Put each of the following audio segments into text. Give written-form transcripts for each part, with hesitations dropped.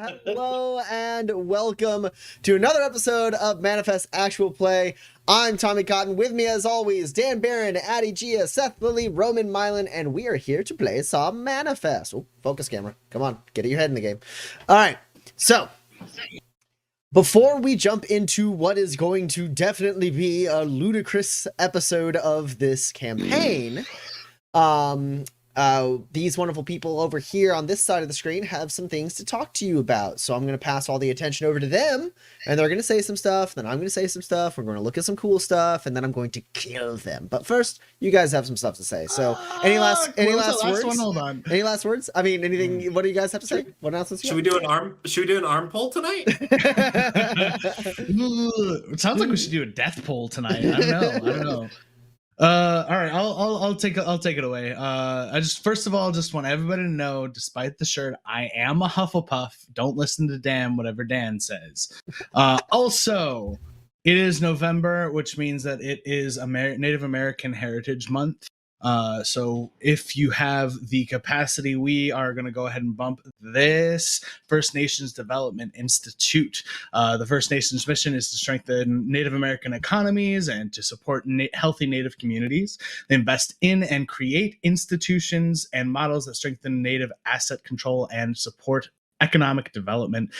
Hello and welcome to another episode of Manifest Actual Play. I'm Tommy Cotton. With me as always, Dan Barron, Addy Gia, Seth Lilly, Roman Milan, and we are here to play some Manifest. Oh, focus camera. Come on, get your head in the game. All right, so before we jump into what is going to definitely be a ludicrous episode of this campaign, these wonderful people over here on this side of the screen have some things to talk to you about. So I'm going to pass all the attention over to them, and they're going to say some stuff, then I'm going to say some stuff, we're going to look at some cool stuff, and then I'm going to kill them. But first, you guys have some stuff to say. So any last words? Hold on. Any last words? I mean, anything, what do you guys have to say? What announcements? Should we do an arm poll tonight? It sounds like we should do a death poll tonight. I don't know. All right, I'll take it away. I first of all just want everybody to know, despite the shirt, I am a Hufflepuff. Don't listen to Dan, whatever Dan says. Also, it is November, which means that it is Native American Heritage Month. So if you have the capacity, we are going to go ahead and bump this First Nations Development Institute. The First Nations mission is to strengthen Native American economies and to support healthy Native communities. They invest in and create institutions and models that strengthen Native asset control and support economic development.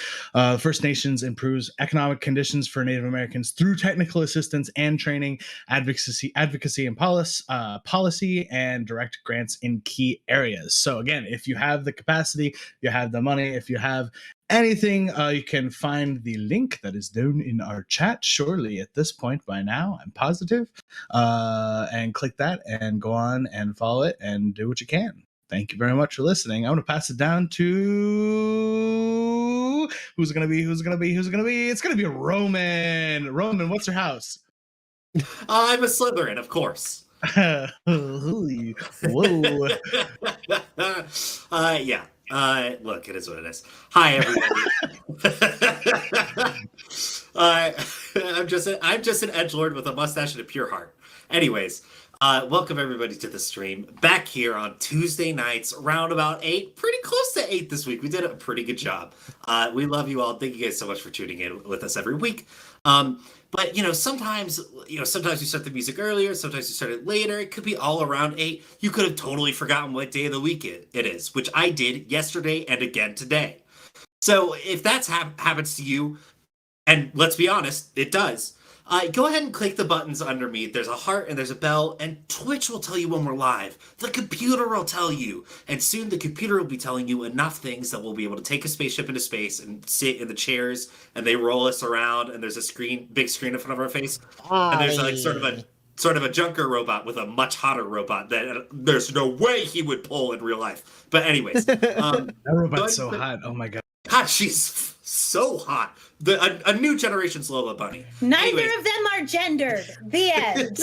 First Nations improves economic conditions for Native Americans through technical assistance and training, advocacy and policy, and direct grants in key areas. So again, if you have the capacity, you have the money, if you have anything, you can find the link that is down in our chat surely at this point by now, I'm positive, and click that and go on and follow it and do what you can. Thank you very much for listening. I'm going to pass it down to who's going to be? It's going to be Roman. Roman, what's your house? I'm a Slytherin, of course. Whoa. Yeah. Look, it is what it is. Hi, everybody. I'm just an edgelord with a mustache and a pure heart. Anyways. Welcome everybody to the stream. Back here on Tuesday nights, around about 8, pretty close to 8 this week. We did a pretty good job. We love you all. Thank you guys so much for tuning in with us every week. But sometimes we start the music earlier, sometimes we start it later. It could be all around 8. You could have totally forgotten what day of the week it is, which I did yesterday and again today. So if that's happens to you, and let's be honest, it does. Go ahead and click the buttons under me. There's a heart and there's a bell, and Twitch will tell you when we're live. The computer will tell you. And soon the computer will be telling you enough things that we'll be able to take a spaceship into space and sit in the chairs, and they roll us around, and there's a big screen in front of our face. And there's like sort of a junker robot with a much hotter robot that there's no way he would pull in real life. But anyways. That robot's so hot. Oh my God. God, she's so hot. A new generation's Lola Bunny. Neither of them are gendered. The end.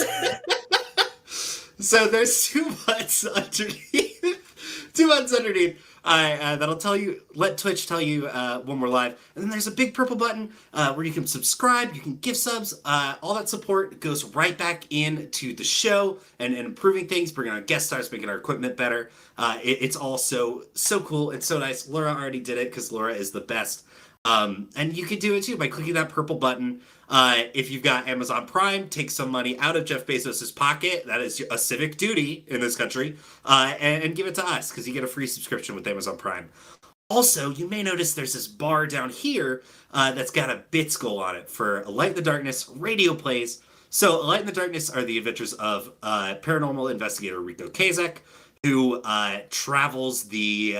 So there's 2 buttons underneath. 2 buttons underneath. That'll tell you. Let Twitch tell you when we're live. And then there's a big purple button where you can subscribe. You can give subs. All that support goes right back into the show and improving things, bringing on guest stars, making our equipment better. It's all so cool and so nice. Laura already did it because Laura is the best. And you can do it too by clicking that purple button. If you've got Amazon Prime, take some money out of Jeff Bezos' pocket. That is a civic duty in this country. And give it to us because you get a free subscription with Amazon Prime. Also, you may notice there's this bar down here that's got a bits goal on it for A Light in the Darkness radio plays. So A Light in the Darkness are the adventures of paranormal investigator Rico Kazak, who travels the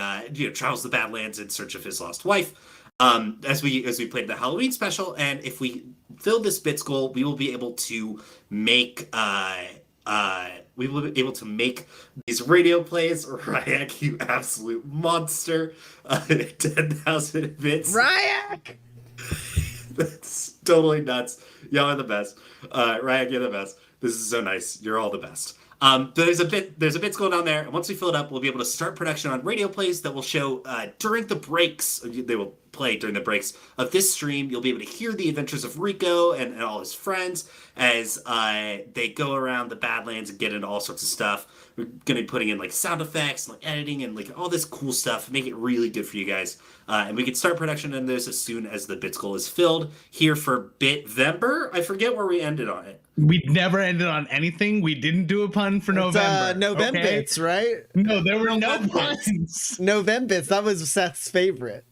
Badlands in search of his lost wife. As we played the Halloween special, and if we fill this bits goal, we will be able to make these radio plays. Ryak, you absolute monster! 10,000 bits. Ryak! That's totally nuts. Y'all are the best. Ryak, you're the best. This is so nice. You're all the best. There's a bits going on there, and once we fill it up, we'll be able to start production on radio plays that will show during the breaks. They will play during the breaks of this stream. You'll be able to hear the adventures of Rico and all his friends as they go around the Badlands and get into all sorts of stuff. We're going to be putting in like sound effects, like editing, and like all this cool stuff. Make it really good for you guys. And we can start production on this as soon as the bits goal is filled. Here for Bitvember. I forget where we ended on it. We never ended on anything. We didn't do a pun for November. Novembits, right? No, there were no puns. Novembits. That was Seth's favorite.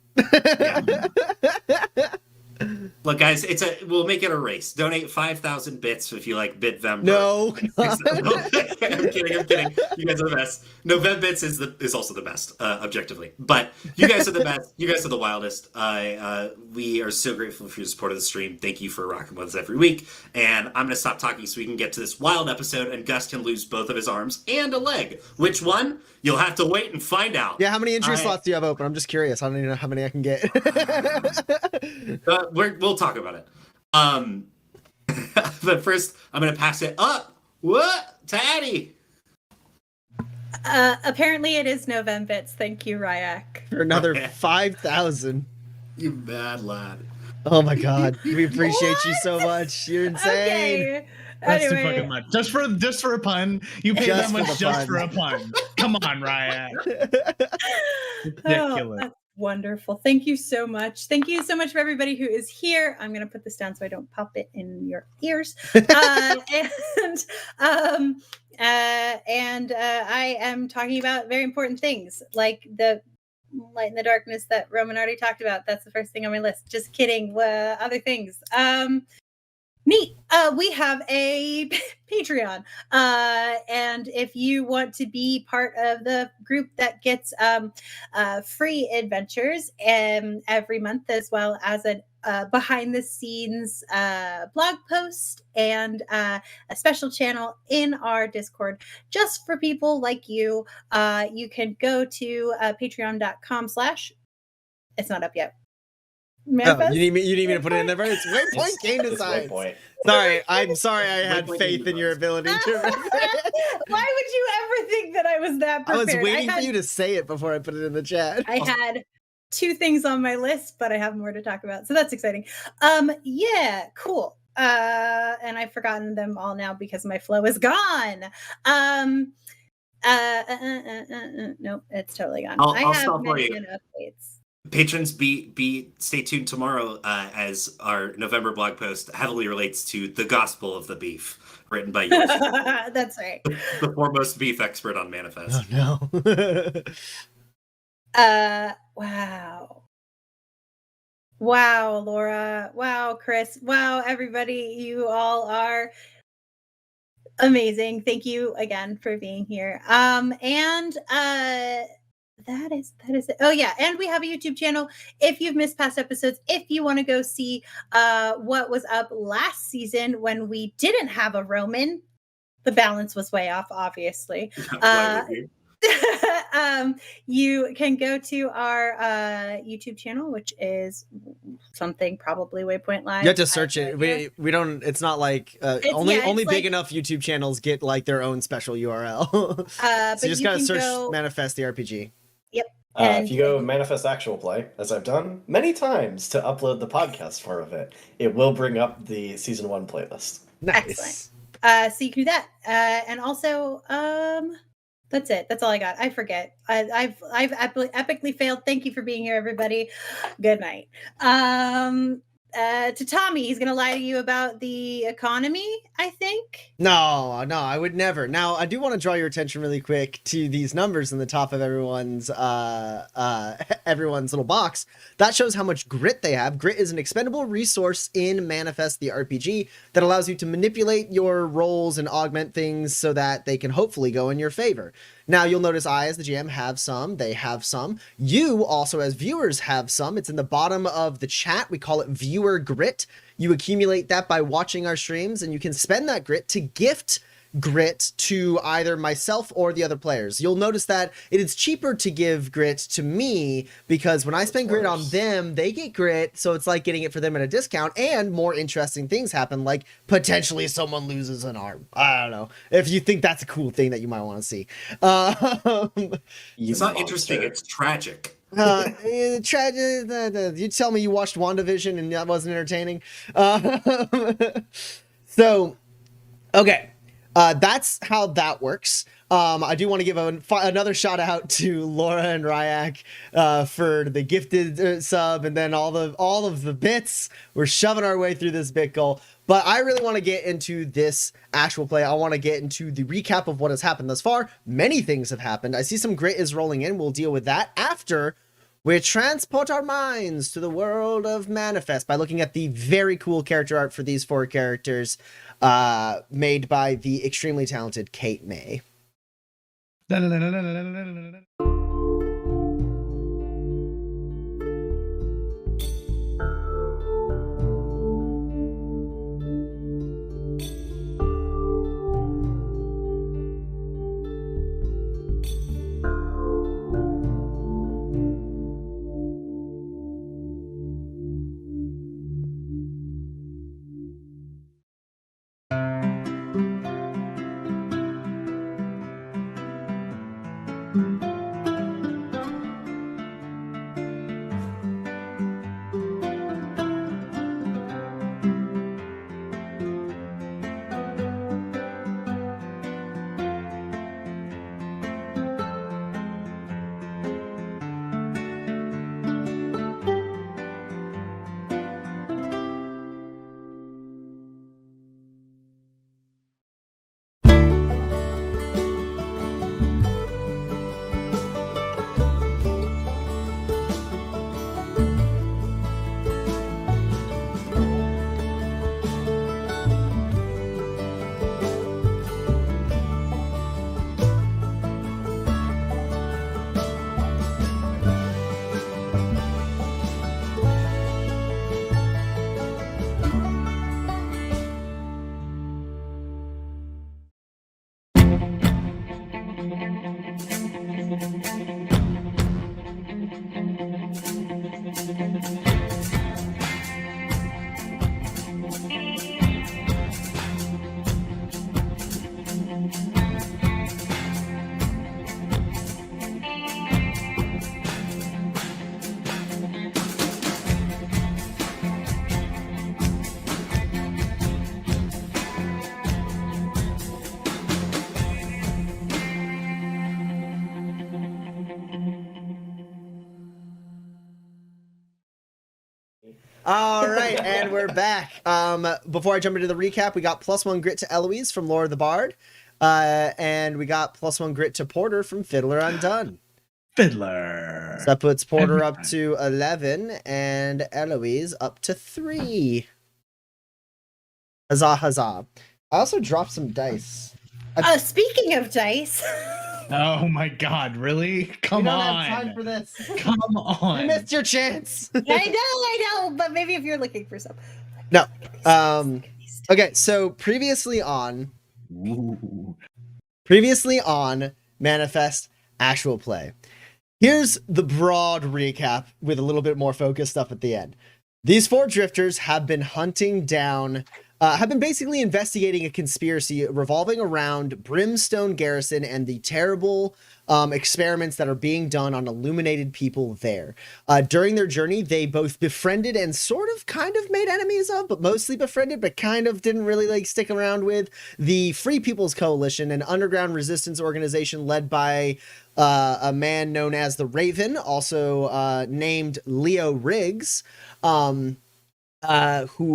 Look, guys, we'll make it a race. Donate 5,000 bits if you like Bitvember. No. I'm kidding. You guys are the best. Novembits is also the best, objectively. But you guys are the best. You guys are the wildest. We are so grateful for your support of the stream. Thank you for rocking with us every week. And I'm going to stop talking so we can get to this wild episode, and Gus can lose both of his arms and a leg. Which one? You'll have to wait and find out. Yeah, how many injury slots do you have open? I'm just curious. I don't even know how many I can get. We'll talk about it. But first, I'm going to pass it up. What? To Addie. Apparently it is Novembits. Thank you, Ryak. For another 5,000. You mad lad. Oh my god. We appreciate you so much. You're insane. Okay. That's Anyway. too fucking much. Just for a pun. You paid Just that for much the just pun. for a pun. Come on, Ryan. Oh, Ridiculous. that's wonderful. Thank you so much. Thank you so much for everybody who is here. I'm going to put this down so I don't pop it in your ears. And I am talking about very important things like the light in the darkness that Roman already talked about. That's the first thing on my list. Just kidding. Other things. Neat. We have a Patreon. And if you want to be part of the group that gets free adventures every month, as well as a behind the scenes blog post and a special channel in our Discord just for people like you, you can go to patreon.com/ it's not up yet. Oh, you need me to put it in there first. Waypoint game design. Sorry, I'm sorry I had faith in your ability to remember. Why would you ever think that I was that I prepared? was waiting for you to say it before I put it in the chat. I had 2 things on my list, but I have more to talk about. So that's exciting. Yeah, cool. And I've forgotten them all now because my flow is gone. Nope, it's totally gone. I'll have stop for you. mention updates. Patrons, stay tuned tomorrow as our November blog post heavily relates to the Gospel of the Beef, written by yours, That's right. the foremost beef expert on Manifest. Oh no. Wow, Laura. Wow, Chris. Wow, everybody. You all are amazing. Thank you again for being here. That is it. Oh yeah, and we have a YouTube channel. If you've missed past episodes, if you want to go see what was up last season when we didn't have a Roman, the balance was way off, obviously. You can go to our YouTube channel, which is something probably Waypoint Live. You have to search it. We don't. It's not like only big enough YouTube channels get like their own special URL. So you just gotta search Manifest the RPG. Yep. If you go Manifest Actual Play, as I've done many times to upload the podcast part of it, it will bring up the Season 1 playlist. Nice. Excellent. So you can do that. And also, that's it. That's all I got. I forget. I've epically failed. Thank you for being here, everybody. Good night. To Tommy, he's gonna lie to you about the economy, I think. No, I would never. Now, I do want to draw your attention really quick to these numbers in the top of everyone's little box. That shows how much grit they have. Grit is an expendable resource in Manifest the RPG that allows you to manipulate your rolls and augment things so that they can hopefully go in your favor. Now, you'll notice I, as the GM, have some. They have some. You also, as viewers, have some. It's in the bottom of the chat. We call it Viewer Grit. You accumulate that by watching our streams, and you can spend that grit to gift grit to either myself or the other players. You'll notice that it is cheaper to give grit to me because when I spend grit on them, they get grit, so it's like getting it for them at a discount, and more interesting things happen, like potentially someone loses an arm. I don't know. If you think that's a cool thing that you might want to see. It's not interesting, it's tragic. You tell me you watched WandaVision and that wasn't entertaining. So, okay. That's how that works. I do want to give another shout out to Laura and Ryak for the gifted sub, and then all of the bits. We're shoving our way through this bit goal. But I really want to get into this actual play. I want to get into the recap of what has happened thus far. Many things have happened. I see some grit is rolling in. We'll deal with that after we transport our minds to the world of Manifest by looking at the very cool character art for these 4 characters made by the extremely talented Kate May. All right, and we're back. Before I jump into the recap, we got +1 grit to Eloise from Lore of the Bard, and we got +1 grit to Porter from Fiddler Undone. Fiddler. So that puts Porter up to 11 and Eloise up to 3. Huzzah, huzzah. I also dropped some dice. Speaking of dice. Oh my god, really? Come on. We don't have time for this. Come on. You missed your chance. I know, but maybe if you're looking for some. No. Okay, so previously on Manifest Actual Play. Here's the broad recap with a little bit more focused stuff at the end. These 4 drifters have been hunting down, have been basically investigating a conspiracy revolving around Brimstone Garrison and the terrible experiments that are being done on illuminated people there. During their journey, they both befriended and sort of kind of made enemies of, but mostly befriended, but kind of didn't really like stick around with the Free People's Coalition, an underground resistance organization led by a man known as the Raven, also named Leo Riggs, who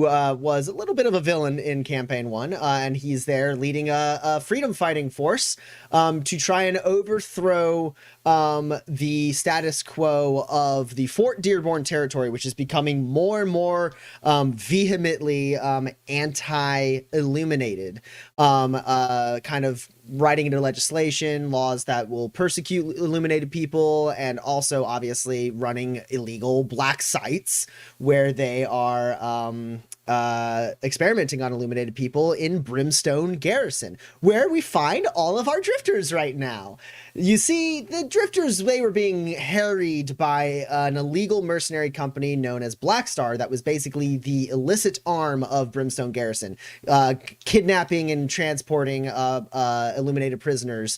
was a little bit of a villain in Campaign 1, and he's there leading a freedom fighting force to try and overthrow the status quo of the Fort Dearborn territory, which is becoming more and more vehemently anti-illuminated, kind of writing into legislation, laws that will persecute illuminated people, and also obviously running illegal black sites where they are experimenting on illuminated people in Brimstone Garrison, where we find all of our drifters right now. You see, the drifters, they were being harried by an illegal mercenary company known as Black Star that was basically the illicit arm of Brimstone Garrison, kidnapping and transporting illuminated prisoners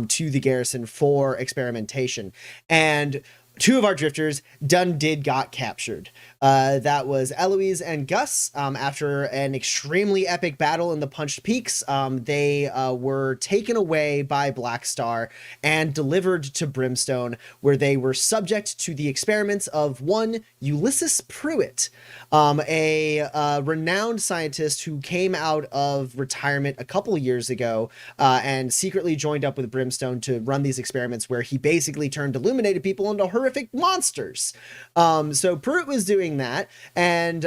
to the garrison for experimentation. And two of our drifters did got captured. That was Eloise and Gus. After an extremely epic battle in the Punched Peaks, they were taken away by Black Star and delivered to Brimstone, where they were subject to the experiments of one Ulysses Pruitt, a renowned scientist who came out of retirement a couple years ago and secretly joined up with Brimstone to run these experiments where he basically turned illuminated people into horrific monsters. So Pruitt was doing that, and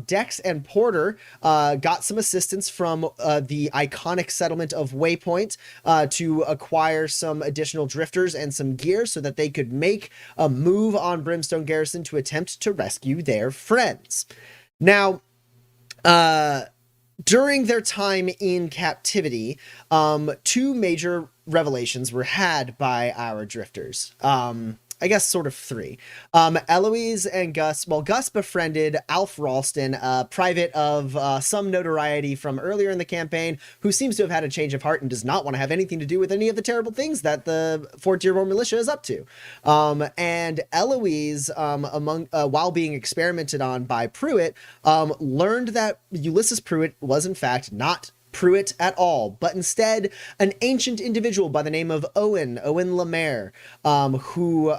Dex and Porter got some assistance from the iconic settlement of Waypoint to acquire some additional drifters and some gear so that they could make a move on Brimstone Garrison to attempt to rescue their friends. Now, during their time in captivity, two major revelations were had by our drifters. I guess sort of three. Eloise and Gus, well, Gus befriended Alf Ralston, a private of some notoriety from earlier in the campaign, who seems to have had a change of heart and does not want to have anything to do with any of the terrible things that the Fort Dearborn militia is up to. And Eloise, while being experimented on by Pruitt, learned that Ulysses Pruitt was in fact not Pruitt at all, but instead an ancient individual by the name of Owen Lemaire, who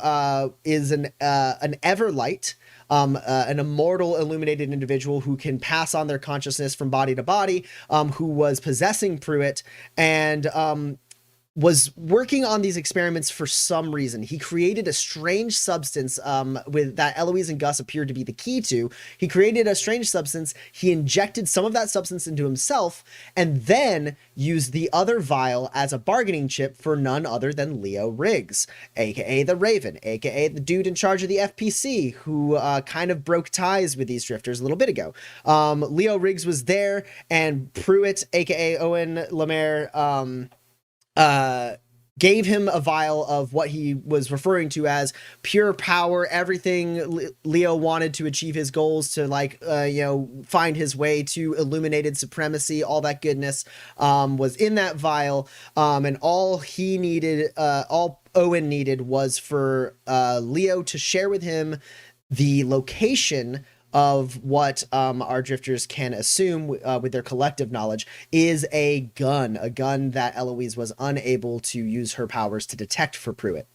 is an Everlight, an immortal illuminated individual who can pass on their consciousness from body to body, who was possessing Pruitt and was working on these experiments for some reason. He created a strange substance with that Eloise and Gus appeared to be the key to. He created a strange substance. He injected some of that substance into himself and then used the other vial as a bargaining chip for none other than Leo Riggs, aka the Raven, aka the dude in charge of the FPC who kind of broke ties with these drifters a little bit ago. Leo Riggs was there, and Pruitt, aka Owen Lemaire, gave him a vial of what he was referring to as pure power. Everything Leo wanted to achieve his goals, to find his way to illuminated supremacy, all that goodness was in that vial. And all he needed, all Owen needed was for Leo to share with him the location of what our drifters can assume with their collective knowledge is a gun that Eloise was unable to use her powers to detect for Pruitt.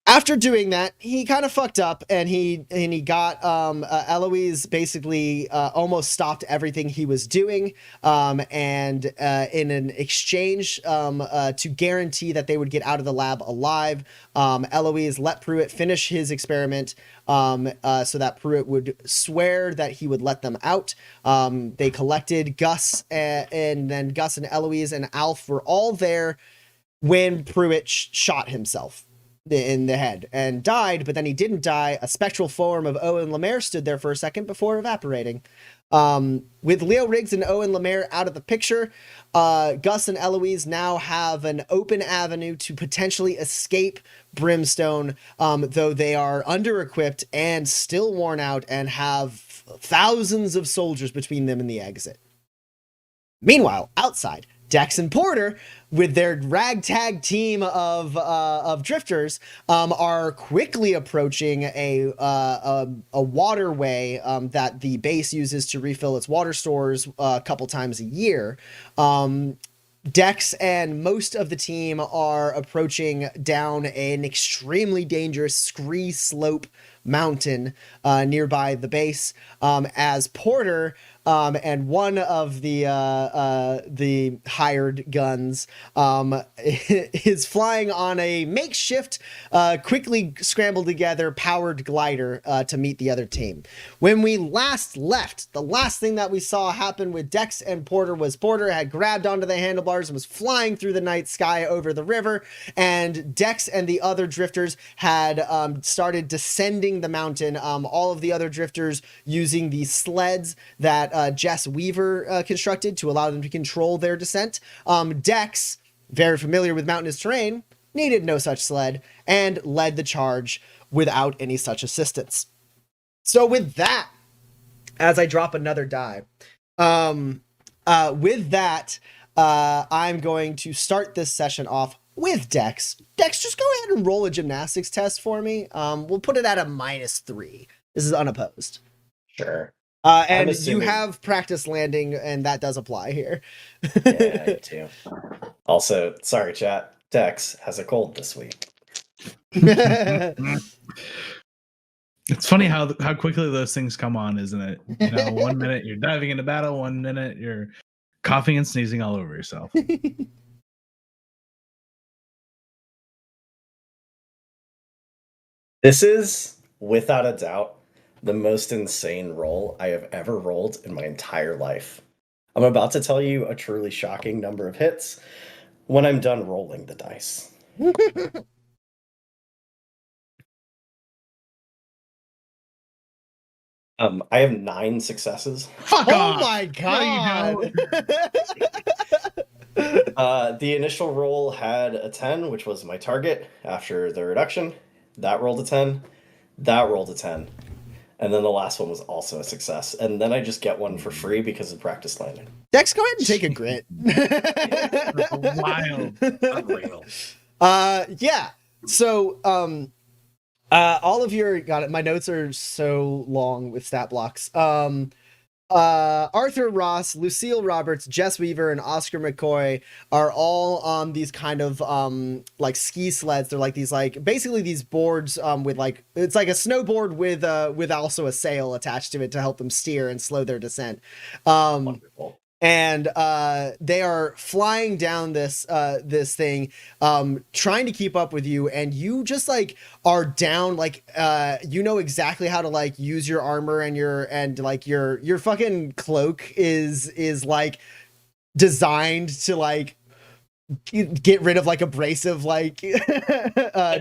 After doing that, he kind of fucked up, and he got Eloise basically almost stopped everything he was doing, and in an exchange to guarantee that they would get out of the lab alive, Eloise let Pruitt finish his experiment so that Pruitt would swear that he would let them out. They collected Gus, and then Gus and Eloise and Alf were all there when Pruitt shot himself in the head and died, but then he didn't die. A spectral form of Owen Lemaire stood there for a second before evaporating. With Leo Riggs and Owen Lemaire out of the picture, Gus and Eloise now have an open avenue to potentially escape Brimstone, though they are under-equipped and still worn out and have thousands of soldiers between them and the exit. Meanwhile, outside, Dex and Porter, with their ragtag team of drifters, are quickly approaching a waterway that the base uses to refill its water stores a couple times a year. Dex and most of the team are approaching down an extremely dangerous scree slope mountain nearby the base, as Porter and one of the hired guns is flying on a makeshift, quickly scrambled together powered glider to meet the other team. When we last left, the last thing that we saw happen with Dex and Porter was Porter had grabbed onto the handlebars and was flying through the night sky over the river, and Dex and the other drifters had started descending the mountain. All of the other drifters using the sleds that Jess Weaver constructed to allow them to control their descent. Dex, very familiar with mountainous terrain, needed no such sled and led the charge without any such assistance. So with that, as I drop another die, with that, I'm going to start this session off with Dex. Dex, just go ahead and roll a gymnastics test for me. We'll put it at a -3. This is unopposed. Sure. And you assuming- have practice landing, and that does apply here. Yeah, you too. Also, sorry, chat. Dex has a cold this week. It's funny how quickly those things come on, isn't it? You know, 1 minute you're diving into battle, 1 minute you're coughing and sneezing all over yourself. This is, without a doubt, the most insane roll I have ever rolled in my entire life. I'm about to tell you a truly shocking number of hits when I'm done rolling the dice. I have 9 successes. Fuck Oh off! my No, you god! The initial roll had a 10, which was my target after the reduction. That rolled a 10. That rolled a 10. And then the last one was also a success. And then I just get one for free because of practice landing. Dex, go ahead and take a grit. Wild. Unreal. Yeah. So, all of your got it. My notes are so long with stat blocks. Arthur Ross, Lucille Roberts, Jess Weaver, and Oscar McCoy are all on these kind of like ski sleds. They're like these basically these boards with like it's like a snowboard with also a sail attached to it to help them steer and slow their descent. Wonderful. And they are flying down this thing, trying to keep up with you, and you just like are down, like you know exactly how to like use your armor, and your fucking cloak is like designed to like get rid of like abrasive like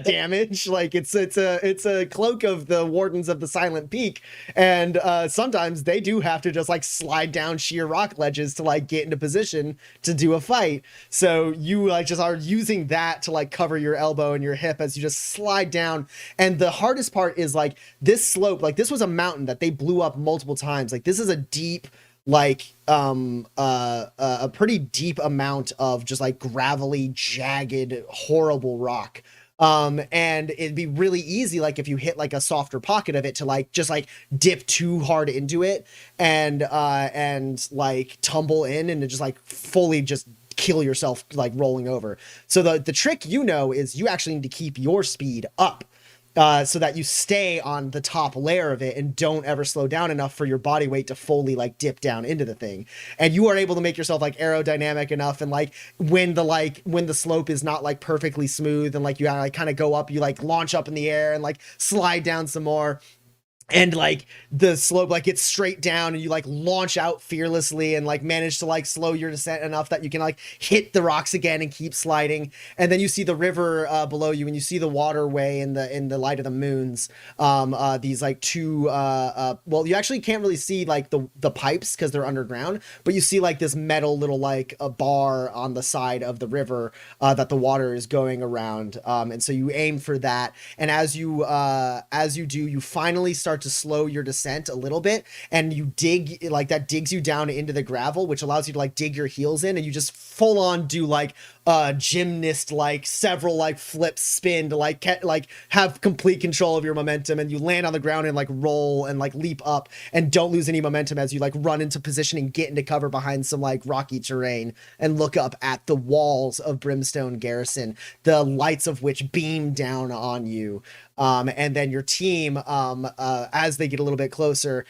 damage. Like it's a cloak of the Wardens of the Silent Peak, and sometimes they do have to just like slide down sheer rock ledges to like get into position to do a fight. So you like just are using that to like cover your elbow and your hip as you just slide down. And the hardest part is like this slope, like this was a mountain that they blew up multiple times. Like this is a deep like a pretty deep amount of just like gravelly, jagged, horrible rock. And it'd be really easy, like if you hit like a softer pocket of it, to like just like dip too hard into it and like tumble in and just like fully just kill yourself like rolling over. So the trick, you know, is you actually need to keep your speed up. So that you stay on the top layer of it and don't ever slow down enough for your body weight to fully like dip down into the thing. And you are able to make yourself like aerodynamic enough, and like when the slope is not like perfectly smooth and like you like kind of go up, you like launch up in the air and like slide down some more. And like the slope like gets straight down and you like launch out fearlessly and like manage to like slow your descent enough that you can like hit the rocks again and keep sliding. And then you see the river below you, and you see the waterway in the light of the moons. These like two well, you actually can't really see like the pipes because they're underground, but you see like this metal little like a bar on the side of the river that the water is going around. And so you aim for that, and as you do, you finally start to slow your descent a little bit, and you dig, like that digs you down into the gravel, which allows you to like dig your heels in, and you just full on do like gymnast, like several like flips, spin to like have complete control of your momentum, and you land on the ground and like roll and like leap up and don't lose any momentum as you like run into position and get into cover behind some like rocky terrain and look up at the walls of Brimstone Garrison, the lights of which beam down on you. And then your team, as they get a little bit closer,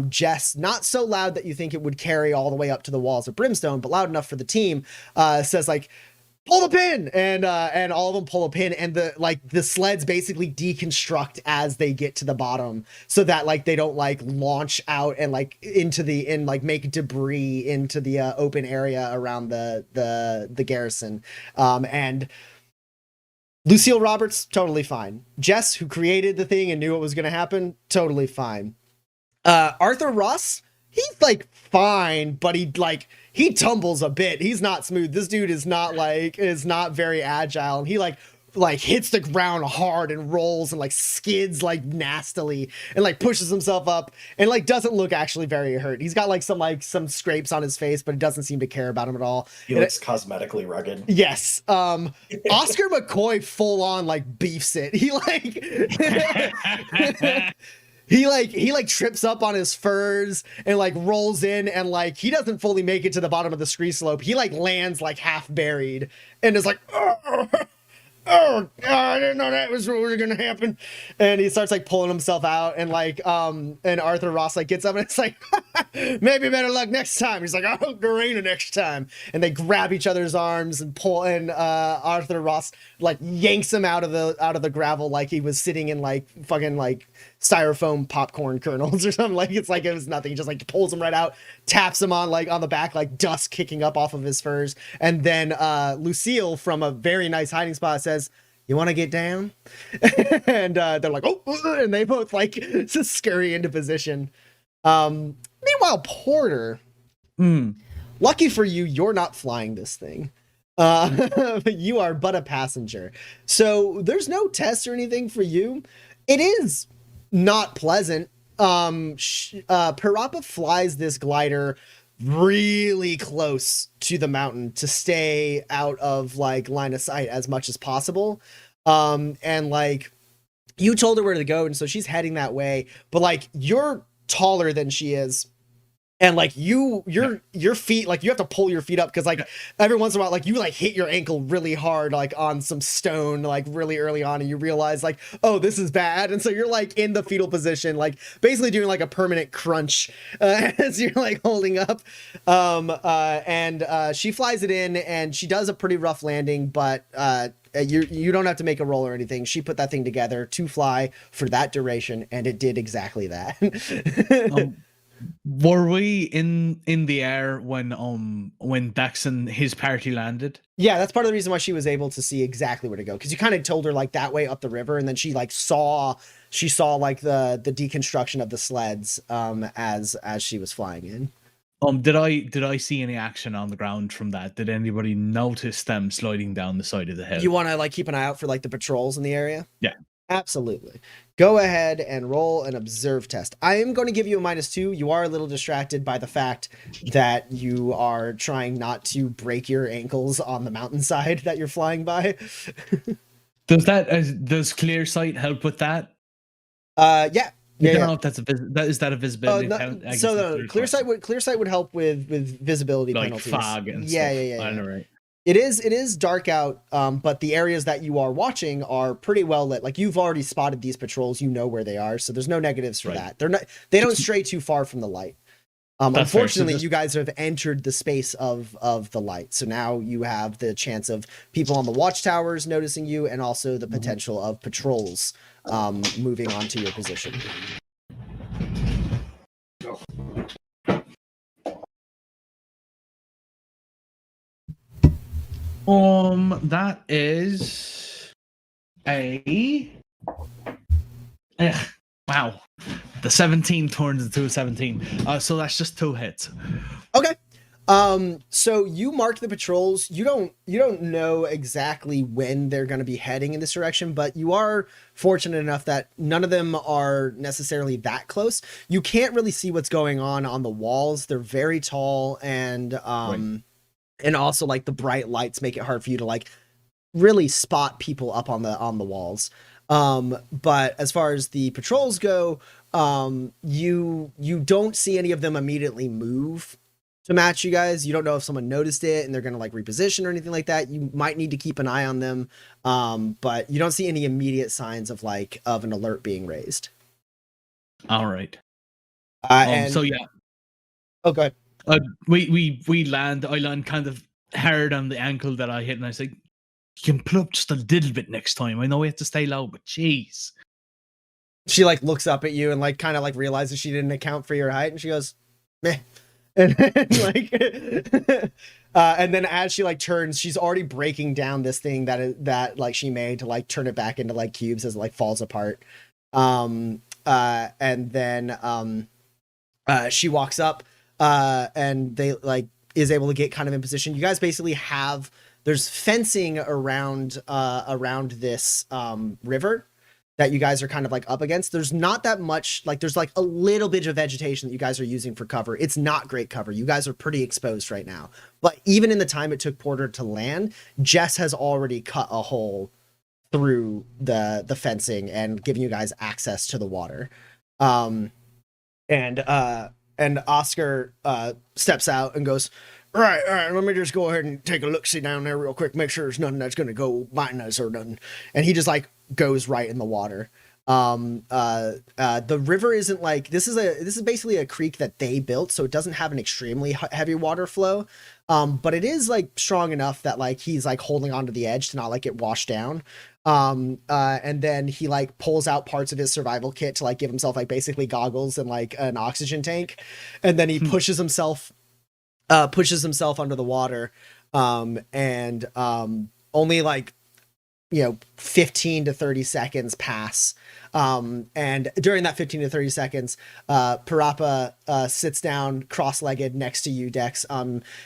Jess, not so loud that you think it would carry all the way up to the walls of Brimstone, but loud enough for the team, says like, pull the pin, and all of them pull a pin, and the sleds basically deconstruct as they get to the bottom, so that like they don't like launch out and like like make debris into the open area around the garrison. And Lucille Roberts, totally fine. Jess, who created the thing and knew what was going to happen, totally fine. Arthur Ross, he's like fine, but he tumbles a bit. He's not smooth. This dude is not very agile, and he like like hits the ground hard and rolls and like skids like nastily and like pushes himself up and like doesn't look actually very hurt. He's got like some scrapes on his face, but it doesn't seem to care about him at all. He looks cosmetically rugged. Yes. Oscar McCoy full on like beefs it. He like he trips up on his furs and like rolls in, and like he doesn't fully make it to the bottom of the scree slope. He like lands like half buried and is like, oh God, I didn't know that was what was gonna happen. And he starts like pulling himself out, and like and Arthur Ross like gets up and it's like, maybe better luck next time. He's like, I hope there ain't a next time. And they grab each other's arms and pull, and Arthur Ross like yanks him out of the gravel like he was sitting in like fucking like styrofoam popcorn kernels or something. Like it's like it was nothing. He just like pulls him right out, taps him on the back, like dust kicking up off of his furs. And then Lucille from a very nice hiding spot says, you want to get down? And they're like, oh, and they both like just scurry into position. Meanwhile, Porter, lucky for you, you're not flying this thing. You are but a passenger. So there's no test or anything for you. It is not pleasant. Parappa flies this glider really close to the mountain to stay out of like line of sight as much as possible. And like you told her where to go, and so she's heading that way, but like you're taller than she is. And like your feet, like you have to pull your feet up because like every once in a while, like you like hit your ankle really hard, like on some stone, like really early on, and you realize like, oh, this is bad. And so you're like in the fetal position, like basically doing like a permanent crunch as you're like holding up. And she flies it in, and she does a pretty rough landing, but you don't have to make a roll or anything. She put that thing together to fly for that duration, and it did exactly that. Were we in the air when Dax and his party landed? Yeah, that's part of the reason why she was able to see exactly where to go, because you kind of told her like that way up the river, and then she saw like the deconstruction of the sleds as she was flying in. Did I see any action on the ground from that? Did anybody notice them sliding down the side of the hill? You want to like keep an eye out for like the patrols in the area? Yeah. Absolutely. Go ahead and roll an observe test. I am going to give you a -2. You are a little distracted by the fact that you are trying not to break your ankles on the mountainside that you're flying by. Does clear sight help with that? Yeah. I don't know if that's a visibility penalty. So clear sight would help with visibility like penalties. Fog and yeah, stuff. yeah. I know, right. It is dark out, but the areas that you are watching are pretty well lit. Like you've already spotted these patrols, you know where they are, so there's no negatives for that. They don't stray too far from the light. Unfortunately, you guys have entered the space of the light, so now you have the chance of people on the watchtowers noticing you, and also the potential of patrols moving onto your position. That is wow. The 17 turns into a 17. So that's just 2 hits. Okay. So you marked the patrols. You don't know exactly when they're going to be heading in this direction, but you are fortunate enough that none of them are necessarily that close. You can't really see what's going on the walls. They're very tall, and right. And also like the bright lights make it hard for you to like really spot people up on the walls. But as far as the patrols go, you don't see any of them immediately move to match you guys. You don't know if someone noticed it and they're going to like reposition or anything like that. You might need to keep an eye on them. But you don't see any immediate signs of an alert being raised. All right. So yeah. Oh, go ahead. We land. I land kind of hard on the ankle that I hit, and I was like, "You can pull up just a little bit next time. I know we have to stay low, but jeez." She like looks up at you and like kind of like realizes she didn't account for your height, and she goes, "Meh." And then, like, and then as she like turns, she's already breaking down this thing that like she made to like turn it back into like cubes as it like falls apart. And then she walks up. And they like is able to get kind of in position. You guys basically have there's fencing around this river that you guys are kind of like up against. There's not that much, like there's like a little bit of vegetation that you guys are using for cover. It's not great cover. You guys are pretty exposed right now. But even in the time it took Porter to land, Jess has already cut a hole through the fencing and giving you guys access to the water. And Oscar steps out and goes, all right, let me just go ahead and take a look-see down there real quick, make sure there's nothing that's gonna go biting us or nothing. And he just like goes right in the water. The river isn't like, this is basically a creek that they built, so it doesn't have an extremely heavy water flow. But it is like strong enough that like he's like holding onto the edge to not like get washed down. And then he like pulls out parts of his survival kit to like give himself like basically goggles and like an oxygen tank. And then he pushes himself under the water. And only like, 15 to 30 seconds pass. And during that 15 to 30 seconds, Parappa sits down cross-legged next to you, Dex.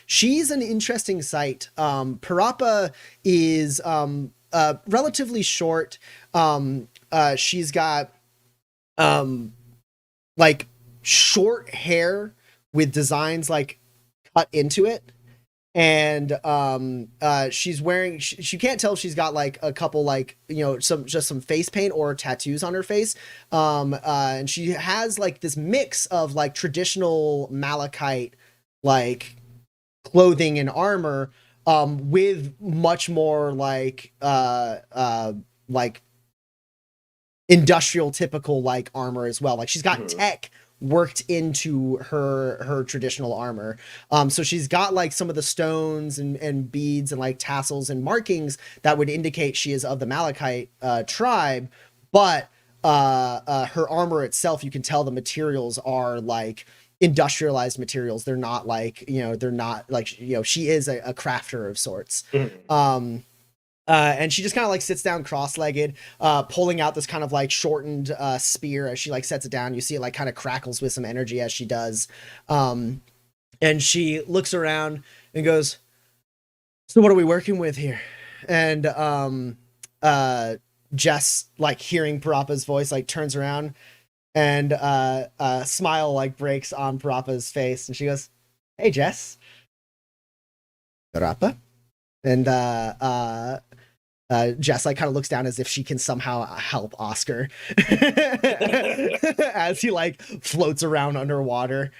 She's an interesting sight. Parappa is relatively short. She's got like short hair with designs like cut into it. And she's wearing, she can't tell if she's got like a couple like some face paint or tattoos on her face, and she has like this mix of like traditional Malachite like clothing and armor with much more like industrial typical like armor as well. Like she's got tech worked into her traditional armor. So she's got like some of the stones and beads and like tassels and markings that would indicate she is of the Malachite tribe, but her armor itself, you can tell the materials are like industrialized materials. They're not like, they're not like, she is a crafter of sorts. And she just kind of like sits down cross-legged, pulling out this kind of like shortened spear. As she like sets it down, you see it like kind of crackles with some energy as she does. And she looks around and goes, so what are we working with here? And Jess, like hearing Parappa's voice, like turns around and a smile like breaks on Parappa's face. And she goes, hey, Jess. Parappa? And Jess like kind of looks down as if she can somehow help Oscar as he like floats around underwater.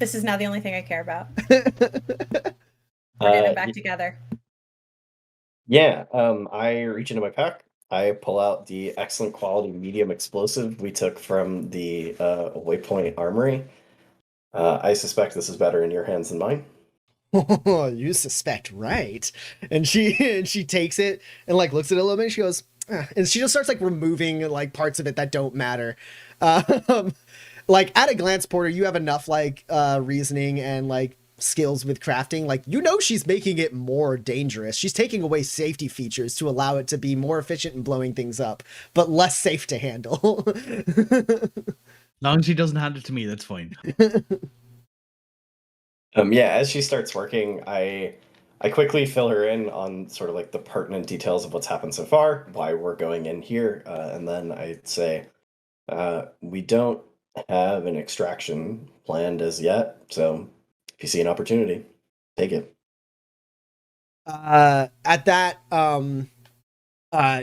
This is now the only thing I care about. We're getting back together. Yeah, I reach into my pack. I pull out the excellent quality medium explosive we took from the Waypoint Armory. I suspect this is better in your hands than mine. Oh, you suspect, right? And she takes it and like looks at it a little bit and she goes, and she just starts like removing like parts of it that don't matter. Like at a glance, Porter, you have enough like reasoning and like skills with crafting. Like, she's making it more dangerous. She's taking away safety features to allow it to be more efficient in blowing things up, but less safe to handle. As long as she doesn't hand it to me, that's fine. Yeah, as she starts working, I quickly fill her in on sort of like the pertinent details of what's happened so far, why we're going in here, and then I'd say, we don't have an extraction planned as yet, so if you see an opportunity, take it. At that,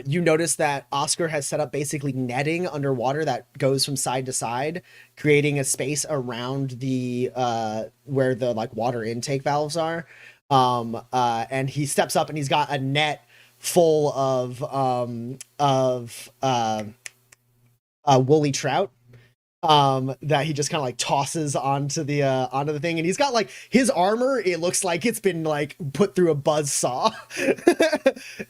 you notice that Oscar has set up basically netting underwater that goes from side to side, creating a space around the where the like water intake valves are. And he steps up and he's got a net full of woolly trout that he just kind of like tosses onto the thing, and he's got like his armor, it looks like it's been like put through a buzz saw.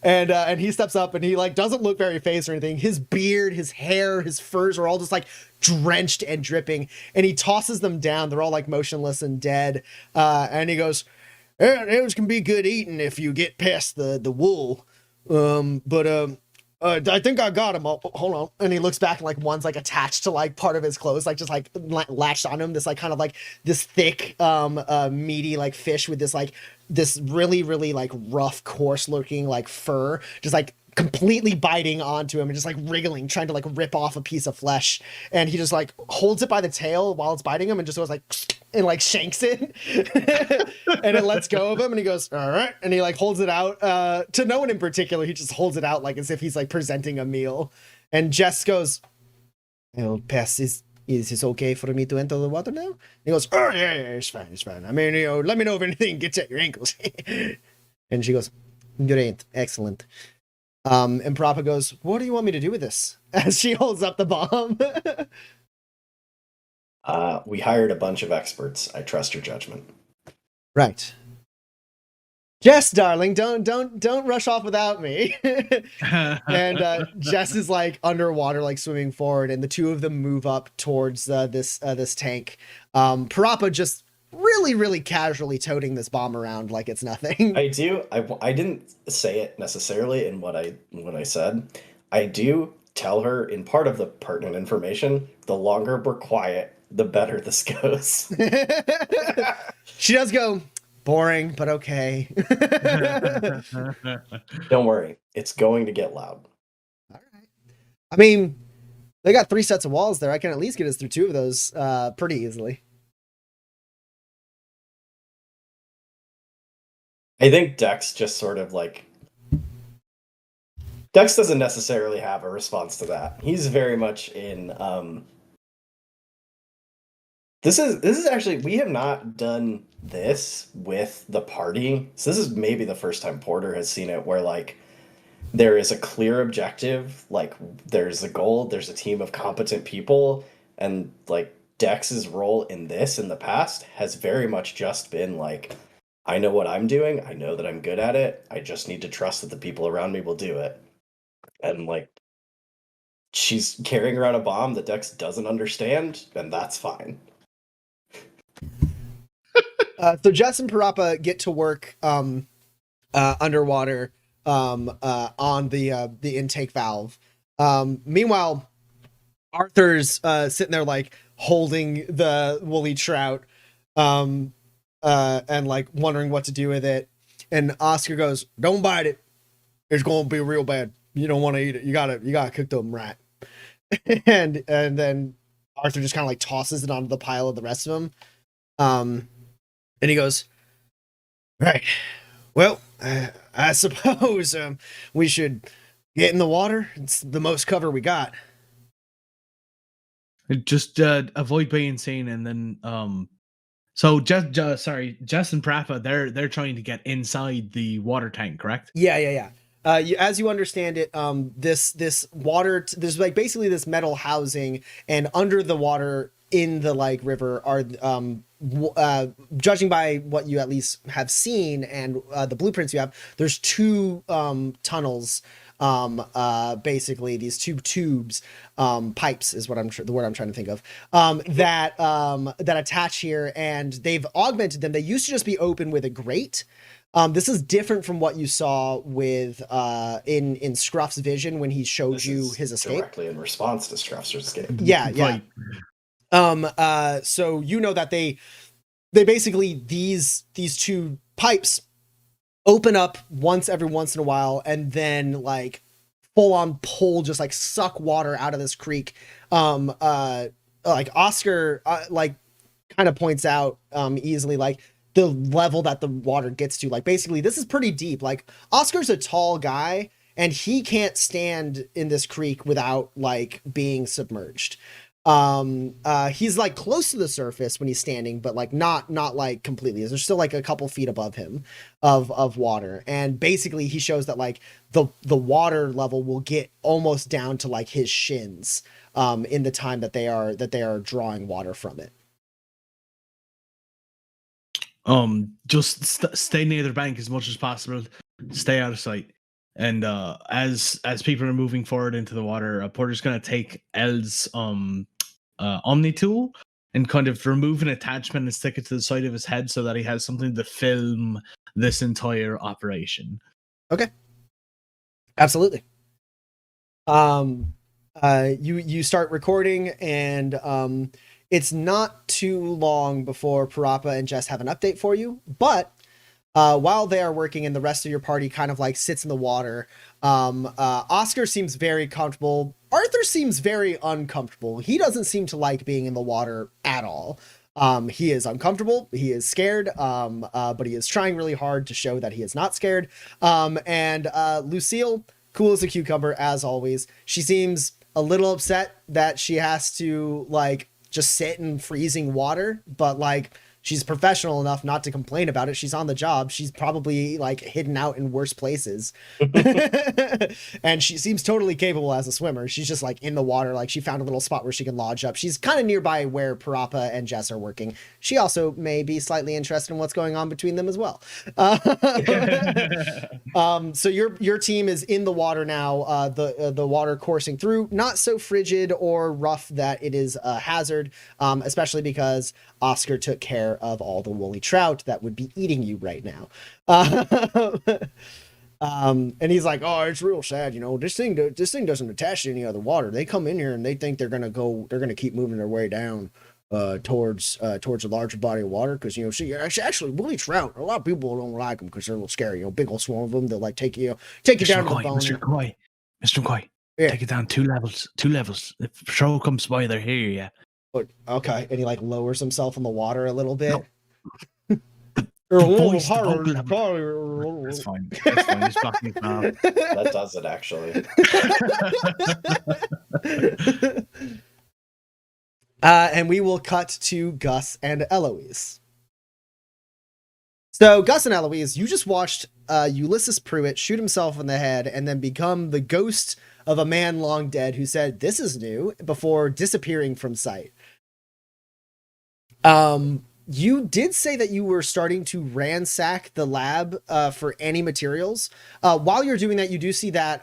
And he steps up and he like doesn't look very phased or anything. His beard, his hair, his furs are all just like drenched and dripping, and he tosses them down. They're all like motionless and dead, and he goes, those can be good eating if you get past the wool, but I think I got him. Oh, hold on. And he looks back and like one's like attached to like part of his clothes, like just like latched on him. This like kind of like this thick, meaty like fish with this really, really like rough, coarse looking like fur, just like completely biting onto him and just like wriggling, trying to like rip off a piece of flesh. And he just like holds it by the tail while it's biting him and just goes like and like shanks it. And it lets go of him and he goes, all right. And he like holds it out to no one in particular. He just holds it out like as if he's like presenting a meal. And Jess goes, "I'll pass this. Is this okay for me to enter the water now?" And he goes, "Oh yeah, it's fine, it's fine. I mean, let me know if anything gets at your ankles." And she goes, "Great, excellent." And Parappa goes, "What do you want me to do with this?" As she holds up the bomb. We hired a bunch of experts. I trust your judgment. Right. Jess, darling, don't rush off without me. And Jess is like underwater, like swimming forward, and the two of them move up towards this tank. Parappa just really, really casually toting this bomb around like it's nothing. I do. I didn't say it necessarily in what I said. I do tell her in part of the pertinent information. The longer we're quiet, the better this goes. She does go, boring, but okay. Don't worry, it's going to get loud. All right. I mean, they got 3 sets of walls there. I can at least get us through 2 of those pretty easily. I think Dex just sort of like Dex doesn't necessarily have a response to that. He's very much in This is actually, we have not done this with the party. So this is maybe the first time Porter has seen it where like there is a clear objective, like there's a goal, there's a team of competent people, and like Dex's role in this in the past has very much just been like, I know what I'm doing, I know that I'm good at it, I just need to trust that the people around me will do it. And like she's carrying around a bomb that Dex doesn't understand, and that's fine. So Jess and Parappa get to work underwater on the intake valve. Meanwhile, Arthur's sitting there like holding the woolly trout and like wondering what to do with it. And Oscar goes, "Don't bite it. It's going to be real bad. You don't want to eat it. You gotta cook them right." and then Arthur just kind of like tosses it onto the pile of the rest of them. And he goes, "Right. Well, I suppose we should get in the water. It's the most cover we got." Just avoid being seen, and then so Jess and Parappa, they're trying to get inside the water tank, correct? Yeah. As you understand it, this water, there's like basically this metal housing, and under the water in the like river are judging by what you at least have seen and the blueprints you have, there's 2 tunnels, basically these 2 tubes, pipes is the word I'm trying to think of, that attach here, and they've augmented them. They used to just be open with a grate. This is different from what you saw with in Scruff's vision when he showed you his escape. Directly in response to Scruff's escape. Yeah. Right. So you know that they basically these 2 pipes open up every once in a while, and then like full on pull, just like suck water out of this creek. Like Oscar like kind of points out easily like the level that the water gets to. Like basically this is pretty deep. Like Oscar's a tall guy and he can't stand in this creek without like being submerged. He's like close to the surface when he's standing, but like not like completely. There's still like a couple feet above him of water, and basically he shows that like the water level will get almost down to like his shins in the time that they are drawing water from it. Just stay near the bank as much as possible, stay out of sight. And as people are moving forward into the water, Porter's gonna take El's Omni tool and kind of remove an attachment and stick it to the side of his head so that he has something to film this entire operation. Okay. Absolutely. You start recording, and it's not too long before Parappa and Jess have an update for you. But while they are working and the rest of your party kind of like sits in the water, Oscar seems very comfortable. Arthur seems very uncomfortable. He doesn't seem to like being in the water at all. He is uncomfortable. He is scared. But he is trying really hard to show that he is not scared. And Lucille, cool as a cucumber, as always. She seems a little upset that she has to like just sit in freezing water, but like she's professional enough not to complain about it. She's on the job. She's probably like hidden out in worse places. And she seems totally capable as a swimmer. She's just like in the water. Like she found a little spot where she can lodge up. She's kind of nearby where Parappa and Jess are working. She also may be slightly interested in what's going on between them as well. So your team is in the water now. The water coursing through, not so frigid or rough that it is a hazard, especially because Oscar took care of all the woolly trout that would be eating you right now. And he's like, "Oh, it's real sad. You know, this thing doesn't attach to any other water. They come in here and they think they're gonna keep moving their way down towards a larger body of water, because you know, see, actually woolly trout, a lot of people don't like them because they're a little scary. You know, big old swarm of them, they'll like take you down to the bone." Mr. McCoy, Yeah. take it down two levels. If Show comes by, they're here, yeah. But, okay, and he like lowers himself in the water a little bit. No. That's That's fine. He's blocking his mouth. That does it, actually. And we will cut to Gus and Eloise. So Gus and Eloise, you just watched Ulysses Pruitt shoot himself in the head and then become the ghost of a man long dead who said, "This is new," before disappearing from sight. You did say that you were starting to ransack the lab for any materials. While you're doing that, you do see that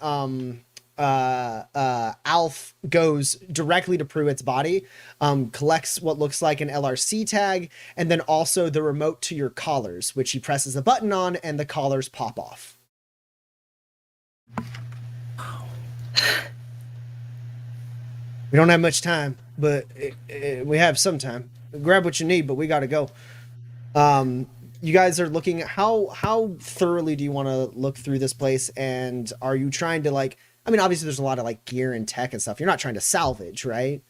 Alf goes directly to Pruitt's body, collects what looks like an LRC tag, and then also the remote to your collars, which he presses a button on and the collars pop off. We don't have much time, but we have some time. Grab what you need, but we got to go. You guys are looking at how thoroughly do you want to look through this place, and are you trying to like, I mean, obviously there's a lot of like gear and tech and stuff. You're not trying to salvage, right?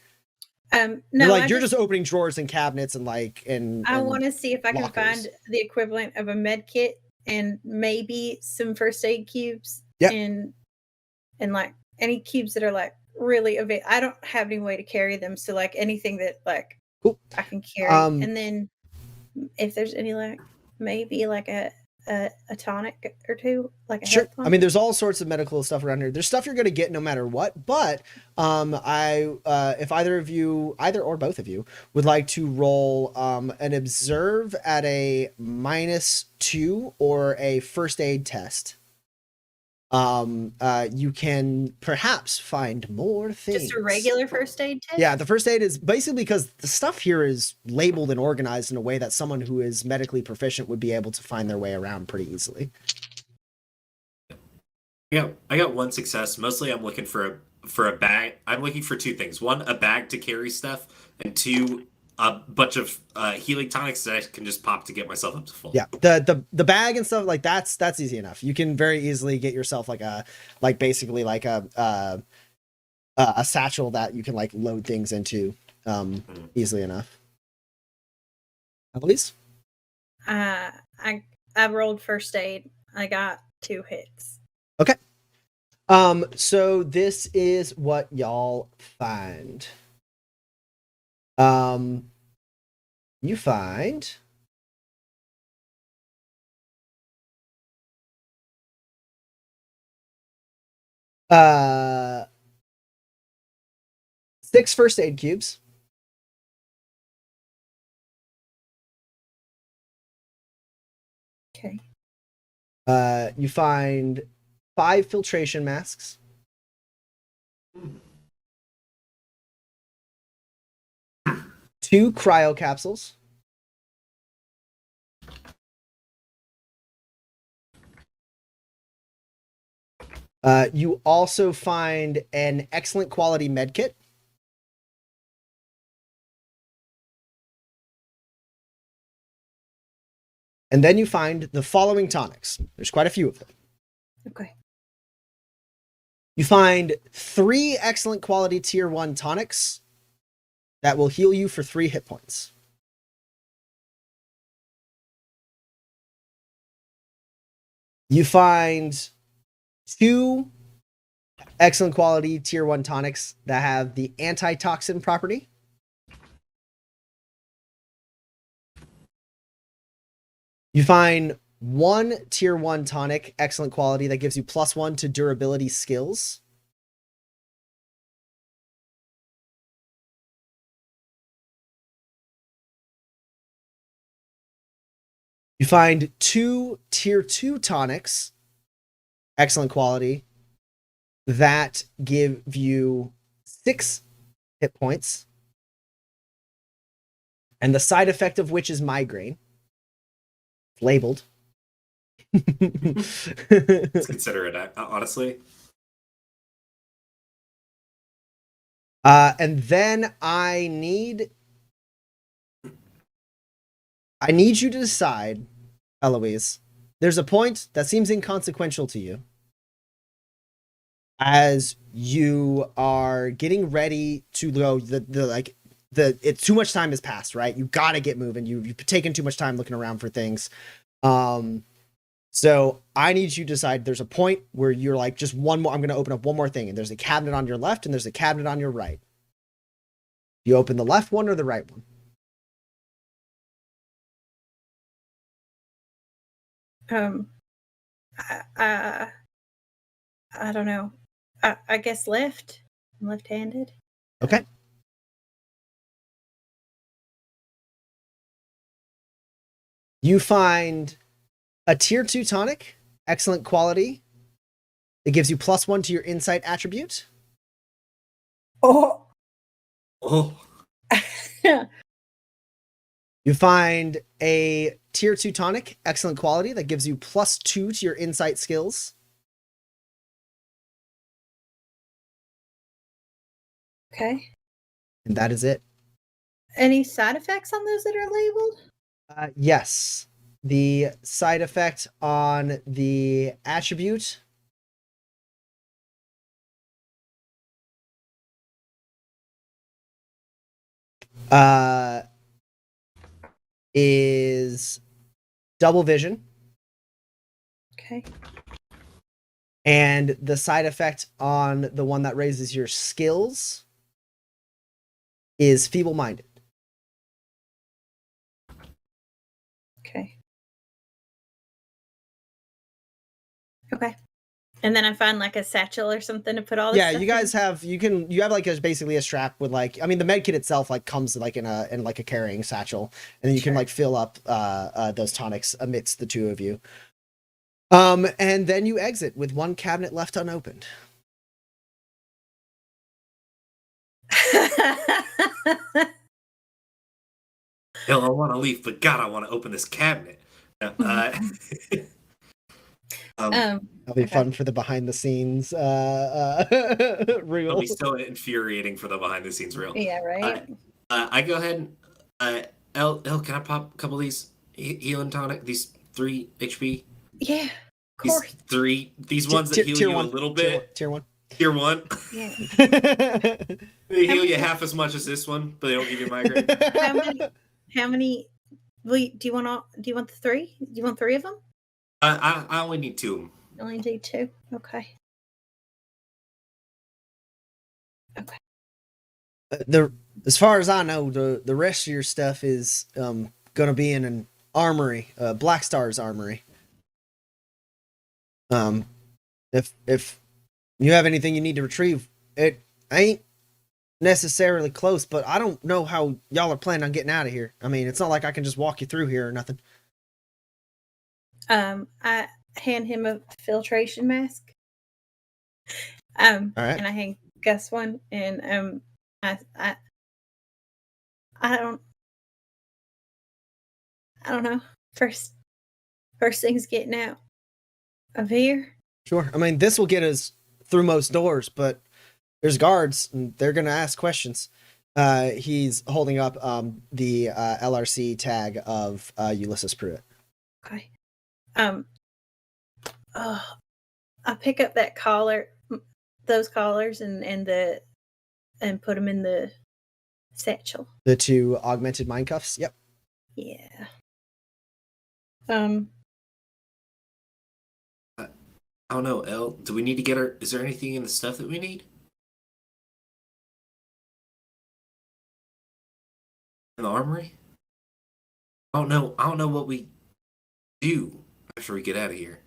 No, you're just opening drawers and cabinets and like, and I want to see if I can lockers. find the equivalent of a med kit and maybe some first aid cubes. Yep. And like any cubes that are like really I don't have any way to carry them, so like anything that like cool. I can carry. And then if there's any like maybe like a tonic or two, like a sure. health tonic. I mean, there's all sorts of medical stuff around here. There's stuff you're gonna get no matter what. But if either or both of you would like to roll an observe at a -2 or a first aid test, you can perhaps find more things. Just a regular first aid test? Yeah, the first aid is basically because the stuff here is labeled and organized in a way that someone who is medically proficient would be able to find their way around pretty easily. I got one success. Mostly I'm looking for a bag. I'm looking for two things. One, a bag to carry stuff, and two, a bunch of healing tonics that I can just pop to get myself up to full. Yeah, the bag and stuff like that's easy enough. You can very easily get yourself basically a satchel that you can like load things into easily enough. Eloise? I rolled first aid. I got 2 hits. Okay. So this is what y'all find. You find 6 first aid cubes. Okay. You find 5 filtration masks. Two cryo capsules. You also find an excellent quality med kit. And then you find the following tonics. There's quite a few of them. Okay. You find 3 excellent quality tier 1 tonics that will heal you for 3 hit points. You find 2 excellent quality tier 1 tonics that have the antitoxin property. You find 1 tier 1 tonic, excellent quality, that gives you +1 to durability skills. You find 2 tier 2 tonics, excellent quality, that give you 6 hit points. And the side effect of which is migraine. Labeled. Let's consider it, honestly. And then I need you to decide, Eloise. There's a point that seems inconsequential to you. As you are getting ready to go, it's too much time has passed, right? You gotta get moving. You've taken too much time looking around for things. So I need you to decide. There's a point where you're like, just one more. I'm gonna open up one more thing, and there's a cabinet on your left, and there's a cabinet on your right. You open the left one or the right one? I don't know. I guess left. I'm left-handed. Okay. You find a tier 2 tonic, excellent quality. It gives you +1 to your insight attribute. Oh. Oh, You find a tier 2 tonic, excellent quality, that gives you +2 to your insight skills. Okay. And that is it. Any side effects on those that are labeled? Yes. The side effect on the attribute is double vision. Okay. And the side effect on the one that raises your skills is feeble-minded. Okay. Okay. And then I find like a satchel or something to put all this Yeah, stuff you guys in? have you have like basically a strap with like, I mean, the med kit itself like comes like in a carrying satchel, and then you can Sure. like fill up those tonics amidst the two of you. And then you exit with one cabinet left unopened. hell, I want to leave, but God, I want to open this cabinet. That'll be okay. fun for the behind the scenes It'll reel. be so infuriating for the behind the scenes reel. Yeah, right? I go ahead and El, can I pop a couple of these healing tonic? These 3 HP. Yeah, of These course. 3. These ones that heal Tier you one, a little bit. Tier 1. Tier 1. Yeah. They heal you half as much as this one, but they don't give you migraine. How many do you want the 3? Do you want 3 of them? I only need 2 of them. You only need 2. Okay. Okay. As far as I know, the rest of your stuff is gonna be in an armory, Black Star's armory. If you have anything you need to retrieve, it ain't necessarily close, but I don't know how y'all are planning on getting out of here. I mean, it's not like I can just walk you through here or nothing. I hand him a filtration mask. All right. And I hand Gus one, and I don't know. First thing's getting out of here. Sure. I mean, this will get us through most doors, but there's guards and they're going to ask questions. He's holding up the LRC tag of Ulysses Pruitt. Okay. Oh, I pick up that collar, those collars, and put them in the satchel. The 2 augmented mind cuffs. Yep. Yeah. I don't know, Elle. Do we need to get her? Is there anything in the stuff that we need? In the armory? I don't know. I don't know what we do after we get out of here.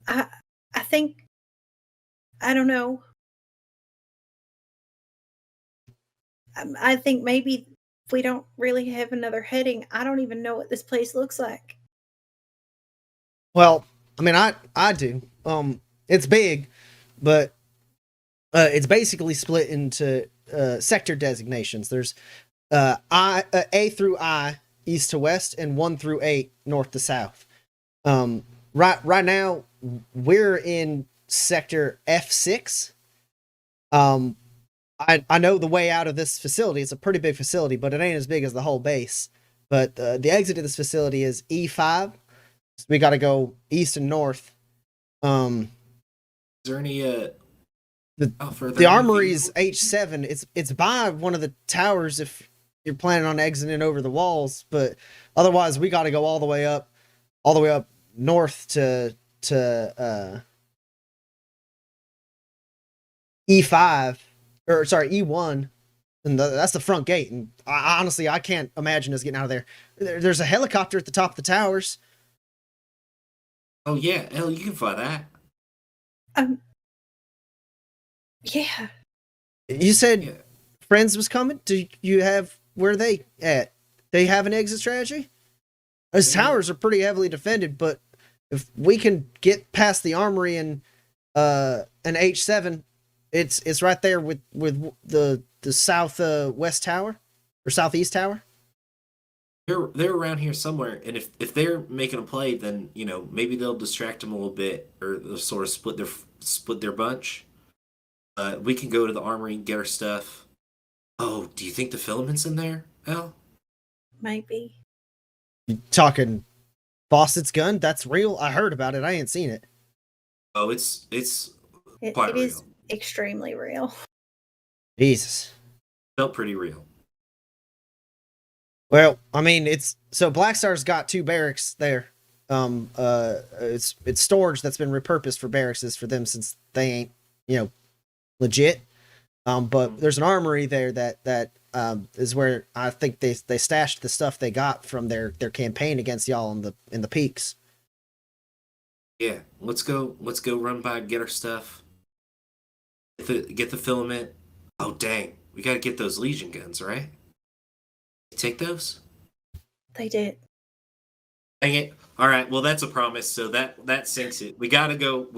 I think, I don't know. I think maybe if we don't really have another heading, I don't even know what this place looks like. Well, I mean, I do. It's big, but it's basically split into sector designations. There's A through I, east to west, and 1 through 8, north to south. Right now, we're in sector F6. I know the way out of this facility. It's a pretty big facility, but it ain't as big as the whole base. But the exit of this facility is E5. So we got to go east and north. Is there any The armory's H7. It's by one of the towers if you're planning on exiting over the walls, but otherwise we got to go all the way up north to E5 or sorry E1, and that's the front gate. And honestly, I can't imagine us getting out of there. There's a helicopter at the top of the towers. Oh yeah, Elle, you can fly that. Yeah. You said Yeah. friends was coming. Do you have where are they at? They have an exit strategy? Those towers are pretty heavily defended, but if we can get past the armory and an H7, it's right there with the south west tower or southeast tower. They're around here somewhere, and if they're making a play, then maybe they'll distract them a little bit, or they'll sort of split their bunch. We can go to the armory and get our stuff. Oh, do you think the filament's in there, Elle? Might be. You talking Fawcett's gun? That's real. I heard about it. I ain't seen it. Oh, it's quite It real. is extremely real. Jesus. Felt pretty real. Well, I mean, it's so Black Star's got 2 barracks there. It's storage that's been repurposed for barracks for them since they ain't legit. But there's an armory there that is where I think they stashed the stuff they got from their campaign against y'all in the peaks. Yeah, let's go run by, get our stuff. Get the filament. Oh dang, we gotta get those Legion guns, right? Take those? They did. Dang it. Alright, well that's a promise, so that sinks it. We gotta go.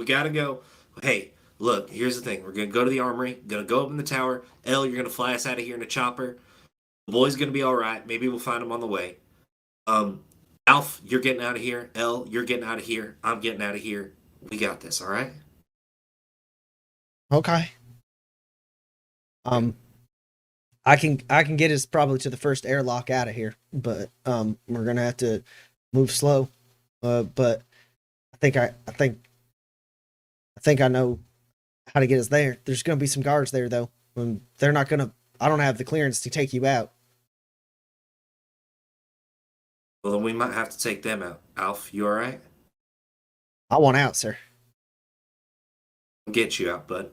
Hey, look, here's the thing. We're gonna go to the armory, gonna go up in the tower. Elle, you're gonna fly us out of here in a chopper. The boy's gonna be alright. Maybe we'll find him on the way. Alf, you're getting out of here. Elle, you're getting out of here. I'm getting out of here. We got this, alright? Okay. I can get us probably to the first airlock out of here, but we're gonna have to move slow. But I think I know how to get us there. There's gonna be some guards there though. They're not gonna. I don't have the clearance to take you out. Well, then we might have to take them out. Alf, you alright? I want out, sir. I'll get you out, bud.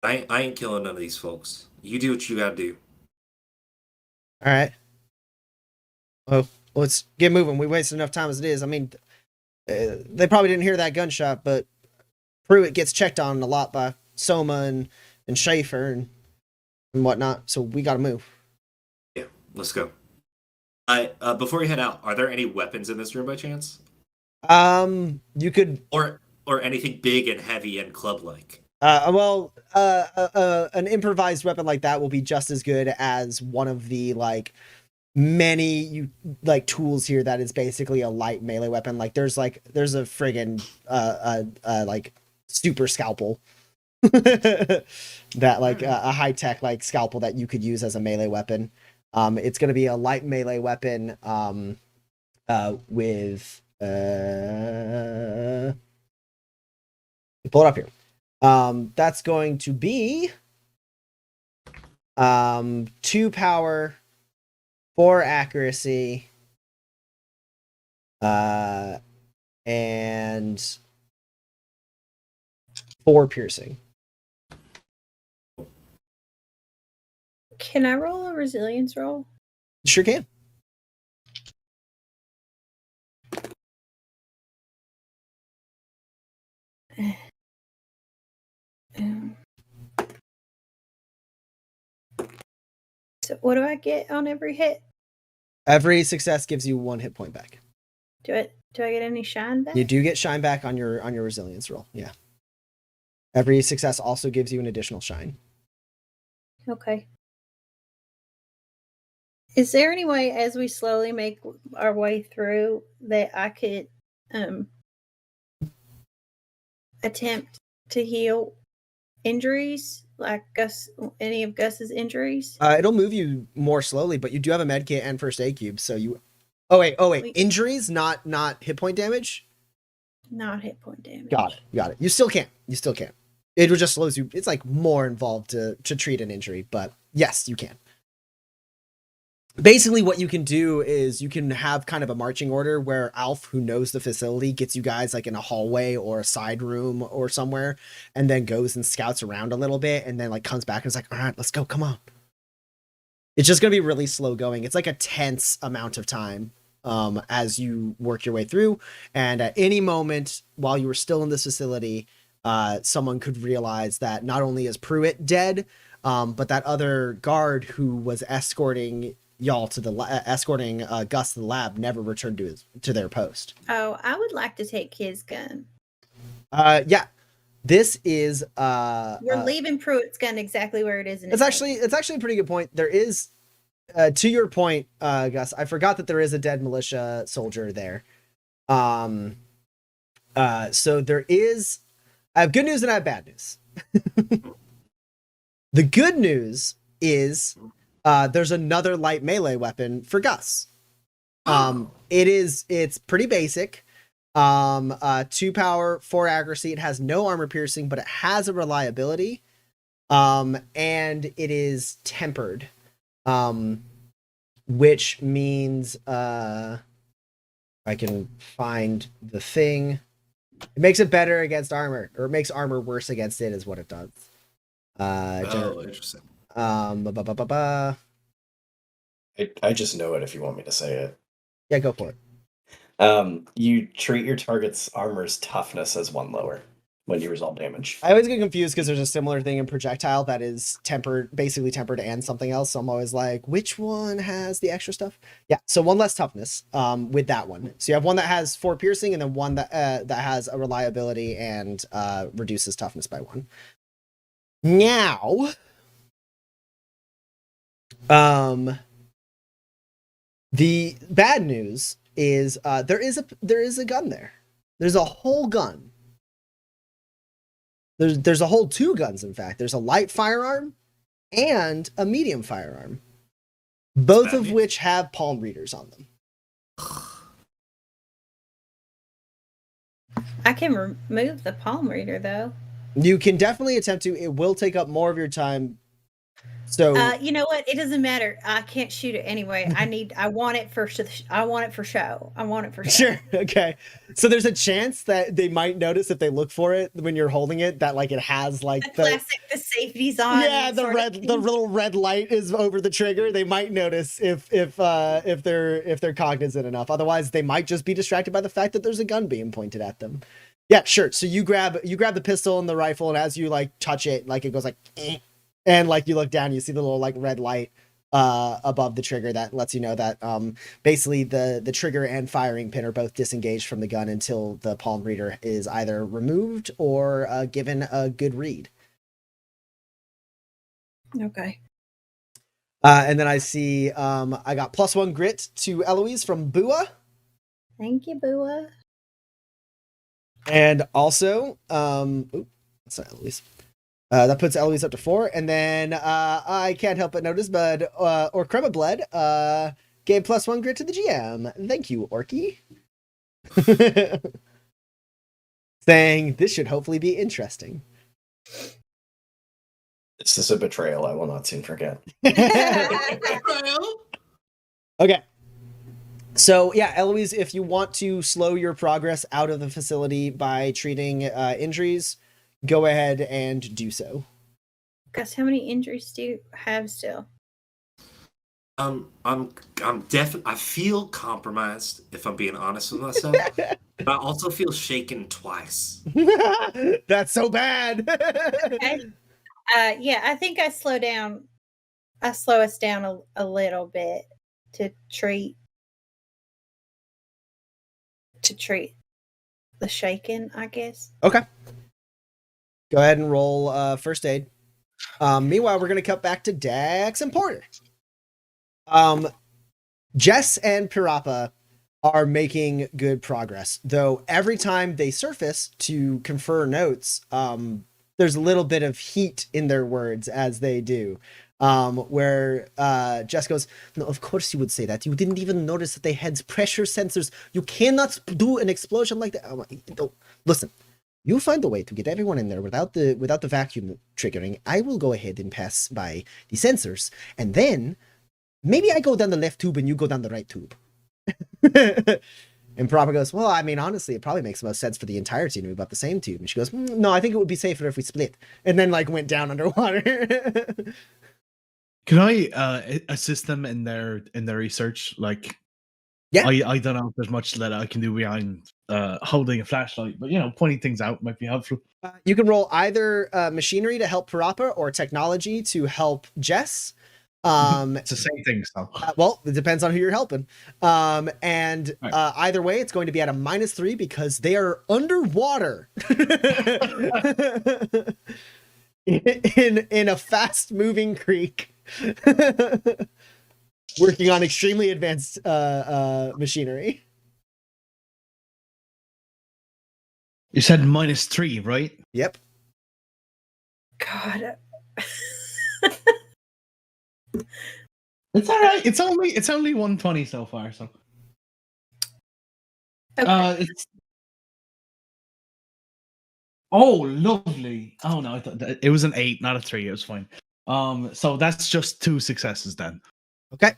I ain't killing none of these folks. You do what you gotta do. All right. Well, let's get moving. We wasted enough time as it is. I mean, they probably didn't hear that gunshot, but Pruitt gets checked on a lot by Soma and Schaefer and whatnot. So we got to move. Yeah, let's go. Before you head out, are there any weapons in this room by chance? You could Or anything big and heavy and club-like? an improvised weapon like that will be just as good as one of the like many tools here that is basically a light melee weapon. Like there's a friggin' like super scalpel that like a high tech like scalpel that you could use as a melee weapon. It's going to be a light melee weapon with pull it up here. That's going to be 2 power, 4 accuracy, and 4 piercing. Can I roll a resilience roll? Sure can. So what do I get on every hit? Every success gives you 1 hit point back. Do I get any shine back? You do get shine back on your resilience roll. Yeah. Every success also gives you an additional shine. Okay. Is there any way, as we slowly make our way through, that I could attempt to heal injuries, like any of Gus's injuries? It'll move you more slowly, but you do have a med kit and first aid cube, so you. Oh wait. Injuries, not hit point damage. Not hit point damage. Got it. You still can't. It just slows you. It's like more involved to treat an injury, but yes, you can. Basically, what you can do is you can have kind of a marching order where Alf, who knows the facility, gets you guys like in a hallway or a side room or somewhere, and then goes and scouts around a little bit, and then like comes back and is like, all right, let's go, come on. It's just going to be really slow going. It's like a tense amount of time as you work your way through. And at any moment while you were still in this facility, someone could realize that not only is Pruitt dead, but that other guard who was escorting y'all to the escorting Gus to the lab never returned to their post. Oh, I would like to take his gun. Yeah. This is we're leaving Pruitt's gun exactly where it is in it's actually a pretty good point. There is to your point, Gus, I forgot that there is a dead militia soldier there. So there is, I have good news and I have bad news. The good news is there's another light melee weapon for Gus. It's pretty basic. 2 power, 4 accuracy. It has no armor piercing, but it has a reliability. And it is tempered. Which means I can find the thing. It makes it better against armor, or it makes armor worse against it, is what it does. Interesting. I just know it if you want me to say it. Yeah, go for it. You treat your target's armor's toughness as 1 lower when you resolve damage. I always get confused because there's a similar thing in projectile that is tempered, basically tempered and something else. So I'm always like, which one has the extra stuff? Yeah, so 1 less toughness with that one. So you have one that has 4 piercing and then one that has a reliability and reduces toughness by 1. Now, the bad news is there is a gun there. There's a whole gun. There's a whole 2 guns, in fact. There's a light firearm and a medium firearm, both of which have palm readers on them. I can remove the palm reader, though. You can definitely attempt to. It will take up more of your time. So you know what? It doesn't matter. I can't shoot it anyway. I want it for show. Sure. Okay. So there's a chance that they might notice if they look for it when you're holding it, that like it has like the classic, the safety's on. Yeah, the little red light is over the trigger. They might notice if they're cognizant enough. Otherwise, they might just be distracted by the fact that there's a gun being pointed at them. Yeah, sure. So you grab the pistol and the rifle, and as you like touch it, like it goes like and like you look down, you see the little like red light above the trigger that lets you know that basically the trigger and firing pin are both disengaged from the gun until the palm reader is either removed or given a good read. Okay. And then I see I got +1 grit to Eloise from Bua. Thank you, Bua. And also, that's not Eloise. That puts Eloise up to 4. And then I can't help but notice, but or Crema Bled gave +1 grit to the GM. Thank you, Orky. Saying this should hopefully be interesting. Is this a betrayal I will not soon forget? Okay. So yeah, Eloise, if you want to slow your progress out of the facility by treating injuries, go ahead and do so. Gus, how many injuries do you have still? I'm definitely. I feel compromised, if I'm being honest with myself. But I also feel shaken twice. That's so bad. Okay. Yeah, I think I slow us down a little bit to treat the shaken, I guess. Okay. Go ahead and roll first aid. Meanwhile, we're gonna cut back to Dax and Porter. Jess and Pirappa are making good progress, though every time they surface to confer notes, there's a little bit of heat in their words as they do. Where Jess goes, no, of course you would say that. You didn't even notice that they had pressure sensors. You cannot do an explosion like that. Listen, you find a way to get everyone in there without the vacuum triggering. I will go ahead and pass by the sensors, and then maybe I go down the left tube and you go down the right tube. And Parappa goes, well, I mean, honestly, it probably makes the most sense for the entire team to move up the same tube. And she goes, no, I think it would be safer if we split. And then went down underwater. Can I assist them in their research? Yeah. I don't know if there's much that I can do behind holding a flashlight, but pointing things out might be helpful. You can roll either machinery to help Parappa or technology to help Jess. It's the same thing, so. Well, it depends on who you're helping. Right. Either way, it's going to be at a -3 because they are underwater in a fast-moving creek, working on extremely advanced machinery. You said -3, right? Yep. God. It's all right. It's only 120 so far. So, Okay. Lovely. Oh no, I thought it was an 8, not a 3. It was fine. So that's just 2 successes then. Okay.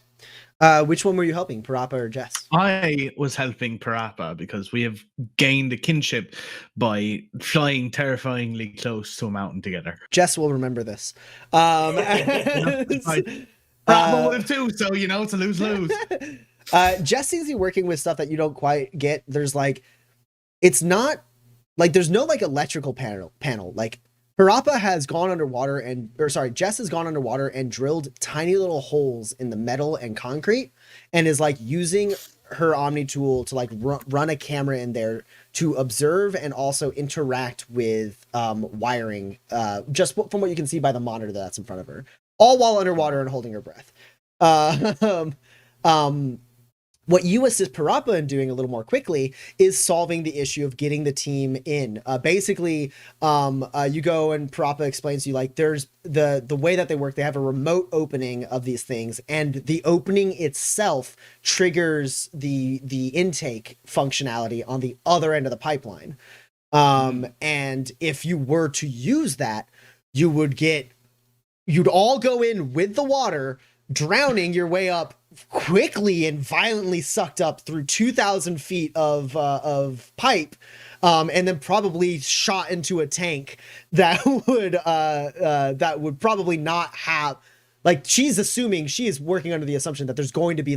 Which one were you helping, Parappa or Jess? I was helping Parappa because we have gained a kinship by flying terrifyingly close to a mountain together. Jess will remember this. Parappa would have too, so it's a lose-lose. Jess sees you working with stuff that you don't quite get. There's it's not there's no electrical panel. Parappa has gone underwater Jess has gone underwater and drilled tiny little holes in the metal and concrete and is using her Omni tool to run a camera in there to observe and also interact with wiring, just from what you can see by the monitor that's in front of her, all while underwater and holding her breath. What you assist Parappa in doing a little more quickly is solving the issue of getting the team in. Basically, you go and Parappa explains to you there's the way that they work. They have a remote opening of these things, and the opening itself triggers the intake functionality on the other end of the pipeline. And if you were to use that, you'd all go in with the water, drowning your way up quickly and violently sucked up through 2,000 feet of pipe, and then probably shot into a tank that would probably not have she's assuming she is working under the assumption that there's going to be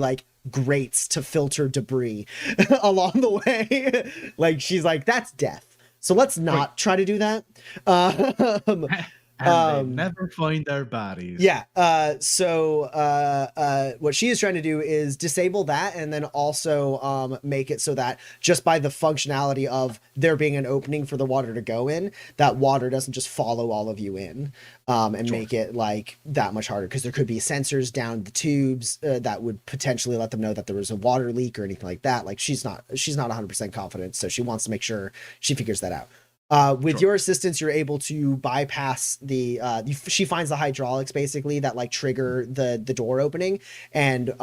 grates to filter debris along the way. She's that's death. So let's not try to do that. And they never find their bodies. Yeah. What she is trying to do is disable that, and then also make it so that just by the functionality of there being an opening for the water to go in, that water doesn't just follow all of you in, and make it like that much harder, because there could be sensors down the tubes that would potentially let them know that there was a water leak or anything like that. Like she's not 100% confident, so she wants to make sure she figures that out. With your assistance, you're able to bypass the she finds the hydraulics basically that like trigger the door opening, and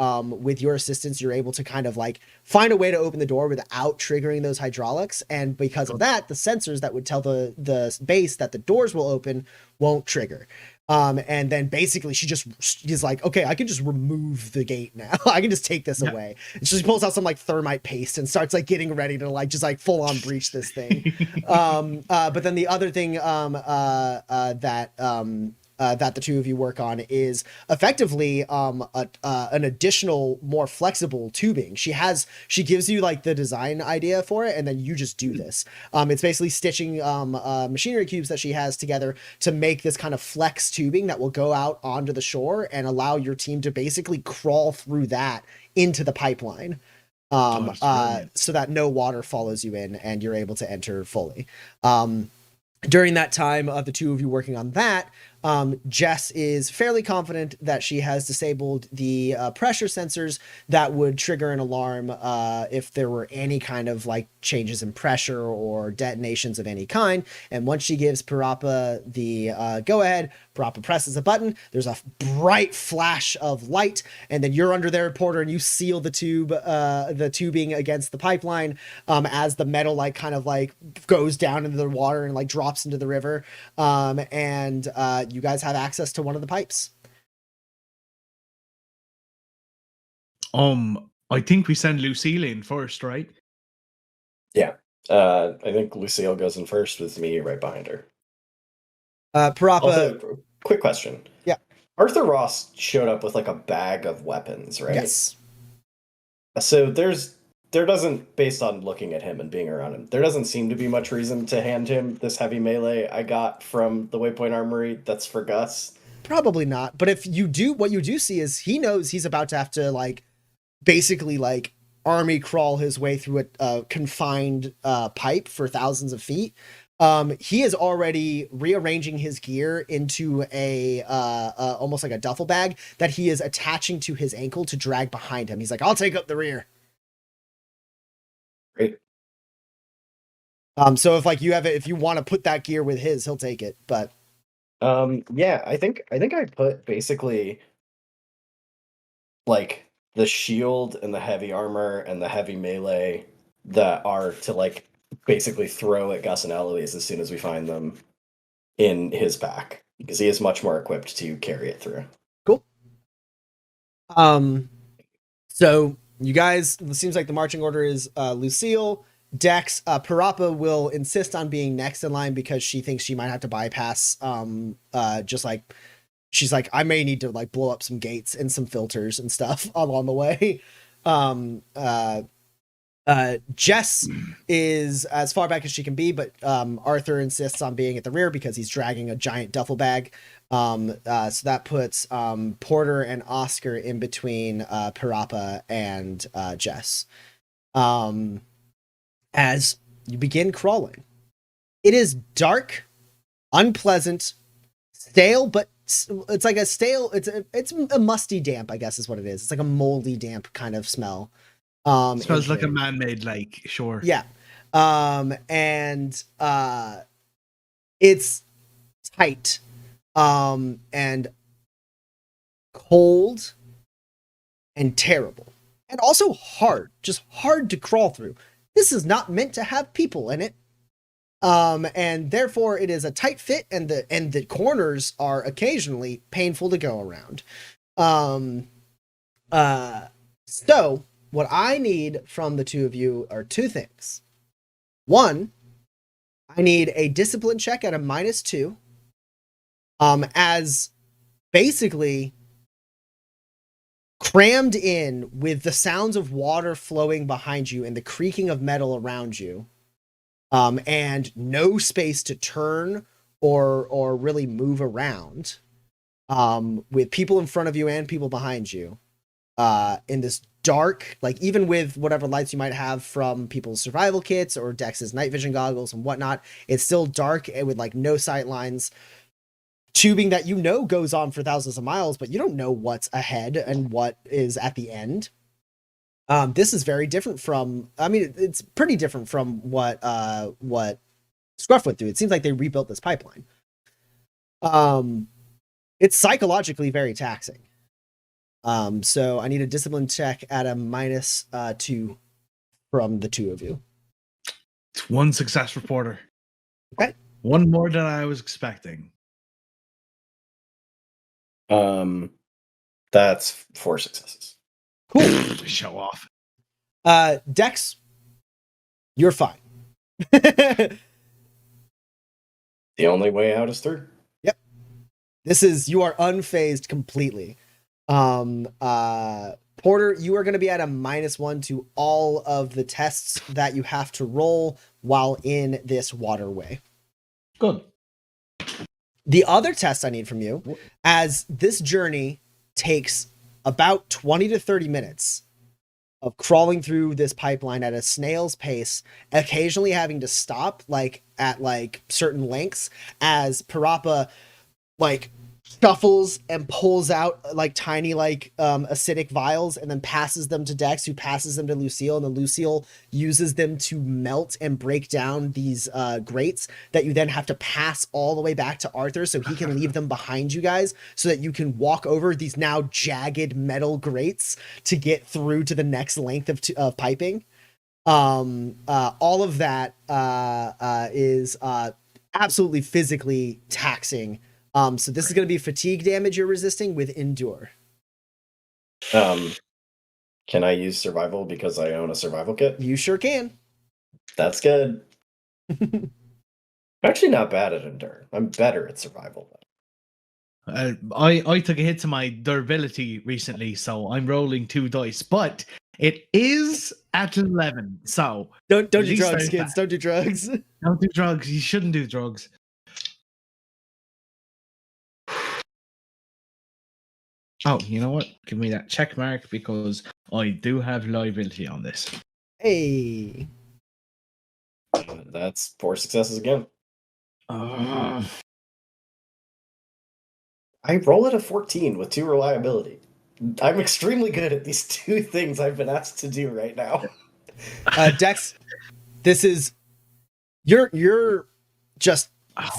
with your assistance you're able to kind of like find a way to open the door without triggering those hydraulics, and because of that, the sensors that would tell the base that the doors will open won't trigger. And then basically she's like, okay, I can just remove the gate now. I can just take this away. And she pulls out some like thermite paste and starts like getting ready to like just like full on breach this thing. But then the other thing that the two of you work on is effectively an additional, more flexible tubing. She gives you like the design idea for it, and then you just do this. It's basically stitching machinery cubes that she has together to make this kind of flex tubing that will go out onto the shore and allow your team to basically crawl through that into the pipeline. So that no water follows you in and you're able to enter fully. During that time of the two of you working on that, Jess is fairly confident that she has disabled the pressure sensors that would trigger an alarm if there were any kind of like changes in pressure or detonations of any kind. And once she gives Parappa the go ahead, Parappa presses a button, there's a bright flash of light, and then you're under there, Porter, and you seal the tubing against the pipeline as the metal like kind of like goes down into the water and like drops into the river. And you guys have access to one of the pipes. I think we send Lucille in first, right? Yeah. I think Lucille goes in first with me right behind her. Parappa. Also, quick question. Yeah. Arthur Ross showed up with like a bag of weapons, right? Yes. So there doesn't, based on looking at him and being around him, there doesn't seem to be much reason to hand him this heavy melee I got from the Waypoint Armory that's for Gus. Probably not. But if you do, what you do see is he knows he's about to have to like basically like army crawl his way through a confined pipe for thousands of feet. He is already rearranging his gear into a almost like a duffel bag that he is attaching to his ankle to drag behind him. He's like, I'll take up the rear. Great. So if you want to put that gear with his, he'll take it. But yeah, I think I put basically like the shield and the heavy armor and the heavy melee that are to like basically throw at Gus and Eloise as soon as we find them in his pack, because he is much more equipped to carry it through. Cool. So you guys, it seems like the marching order is Lucille, Dex. Parappa will insist on being next in line because she thinks she might have to bypass just like she's like, I may need to like blow up some gates and some filters and stuff along the way. Jess is as far back as she can be, but Arthur insists on being at the rear because he's dragging a giant duffel bag. So that puts Porter and Oscar in between Parappa and Jess. As you begin crawling, it is dark, unpleasant, stale, but it's like a stale, it's a musty damp, I guess is what it is. It's like a moldy damp kind of smell. Smells like a man-made lake, sure. Yeah. And it's tight and cold and terrible and also hard, just hard to crawl through. This is not meant to have people in it. And therefore it is a tight fit, and the corners are occasionally painful to go around. So what I need from the two of you are two things. One, I need a discipline check at a -2. As basically crammed in with the sounds of water flowing behind you and the creaking of metal around you, and no space to turn or really move around with people in front of you and people behind you in this dark, like even with whatever lights you might have from people's survival kits or Dex's night vision goggles and whatnot, it's still dark and with like no sight lines. Tubing that goes on for thousands of miles, but you don't know what's ahead and what is at the end. This is very different from, I mean, it's pretty different from what Scruff went through. It seems like they rebuilt this pipeline. It's psychologically very taxing. So I need a discipline check at a -2 from the two of you. It's one success reporter. Okay. One more than I was expecting. That's 4 successes. Cool. Show off. Dex, you're fine. The only way out is through. Yep. You are unfazed completely. Porter, you are going to be at a -1 to all of the tests that you have to roll while in this waterway. Good. The other test I need from you, as this journey takes about 20 to 30 minutes of crawling through this pipeline at a snail's pace, occasionally having to stop at certain lengths as Parappa shuffles and pulls out tiny acidic vials and then passes them to Dex, who passes them to Lucille, and then Lucille uses them to melt and break down these grates that you then have to pass all the way back to Arthur so he can leave them behind you guys so that you can walk over these now jagged metal grates to get through to the next length of piping. All of that is absolutely physically taxing. So this is going to be fatigue damage you're resisting with endure. Can I use survival because I own a survival kit? You sure can. That's good. I'm actually not bad at endure. I'm better at survival. I took a hit to my durability recently, so I'm rolling 2 dice, but it is at 11. So don't do least drugs, there's kids. that. Don't do drugs. Don't do drugs. You shouldn't do drugs. Oh, you know what? Give me that check mark because I do have liability on this. Hey. That's 4 successes again. Uh, I roll at a 14 with 2 reliability. I'm extremely good at these 2 things I've been asked to do right now. Dex, this is you're just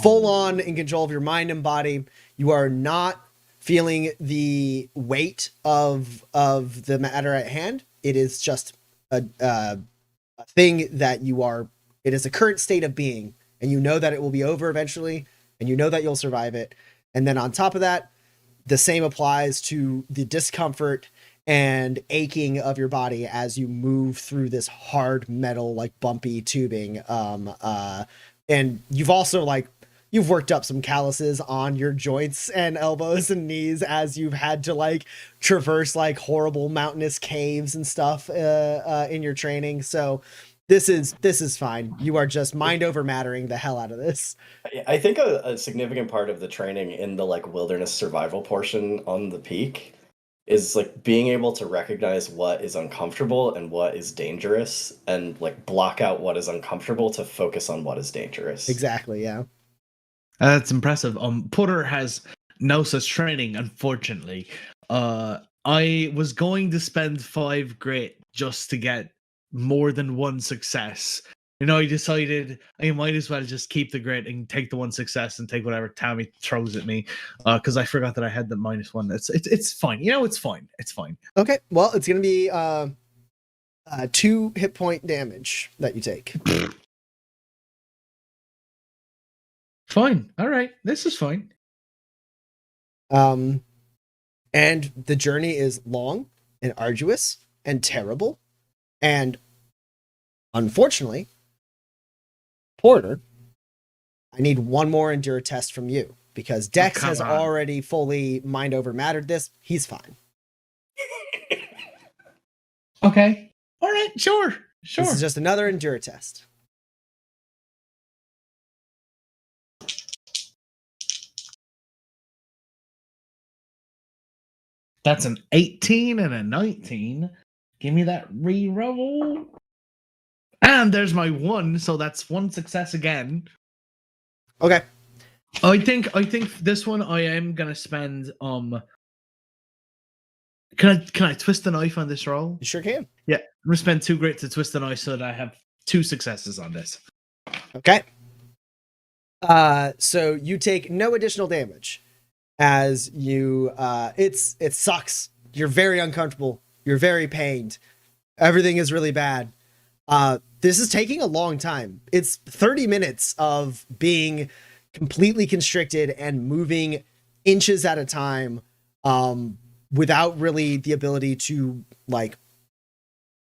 full on in control of your mind and body. You are not feeling the weight of the matter at hand. It is just a thing that you are. It is a current state of being, and you know that it will be over eventually, and you know that you'll survive it. And then on top of that, the same applies to the discomfort and aching of your body as you move through this hard metal, bumpy tubing. And you've also you've worked up some calluses on your joints and elbows and knees as you've had to traverse horrible mountainous caves and stuff in your training. So this is fine. You are just mind over mattering the hell out of this. I think a significant part of the training in the wilderness survival portion on the peak is being able to recognize what is uncomfortable and what is dangerous, and block out what is uncomfortable to focus on what is dangerous. Exactly. Yeah. That's impressive. Porter has no such training, unfortunately. I was going to spend 5 grit just to get more than 1 success. I decided I might as well just keep the grit and take the 1 success and take whatever Tammy throws at me, because I forgot that I had the -1. It's fine. It's fine. It's fine. Okay. Well, it's gonna be 2 hit point damage that you take. Fine. All right. This is fine. And the journey is long and arduous and terrible. And unfortunately, Porter, I need 1 more endure test from you because Dex has already fully mind over mattered this. He's fine. Okay. All right. Sure. This is just another endure test. That's an 18 and a 19. Give me that re-roll. And there's my 1, so that's 1 success again. Okay. I think this one I am gonna spend Can I twist the knife on this roll? You sure can. Yeah, I'm gonna spend 2 grit to twist the knife so that I have 2 successes on this. Okay. So you take no additional damage as you it sucks. You're very uncomfortable. You're very pained. Everything is really bad. This is taking a long time. It's 30 minutes of being completely constricted and moving inches at a time without really the ability to like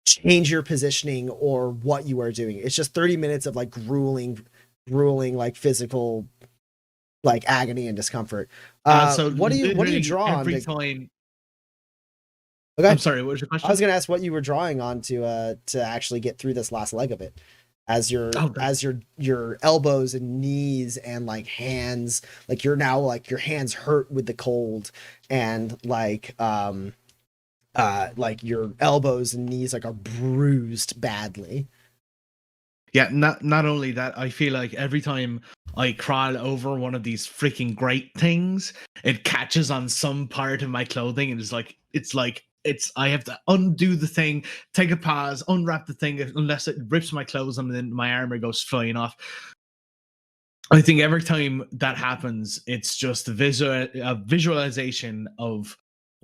change your positioning or what you are doing. It's just 30 minutes of like grueling like physical like agony and discomfort. So what do you draw on every time? Okay. I'm sorry, what was your question? I was going to ask what you were drawing on to actually get through this last leg of it, as your elbows and knees and like hands, like you're now like your hands hurt with the cold, and like your elbows and knees like are bruised badly. Yeah, not only that, I feel like every time I crawl over one of these freaking grate things, it catches on some part of my clothing, and it's I have to undo the thing, take a pause, unwrap the thing, unless it rips my clothes and then my armor goes flying off. I think every time that happens, it's just a visualization of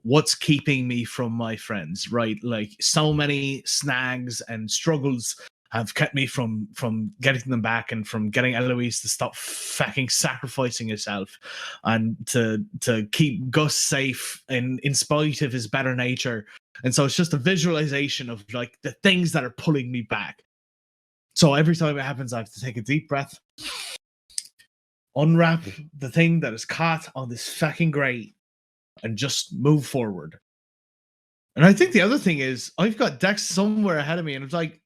what's keeping me from my friends, right? Like so many snags and struggles have kept me from getting them back, and from getting Eloise to stop fucking sacrificing herself, and to keep Gus safe in spite of his better nature. And so it's just a visualization of like the things that are pulling me back. So every time it happens, I have to take a deep breath, unwrap the thing that is caught on this fucking grate, and just move forward. And I think the other thing is I've got Dex somewhere ahead of me, and it's like,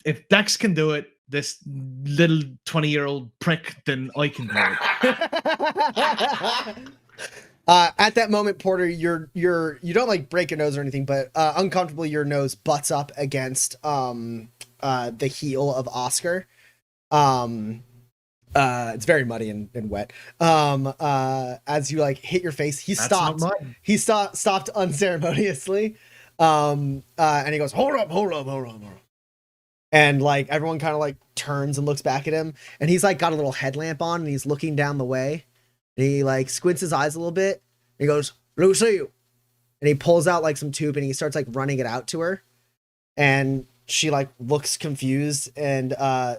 if Dex can do it, this little 20-year-old prick, then I can do it. At that moment, Porter, you don't like break your nose or anything, but uncomfortably your nose butts up against the heel of Oscar. It's very muddy and wet. As you like hit your face, he stopped unceremoniously. And he goes, hold up. And like everyone kind of like turns and looks back at him, and he's like got a little headlamp on, and he's looking down the way, and he like squints his eyes a little bit, and he goes, Lucille, and he pulls out like some tube, and he starts like running it out to her, and she like looks confused, and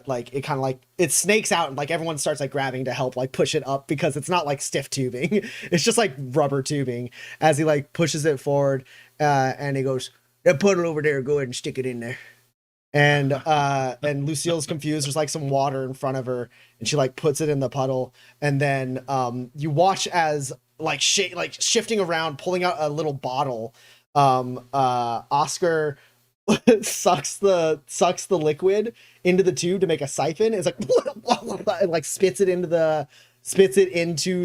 like it kind of like it snakes out, and like everyone starts like grabbing to help like push it up, because it's not like stiff tubing, it's just like rubber tubing, as he like pushes it forward, and he goes, put it over there, go ahead and stick it in there. And Lucille's confused. There's like some water in front of her, and she like puts it in the puddle, and then you watch as like shifting around, pulling out a little bottle. Oscar sucks the liquid into the tube to make a siphon. It's like and like spits it into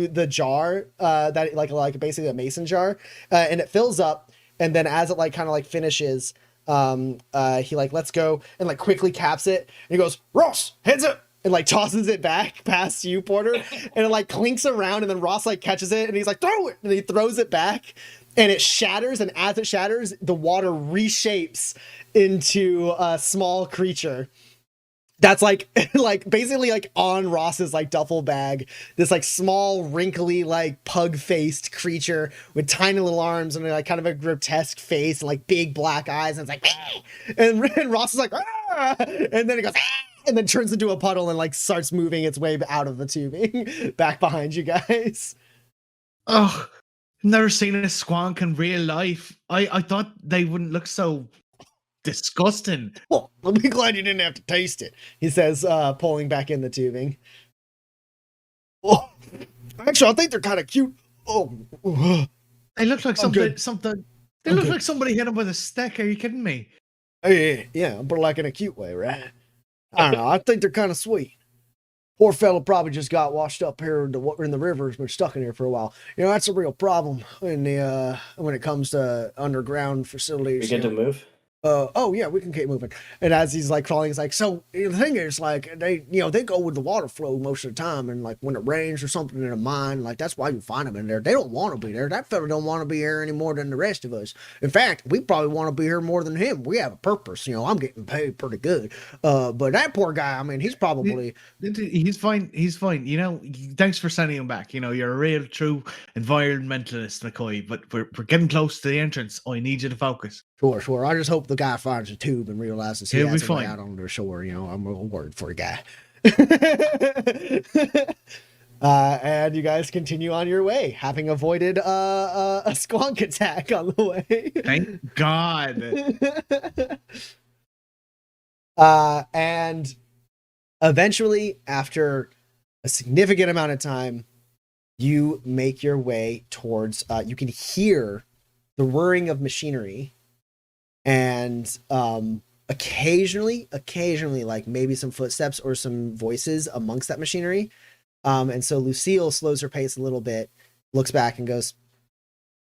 the jar that like basically a mason jar, and it fills up, and then as it like kind of like finishes, he like lets go and like quickly caps it, and he goes, Ross, heads up, and like tosses it back past you, Porter, and it like clinks around, and then Ross like catches it, and he's like, throw it, and he throws it back, and it shatters, and as it shatters, the water reshapes into a small creature that's like basically like on Ross's like duffel bag, this like small wrinkly like pug-faced creature with tiny little arms and like kind of a grotesque face and like big black eyes, and it's like and Ross is like ah! And then it goes ah! And then turns into a puddle and like starts moving its way out of the tubing back behind you guys. Oh, never seen a squonk in real life. I thought they wouldn't look so disgusting. Well, I'm glad you didn't have to taste it, he says, pulling back in the tubing. Oh, actually, I think they're kind of cute. Oh, they look like something. They look like somebody hit them with a stick. Are you kidding me? Yeah, but like in a cute way, right? I don't know. I think they're kind of sweet. Poor fella probably just got washed up here in the river. Has been stuck in here for a while. That's a real problem in the when it comes to underground facilities. We get to move. Oh yeah, we can keep moving. And as he's like crawling, he's like, so the thing is, like, they go with the water flow most of the time, and like when it rains or something in a mine, like that's why you find them in there. They don't want to be there. That fella don't want to be here any more than the rest of us. In fact, we probably want to be here more than him. We have a purpose. I'm getting paid pretty good. But that poor guy, I mean, he's probably He's fine. He's fine. Thanks for sending him back. You're a real true environmentalist, McCoy. But we're getting close to the entrance. I need you to focus. Sure. I just hope the guy finds a tube and realizes he He'll has be a way fine. out on the shore. I'm a word for a guy. And you guys continue on your way, having avoided a squonk attack on the way. Thank God. And eventually, after a significant amount of time, you make your way towards. You can hear the whirring of machinery, and occasionally, like maybe some footsteps or some voices amongst that machinery. And so Lucille slows her pace a little bit, looks back and goes,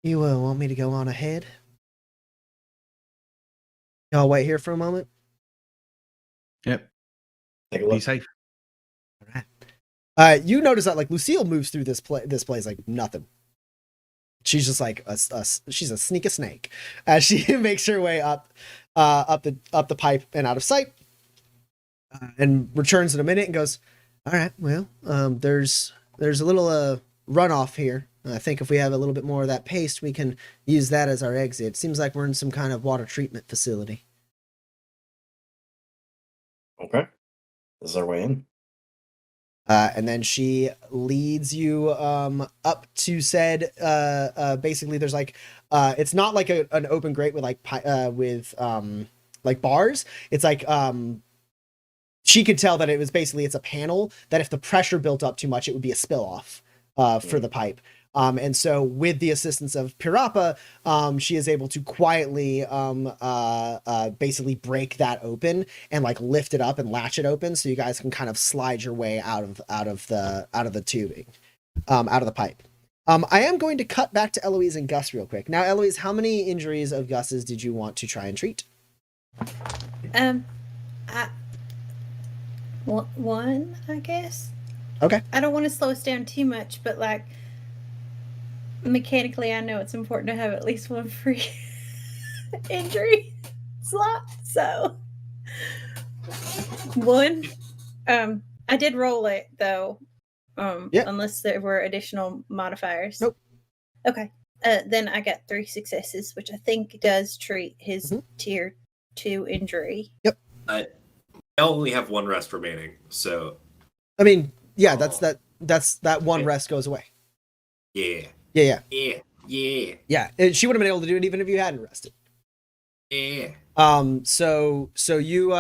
"You want me to go on ahead? Y'all wait here for a moment." Yep. Take a Be look. safe. All right. You notice that like Lucille moves through this place like nothing. She's just like she's a sneaky snake as she makes her way up the pipe and out of sight, and returns in a minute and goes, "All right, well, there's a little runoff here. I think if we have a little bit more of that paste, we can use that as our exit. It seems like we're in some kind of water treatment facility." Okay. This is our way in. And then she leads you up to said basically there's like it's not like an open grate with like bars. It's like she could tell that it was basically it's a panel that if the pressure built up too much, it would be a spill off for the pipe. And so with the assistance of Pirapa, she is able to quietly basically break that open and like lift it up and latch it open, so you guys can kind of slide your way out of the tubing, out of the pipe. I am going to cut back to Eloise and Gus real quick. Now, Eloise, how many injuries of Gus's did you want to try and treat? One, I guess. Okay. I don't want to slow us down too much, but like mechanically, I know it's important to have at least one free injury slot. So one. I did roll it though. Yeah. Unless there were additional modifiers. Nope. Okay. Then I got 3 successes, which I think does treat his tier 2 injury. Yep. I only have 1 rest remaining, so I mean, yeah, that's that one rest goes away. yeah. Yeah. Yeah. She would have been able to do it even if you hadn't rested. Yeah. So you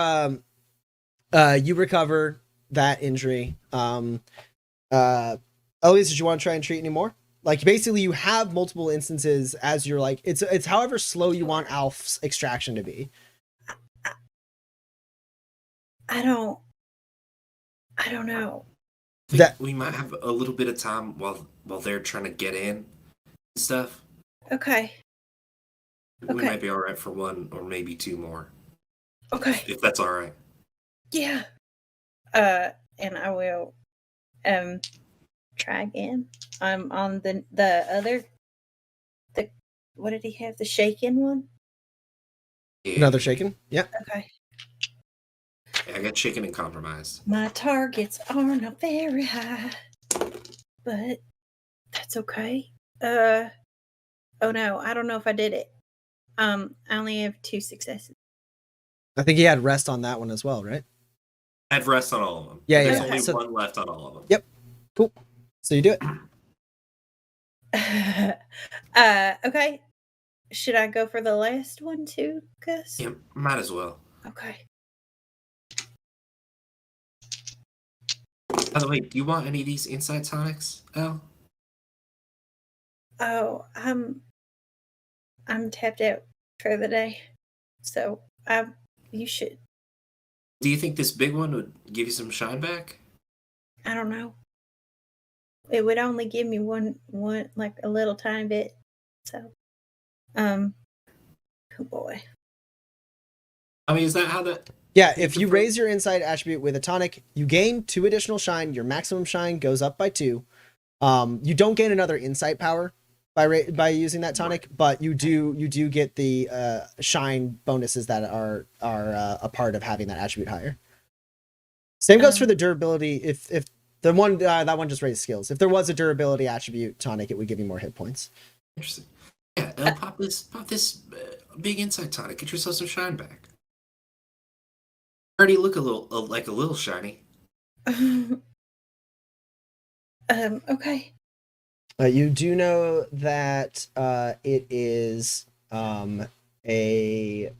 you recover that injury. Eloise, did you want to try and treat any more? Like basically you have multiple instances as you're like it's however slow you want Alf's extraction to be. I don't know. We might have a little bit of time while they're trying to get in and stuff. Okay. We might be all right for 1 or maybe 2 more. Okay. If that's all right. Yeah. And I will try again. I'm on the other what did he have? The shaken one? Yeah. Another shaken? Yeah. Okay. I got shaken and compromised. My targets are not very high, but that's okay. Oh no, I don't know if I did it. I only have 2 successes. I think he had rest on that one as well, right? I have rest on all of them. Yeah, There's yeah. only So- 1 left on all of them. Yep. Cool. So you do it. Okay. Should I go for the last one too, Gus? Yeah, might as well. Okay. By the way, do you want any of these insight tonics, El? Oh, I'm tapped out for the day. So you should. Do you think this big one would give you some shine back? I don't know. It would only give me one like a little tiny bit. So, oh boy. I mean, is that how that? Yeah, if you raise your insight attribute with a tonic, you gain 2 additional shine. Your maximum shine goes up by 2. You don't gain another insight power by using that tonic, but you do get the shine bonuses that are a part of having that attribute higher. Same goes for the durability. If the one that one just raised skills. If there was a durability attribute tonic, it would give you more hit points. Interesting. Yeah, pop this big insight tonic. Get yourself some shine back. Already look a little shiny. Okay. You do know that it is a It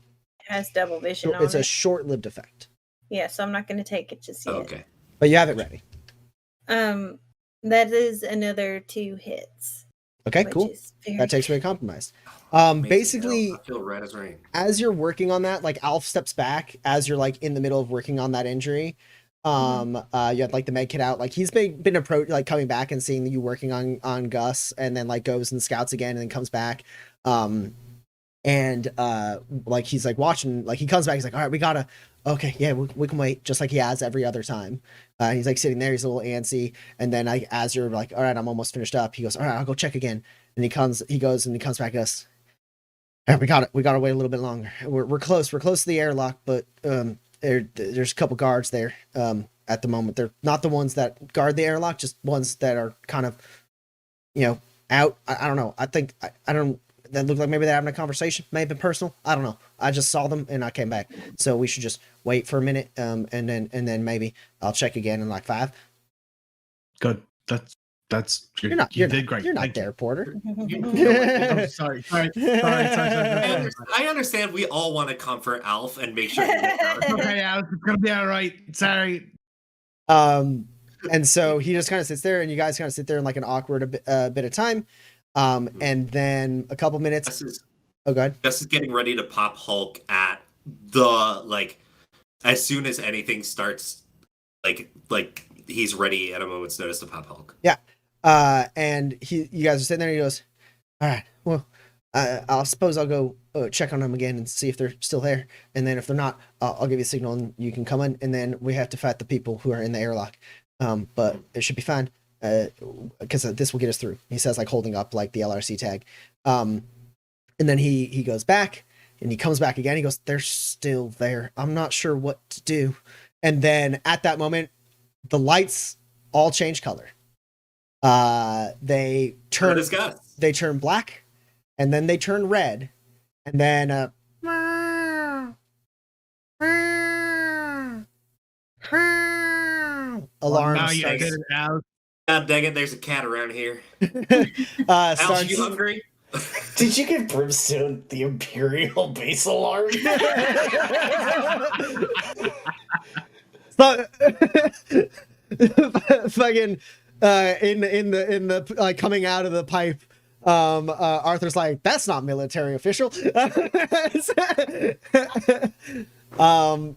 has double vision on it's it. a short-lived effect. Yeah, so I'm not going to take it just yet. Okay. But you have it ready. That is another 2 hits. Okay, which cool. is very That takes away composed. Amazing. Basically, I feel red as rain. as you're working on that, like Alf steps back as you're like in the middle of working on that injury. You had like the med kit out, like he's been approached, like coming back and seeing you working on Gus, and then like goes and scouts again and then comes back. Like he's like watching, like he comes back, he's like, all right, okay, yeah, we can wait, just like he has every other time. He's like sitting there, he's a little antsy, and then as you're like, all right, I'm almost finished up, he goes, all right, I'll go check again. And he comes back to us. All right, we gotta wait a little bit longer. We're close to the airlock, but there's a couple guards there at the moment. They're not the ones that guard the airlock, just ones that are kind of, out. I don't know. I think I don't. That looked like maybe they're having a conversation. May have been personal. I don't know. I just saw them and I came back. So we should just wait for a minute, and then maybe I'll check again in like 5. Good. You did great. You're not there, Porter. I'm sorry. I understand we all want to comfort Alf and make sure he gets out. Okay, Alex, it's gonna be all right. Sorry. And so he just kind of sits there, and you guys kind of sit there in like an awkward bit of time. And then a couple minutes. Oh, go ahead. Gus is getting ready to pop Hulk at the as soon as anything starts, like he's ready at a moment's notice to pop Hulk. Yeah. And you guys are sitting there, and he goes, all right, well, I suppose I'll go check on them again and see if they're still there. And then if they're not, I'll give you a signal and you can come in. And then we have to fight the people who are in the airlock. But it should be fine. Because this will get us through. He says, like holding up like the LRC tag. And then he goes back and he comes back again. He goes, they're still there. I'm not sure what to do. And then at that moment, the lights all change color. They turn black, and then they turn red, and then alarm now starts. you get it out. God dang it, there's a cat around here. Starts, you hungry? Did you give Brimstone the Imperial base alarm? Fucking in the like coming out of the pipe, Arthur's like, that's not military official.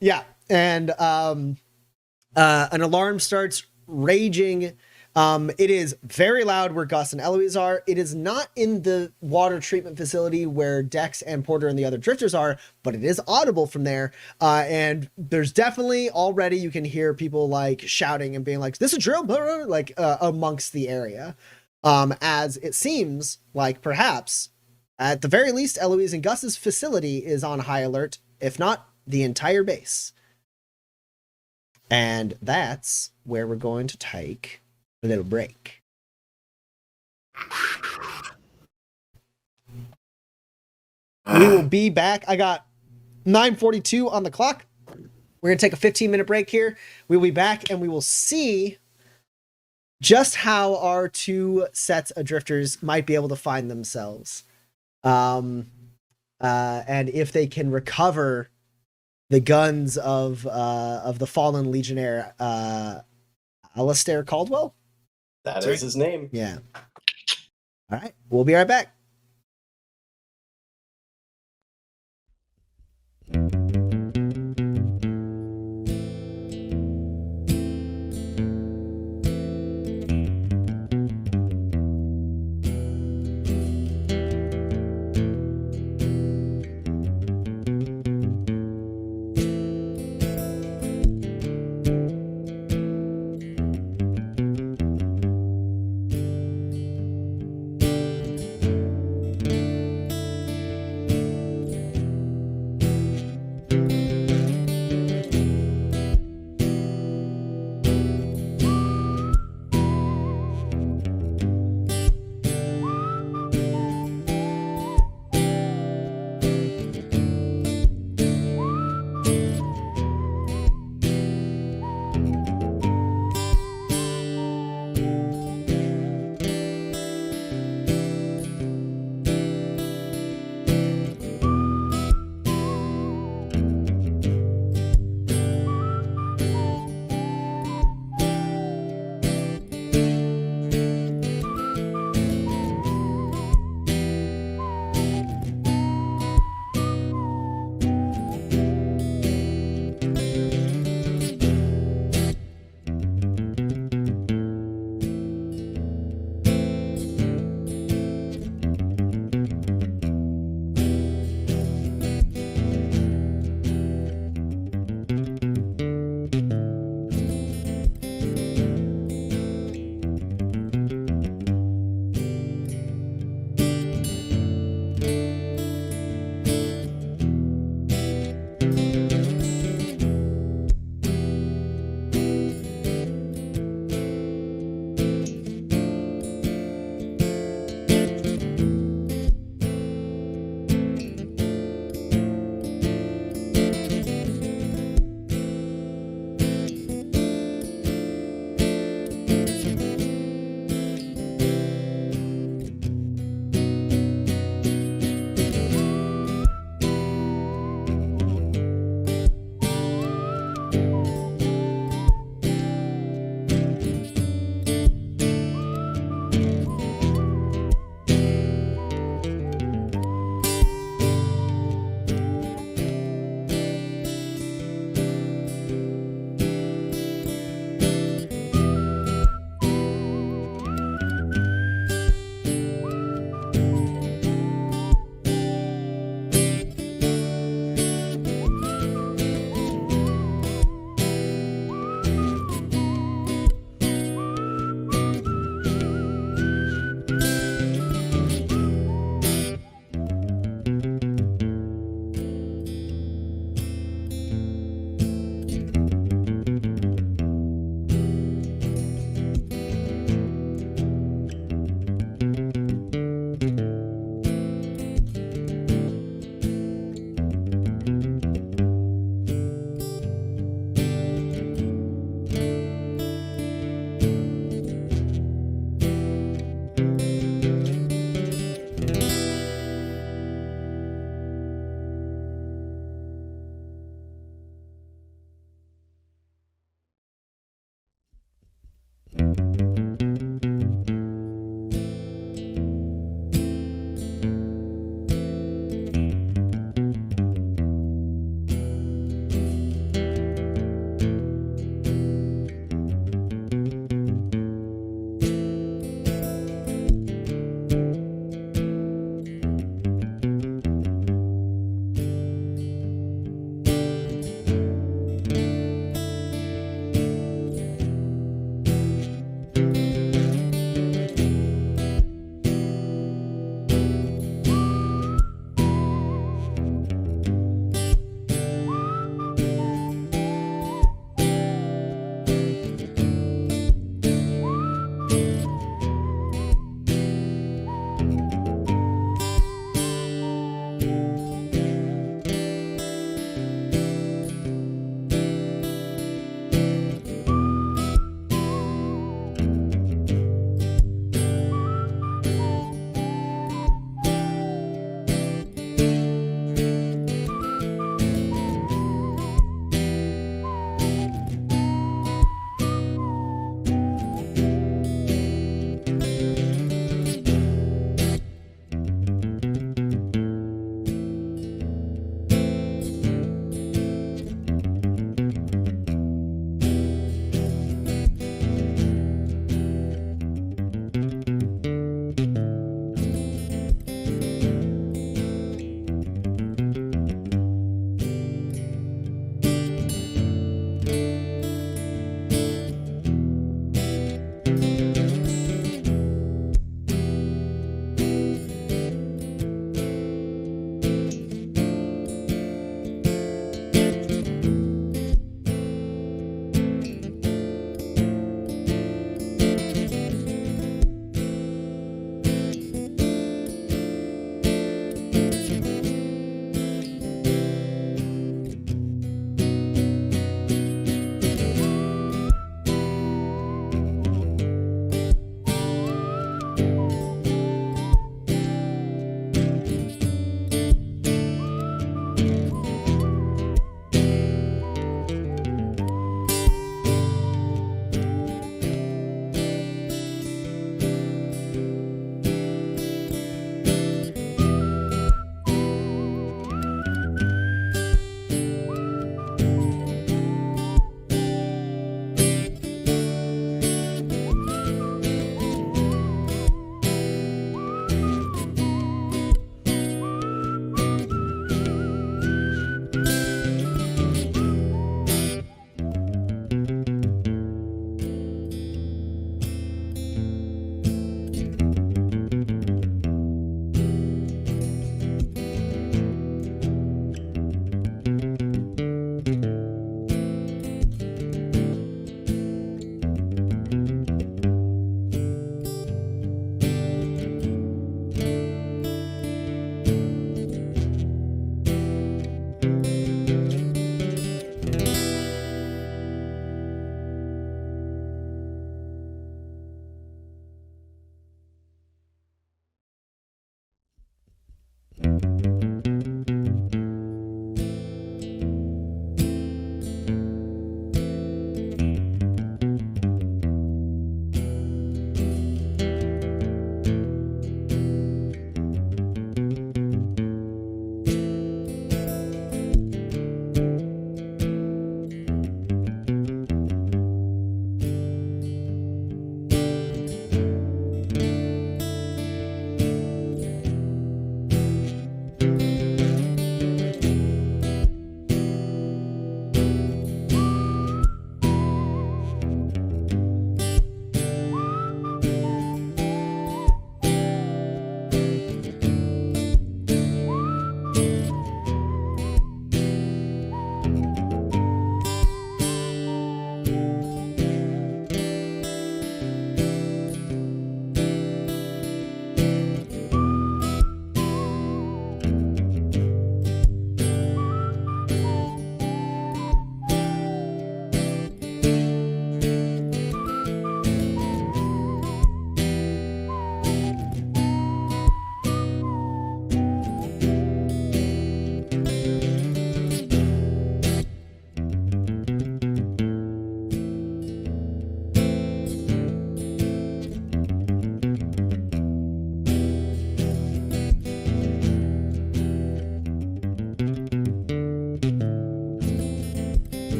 Yeah, and an alarm starts raging. It is very loud where Gus and Eloise are. It is not in the water treatment facility where Dex and Porter and the other drifters are, but it is audible from there. And there's definitely already, you can hear people like shouting and being like, this is drill, like amongst the area. As it seems like perhaps at the very least, Eloise and Gus's facility is on high alert, if not the entire base. And that's where we're going to take a little break. We will be back. I got 9:42 on the clock. We're going to take a 15-minute break here. We'll be back and we will see just how our 2 sets of drifters might be able to find themselves. And if they can recover the guns of the fallen legionnaire, Alistair Caldwell? That is his name. Yeah. All right. We'll be right back.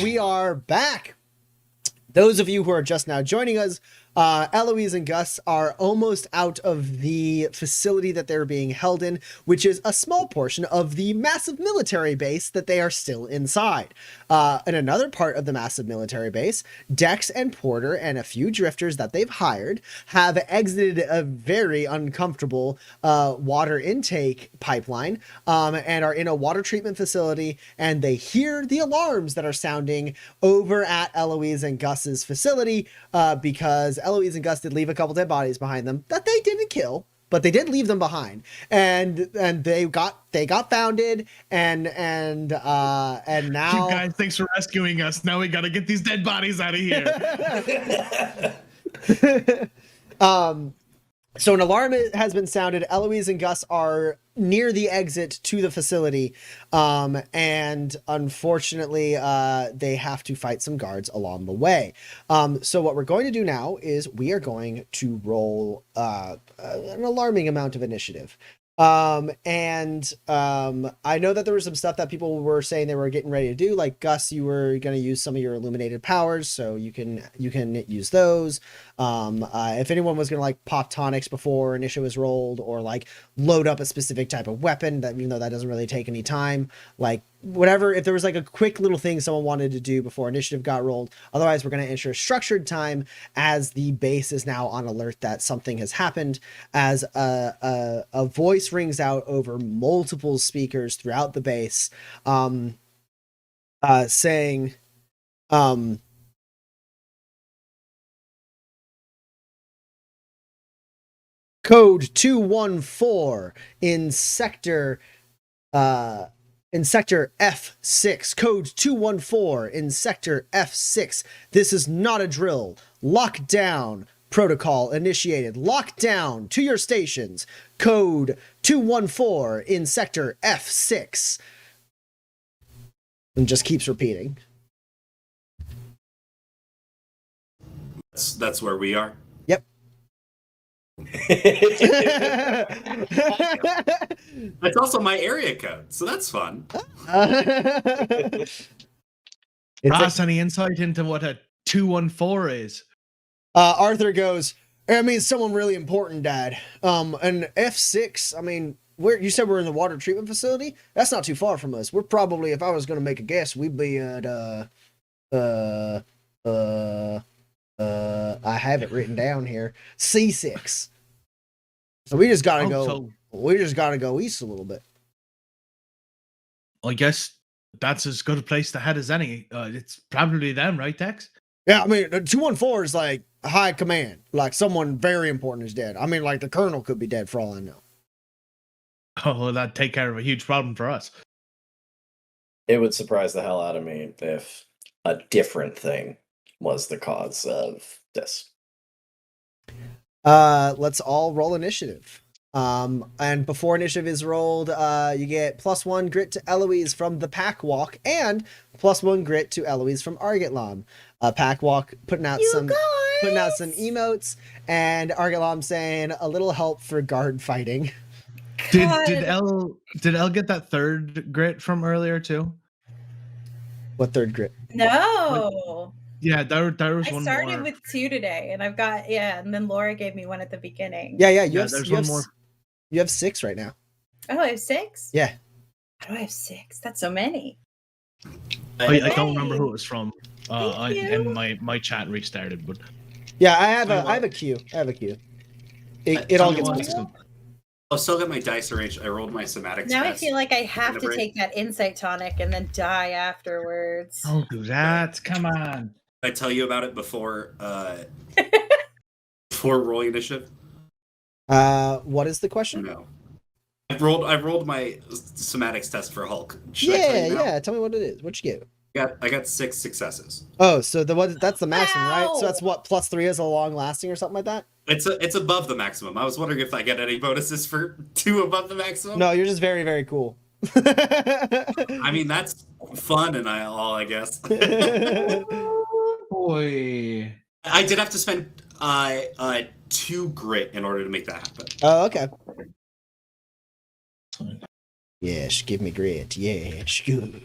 We are back. Those of you who are just now joining us, Eloise and Gus are almost out of the facility that they're being held in, which is a small portion of the massive military base that they are still inside. In another part of the massive military base, Dex and Porter and a few drifters that they've hired have exited a very uncomfortable water intake pipeline and are in a water treatment facility, and they hear the alarms that are sounding over at Eloise and Gus Gus's facility, because Eloise and Gus did leave a couple dead bodies behind them that they didn't kill, but they did leave them behind, and they got founded, and now You guys, thanks for rescuing us. Now we gotta get these dead bodies out of here. So an alarm has been sounded. Eloise and Gus are near the exit to the facility, and unfortunately, they have to fight some guards along the way. So what we're going to do now is we are going to roll an alarming amount of initiative. I know that there was some stuff that people were saying they were getting ready to do, like Gus, you were going to use some of your illuminated powers, so you can use those. If anyone was going to like pop tonics before initiative was rolled, or like load up a specific type of weapon, that even though that doesn't really take any time, like whatever, if there was like a quick little thing someone wanted to do before initiative got rolled. Otherwise, we're going to ensure structured time, as the base is now on alert that something has happened, as a voice rings out over multiple speakers throughout the base, saying, code 214 in sector F6, code 214 in sector F6. This is not a drill. Lockdown protocol initiated. Lockdown to your stations. Code 214 in sector F6. And just keeps repeating. That's where we are. Yep. That's also my area code, so that's fun. Ross, any insight into what a 214 is? Arthur goes, I mean, someone really important died. And F6, I mean, you said we're in the water treatment facility? That's not too far from us. We're probably, if I was going to make a guess, we'd be at, I have it written down here, C6. So we just gotta go east a little bit. I guess that's as good a place to head as any. It's probably them, right, Dex? Yeah, I mean, 214 is like high command. Like someone very important is dead. I mean, like the colonel could be dead for all I know. Oh, well, that'd take care of a huge problem for us. It would surprise the hell out of me if a different thing was the cause of this. Let's all roll initiative. And before initiative is rolled, you get +1 grit to Eloise from the Pack Walk, and +1 grit to Eloise from Argitlam. Pack Walk putting out some emotes, and Argitlam saying a little help for guard fighting. Did Elle get that third grit from earlier too? What third grit? No. Yeah, there was I one started more. with 2 today, and I've got, and then Laura gave me one at the beginning. Yeah, There's one more. You have 6 right now. Oh, I have 6? Yeah. How do I have 6? That's so many. I don't remember who it was from. Thank you. And my chat restarted, but Yeah, I have a queue. It all gets mixed up. I'll still get my dice arranged. I rolled my somatic Now test. I feel like I have to Whenever- take that insight tonic and then die afterwards. don't do that. Come on. I tell you about it before before rolling initiative. What is the question? No. I've rolled my somatics test for Hulk. Should I tell you now? Yeah. Tell me what it is. What you get? I got 6 successes. Oh, so that's the maximum, right? Wow. So that's what +3 is a long lasting or something like that? It's above the maximum. I was wondering if I get any bonuses for 2 above the maximum. No, you're just very, very cool. I mean, that's fun and all, I guess. Boy. I did have to spend 2 grit in order to make that happen. Oh, okay. Yes, give me grit. Yes, good.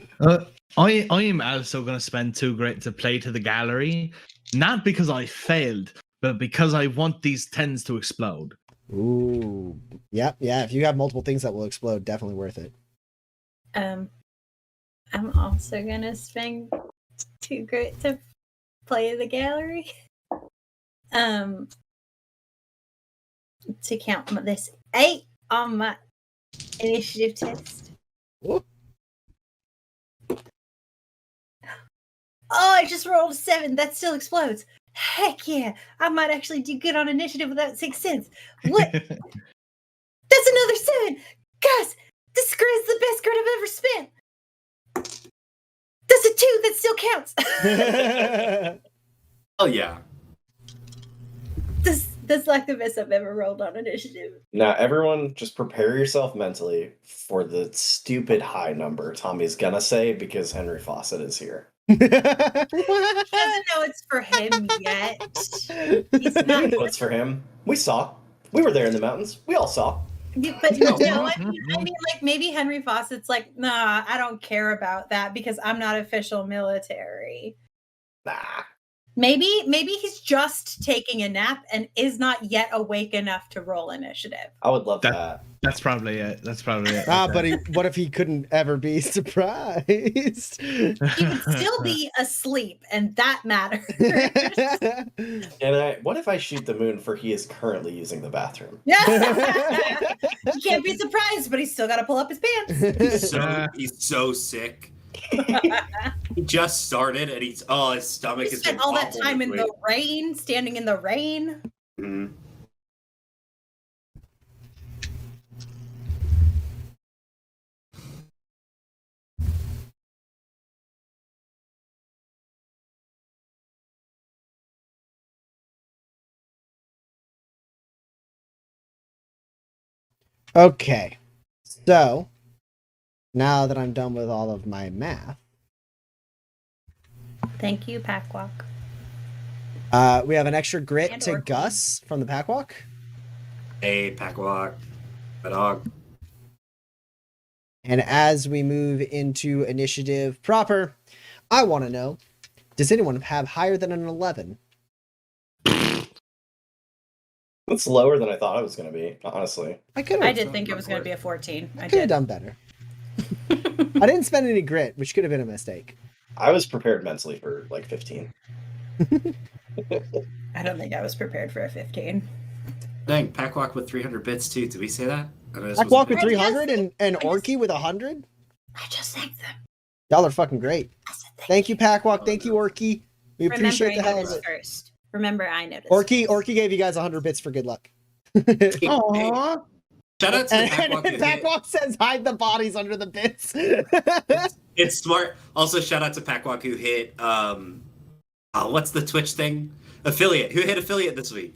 I am also going to spend 2 grit to play to the gallery, not because I failed, but because I want these 10s to explode. Ooh, yeah. If you have multiple things that will explode, definitely worth it. I'm also gonna spend 2 grit to play the gallery. To count this 8 on my initiative test. Whoop. Oh, I just rolled a 7. That still explodes. Heck yeah. I might actually do good on initiative without 6 cents. What? That's another 7. Guys, this grid is the best grid I've ever spent. That's a 2. That still counts. Oh yeah. That's like the best I've ever rolled on initiative. Now, everyone, just prepare yourself mentally for the stupid high number Tommy's gonna say because Henry Fawcett is here. He doesn't know it's for him yet. He's not. What's for him? We saw. We were there in the mountains. We all saw. But no, I mean, like maybe Henry Fawcett's like, nah, I don't care about that because I'm not official military. Nah. Maybe he's just taking a nap and is not yet awake enough to roll initiative. I would love that. That's probably it. That's probably it. But what if he couldn't ever be surprised? He would still be asleep, and that matters. And what if I shoot the moon for he is currently using the bathroom? You can't be surprised, but he's still got to pull up his pants. He's so sick. He just started, and his stomach He has spent been all that awful time in this the rain, standing in the rain. week. Mhm. Okay. So, now that I'm done with all of my math, Thank you, Packwalk. we have an extra grit And to Orky. Gus from the Packwalk. Hey, Packwalk, my dog. And as we move into initiative proper, I want to know, does anyone have higher than an 11? That's lower than I thought it was going to be, honestly. I could I have did think it was going to be a 14. I could have did. done better. I didn't spend any grit, which could have been a mistake. I was prepared mentally for like 15. I don't think I was prepared for a 15. Dang, Packwalk with 300 bits too. Did we say that? Packwalk with I just- 300 and I just- Orky with 100? I just thanked them. Y'all are fucking great. I said Thank you, Packwalk. Thank you, Orky. We appreciate the Remember, I hell of noticed it. first. Remember, I noticed. Orky gave you guys 100 bits for good luck. Aww. Shout out to And Packwalk. who hit- Packwalk says hide the bodies under the bits. It's smart. Also, shout out to Packwalk who hit what's the Twitch thing? Affiliate. Who hit affiliate this week?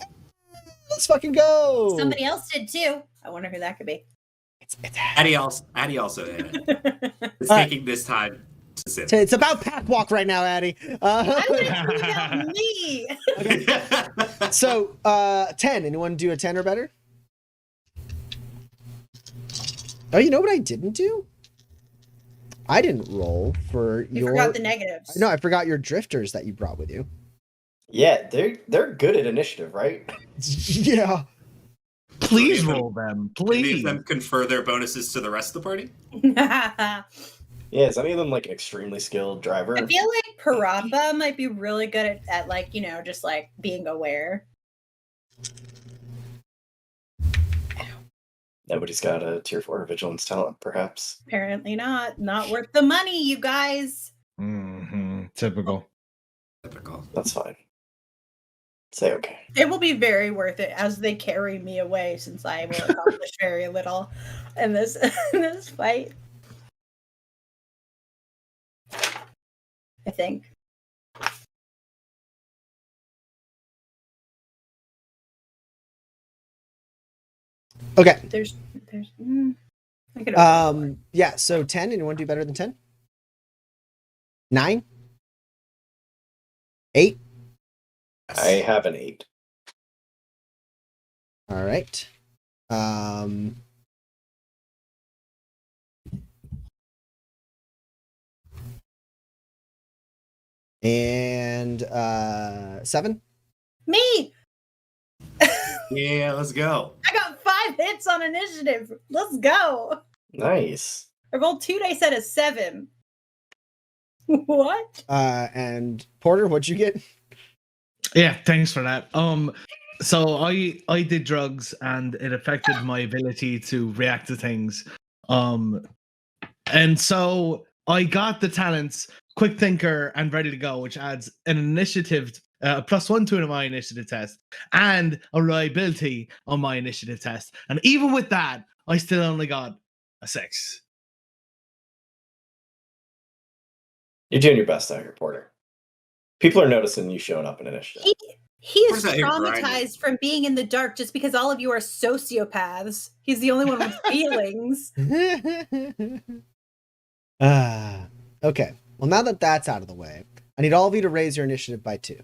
Let's fucking go. Somebody else did too. I wonder who that could be. It's Addie also hit it. It's All right. taking this time to sit. It's about Packwalk right now, Addie. I'm gonna about me. So, 10. Anyone do a 10 or better? Oh, you know what I didn't do? I didn't roll for You your. forgot the negatives. No, I forgot your drifters that you brought with you. Yeah, they're good at initiative, right? Yeah. Please Any of roll them. Any Please. of them confer their bonuses to the rest of the party? I Yeah, is any of them like an extremely skilled driver? feel like Parappa might be really good at like, just like being aware. Nobody's got a tier 4 vigilance talent, perhaps. Apparently not. Not worth the money, you guys. Typical. Typical. That's fine. Say okay. It will be very worth it as they carry me away since I will accomplish very little in this in this fight. I think. Okay. There's I could Yeah, so 10. Anyone do better than 10? 9? 8? I have an 8. All right. And 7? me. Yeah, let's go. I got 5 hits on initiative. Let's go. Nice. I rolled 2 dice at a 7. What? And Porter, what'd you get? Yeah, thanks for that. So I did drugs and it affected my ability to react to things. And so I got the talents Quick Thinker and Ready to Go, which adds an initiative +1 to my initiative test and a reliability on my initiative test. And even with that, I still only got a 6. You're doing your best out here, Porter. People are noticing you showing up in initiative. He is Where's that here grinding? traumatized from being in the dark just because all of you are sociopaths. He's the only one with feelings. Okay. Well, now that that's out of the way, I need all of you to raise your initiative by 2.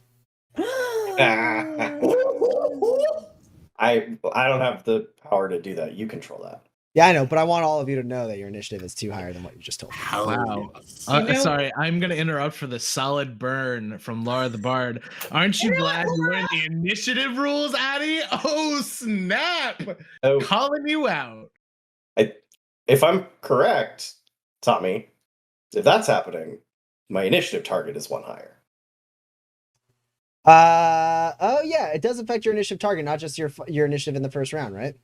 I don't have the power to do that. You control that. Yeah, I know, but I want all of you to know that your initiative is 2 higher than what you just told me. Wow. yes. Sorry, I'm going to interrupt for the solid burn from Laura the Bard. Aren't you glad you learned the initiative rules, Addie? Oh, snap. Oh, Calling you out. if I'm correct, Tommy, if that's happening, my initiative target is 1 higher. Oh yeah, it does affect your initiative target, not just your initiative in the first round, right?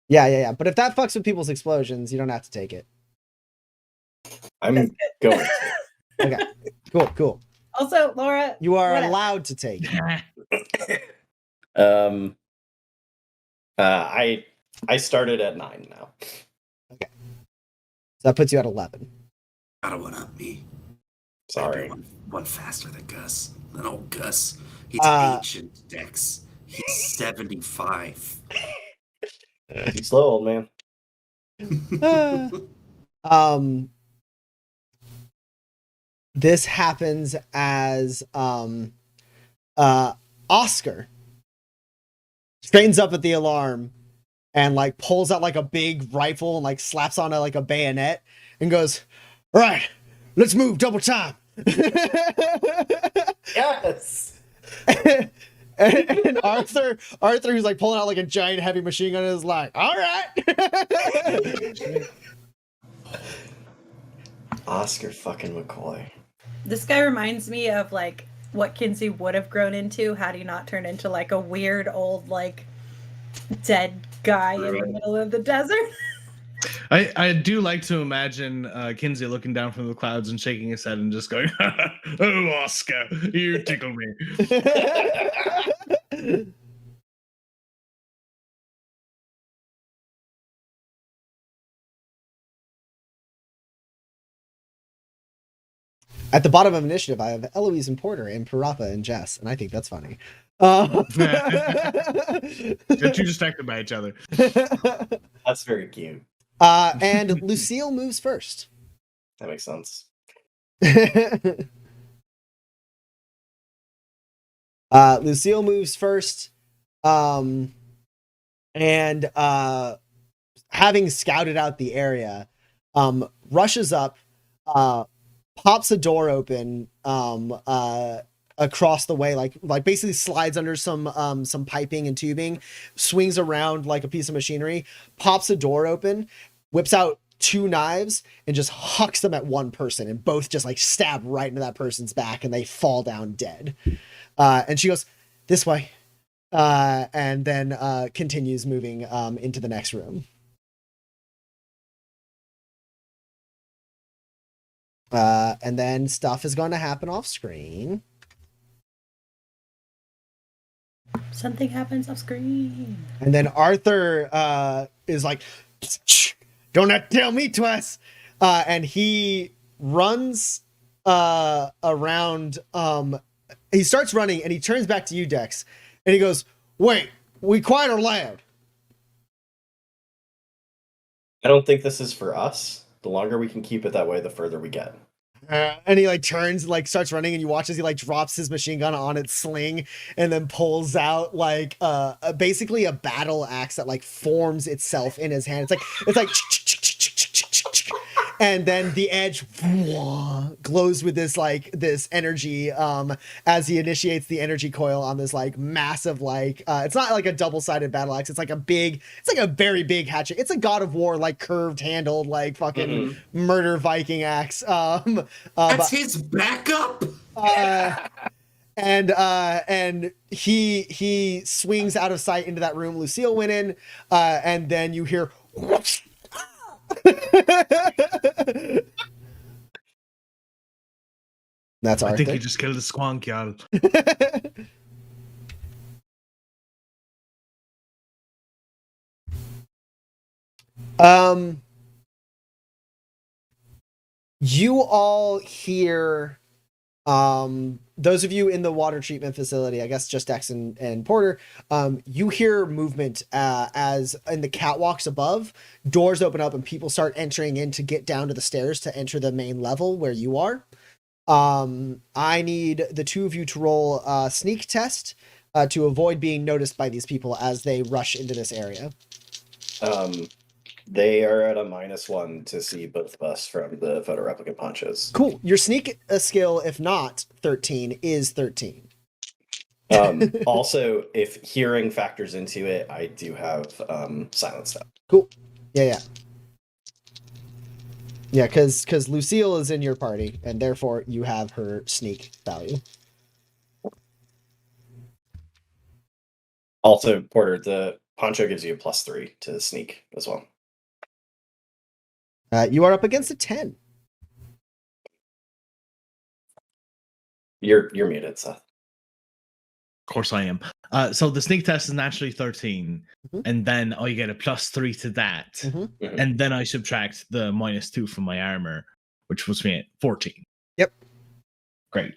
Yeah. But if that fucks with people's explosions, you don't have to take it. I'm going to. Okay. Cool. Also, Laura, You are what else? allowed to take it. I started at 9 now. So that puts you at 11. Gotta one up me. Sorry. One faster than Gus. Than old Gus. He's ancient Dex. He's 75. Too slow, old man. This happens as Oscar straightens up at the alarm and like pulls out like a big rifle and like slaps on a bayonet and goes, "All right, let's move, double time." Yes. and Arthur, who's like pulling out like a giant heavy machine gun, is like, "All right." Oscar fucking McCoy. This guy reminds me of like what Kinsey would have grown into had he not turned into like a weird old like dead guy in the middle of the desert. I do like to imagine Kinsey looking down from the clouds and shaking his head and just going, "Oh, Oscar, you tickle me." At the bottom of initiative, I have Eloise and Porter and Parappa and Jess, and I think that's funny. They're too distracted by each other. That's very cute. And Lucille moves first. That makes sense. Lucille moves first, and having scouted out the area, rushes up, pops a door open across the way, like basically slides under some piping and tubing, swings around like a piece of machinery, pops a door open, whips out 2 knives and just hucks them at one person, and both just like stab right into that person's back and they fall down dead. And she goes, "This way," and then continues moving into the next room. And then stuff is going to happen off screen. Something happens off screen. And then Arthur is like, "Don't have to tell me twice." And he runs around. He starts running and he turns back to you, Dex. And he goes, "Wait, we quiet or loud?" I don't think this is for us. The longer we can keep it that way, the further we get. And he like turns, like starts running, and you watch as he like drops his machine gun on its sling and then pulls out like basically a battle axe that like forms itself in his hand. It's like and then the edge glows with this energy as he initiates the energy coil on this like massive it's not like a double-sided battle axe. It's like a very big hatchet. It's a God of War like curved handled like fucking murder Viking axe. That's his backup. And he swings out of sight into that room. Lucille went in, and then you hear That's I think Arthur. you just killed a squonk, y'all. You all hear, those of you in the water treatment facility, I guess just Dex and Porter, you hear movement as in the catwalks above, doors open up and people start entering in to get down to the stairs to enter the main level where you are. I need the two of you to roll a sneak test to avoid being noticed by these people as they rush into this area. They are at a -1 to see both of us from the photo replicant ponchos. Cool. Your sneak skill, if not 13, is 13. Also, if hearing factors into it, I do have silence stuff. Cool. Yeah. Yeah, because Lucille is in your party, and therefore you have her sneak value. Also, Porter, the poncho gives you a +3 to sneak as well. You are up against a 10. You're muted, Seth. Of course I am. So the sneak test is naturally 13, and then I get a +3 to that, and then I subtract the -2 from my armor, which puts me at 14. Yep. Great.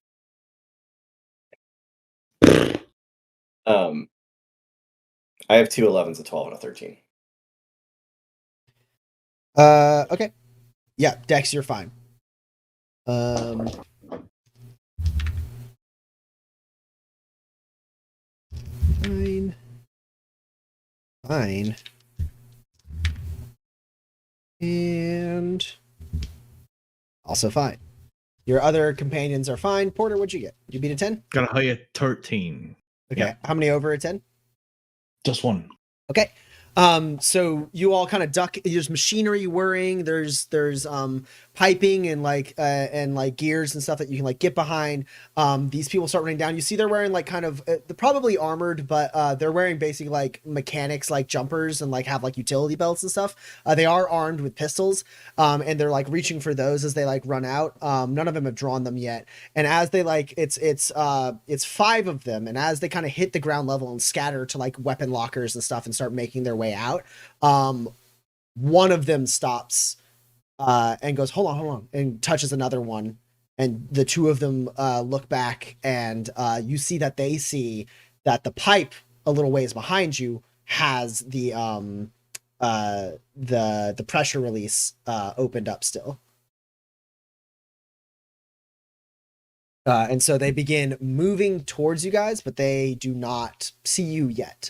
I have 2 11s, a 12, and a 13. Okay. Yeah, Dex, you're fine. Fine. And also fine. Your other companions are fine. Porter, what'd you get? You beat a 10? Got a high at 13. Okay. Yeah. How many over a 10? Just one. Okay. So you all kind of duck. There's machinery whirring. There's piping and like gears and stuff that you can like get behind. These people start running down. You see they're wearing like kind of they're probably armored, but they're wearing basically like mechanics like jumpers and like have like utility belts and stuff. They are armed with pistols, and they're like reaching for those as they like run out. None of them have drawn them yet. And as they like it's 5 of them, and as they kind of hit the ground level and scatter to like weapon lockers and stuff and start making their way out, one of them stops and goes, hold on, and touches another one, and the two of them look back, and you see that they see that the pipe a little ways behind you has the pressure release opened up still. And so they begin moving towards you guys, but they do not see you yet.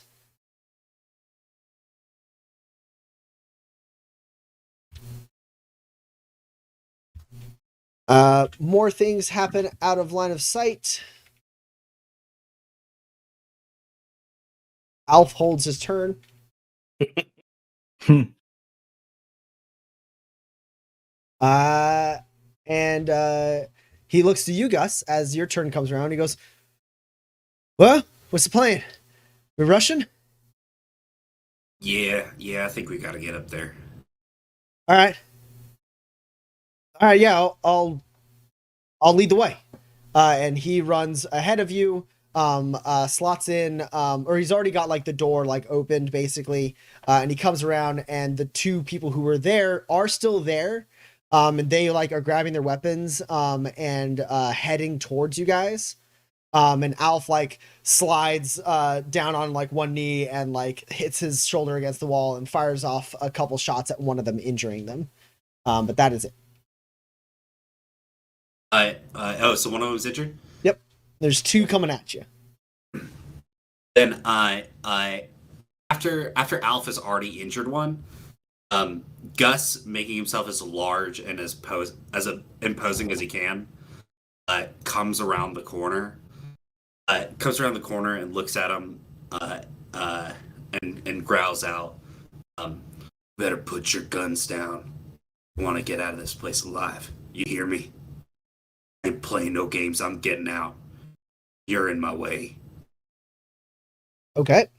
More things happen out of line of sight. Alf holds his turn. And he looks to you, Gus, as your turn comes around. He goes, well, what's the plan? We're rushing? Yeah, I think we gotta get up there. All right, yeah, I'll lead the way. And he runs ahead of you, slots in, or he's already got like the door like opened basically, and he comes around, and the two people who were there are still there, and they like are grabbing their weapons, and heading towards you guys. And Alf like slides down on like one knee and like hits his shoulder against the wall and fires off a couple shots at one of them, injuring them. But that is it. So one of them was injured? Yep. There's 2 coming at you. Then after Alf has already injured one, Gus, making himself as large and as imposing as he can, comes around the corner. And looks at him, and growls out, "Better put your guns down. I want to get out of this place alive. You hear me? I ain't playing no games. I'm getting out. You're in my way." Okay.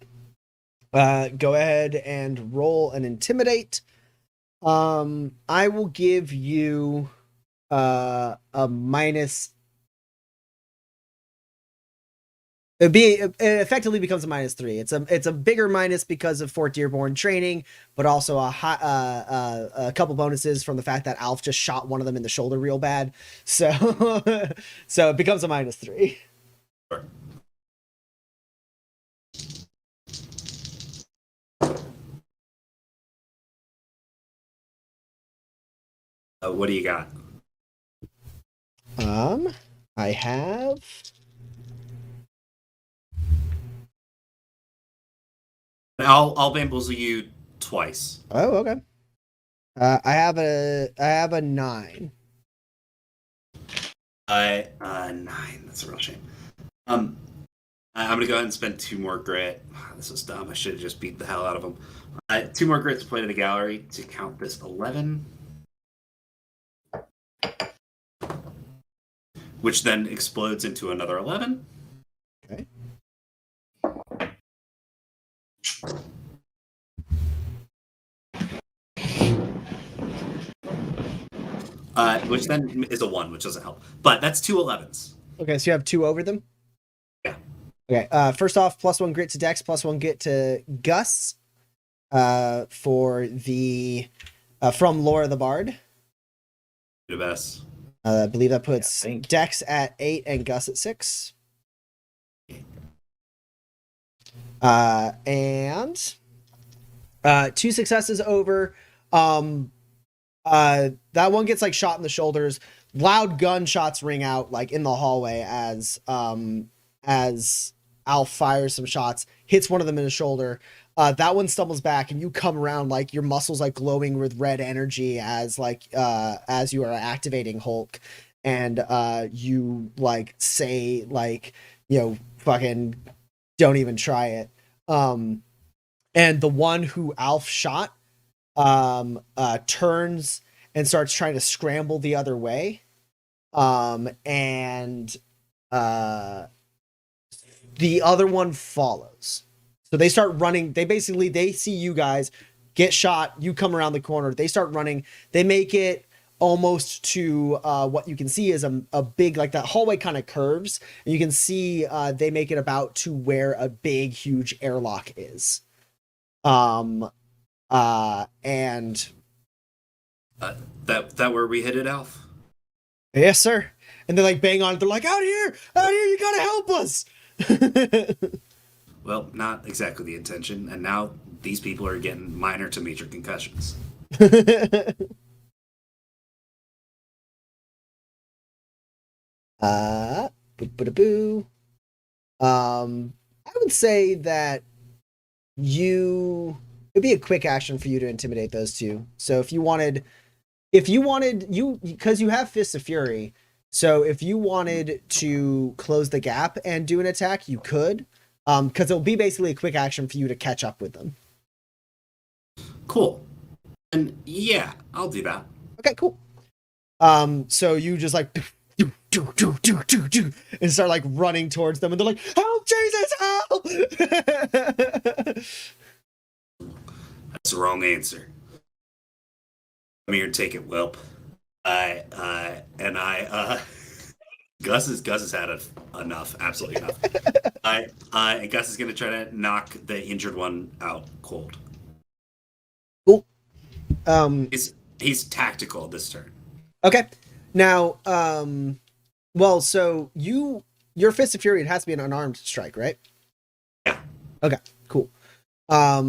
Go ahead and roll an intimidate. I will give you a It effectively becomes a -3. It's a bigger minus because of Fort Dearborn training, but also a couple bonuses from the fact that Alf just shot one of them in the shoulder real bad. So so it becomes a -3. Sure. What do you got? I have. I'll bamboozle you twice. Oh, okay. I have a 9. 9. That's a real shame. I'm gonna go ahead and spend 2 more grit. This is dumb. I should have just beat the hell out of them. 2 more grit to play to the gallery to count this 11, which then explodes into another 11. Okay. Which then is a 1, which doesn't help. But that's 2 11s. Okay, so you have 2 over them? Yeah. Okay, first off, +1 grit to Dex, +1 grit to Gus for the from Laura the Bard. The best. I believe that puts thank you. Dex at 8 and Gus at 6. And 2 successes over. That one gets like shot in the shoulders. Loud gunshots ring out like in the hallway as Alf fires some shots, hits one of them in the shoulder. That one stumbles back, and you come around like your muscles like glowing with red energy as you are activating Hulk, and you like say like, you know, fucking don't even try it. And the one who Alf shot turns and starts trying to scramble the other way. And the other one follows. So they start running. They see you guys get shot. You come around the corner. They start running. They make it almost to what you can see is a big, like that hallway kind of curves. And you can see they make it about to where a big, huge airlock is. And that where we hit it, Alf? yes, sir. And they like bang on it. They're like, out here, you gotta help us. Well, not exactly the intention. And now these people are getting minor to major concussions. Boo. I would say that it'd be a quick action for you to intimidate those two. So if you wanted because you have Fists of Fury, so if you wanted to close the gap and do an attack, you could, because it'll be basically a quick action for you to catch up with them. Cool. And yeah, I'll do that. Okay, cool. So you just like and start like running towards them, and they're like, help, Jesus, help. That's the wrong answer. Come here and take it, whelp. Gus has had enough, absolutely enough. Gus is gonna try to knock the injured one out cold. Cool. He's tactical this turn. Okay. Now, well, so your Fist of Fury, it has to be an unarmed strike, right? Yeah. Okay, cool. Yeah,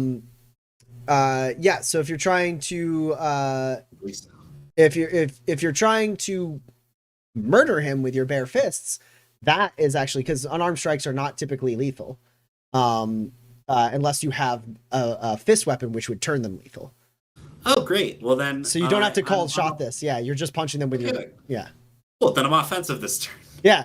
so if you're trying to if you're trying to murder him with your bare fists, that is actually, because unarmed strikes are not typically lethal. Unless you have a fist weapon which would turn them lethal. Oh, great. Well then, so you don't have to call shot this. Yeah, you're just punching them with your yeah. Cool. Then I'm offensive this turn. Yeah.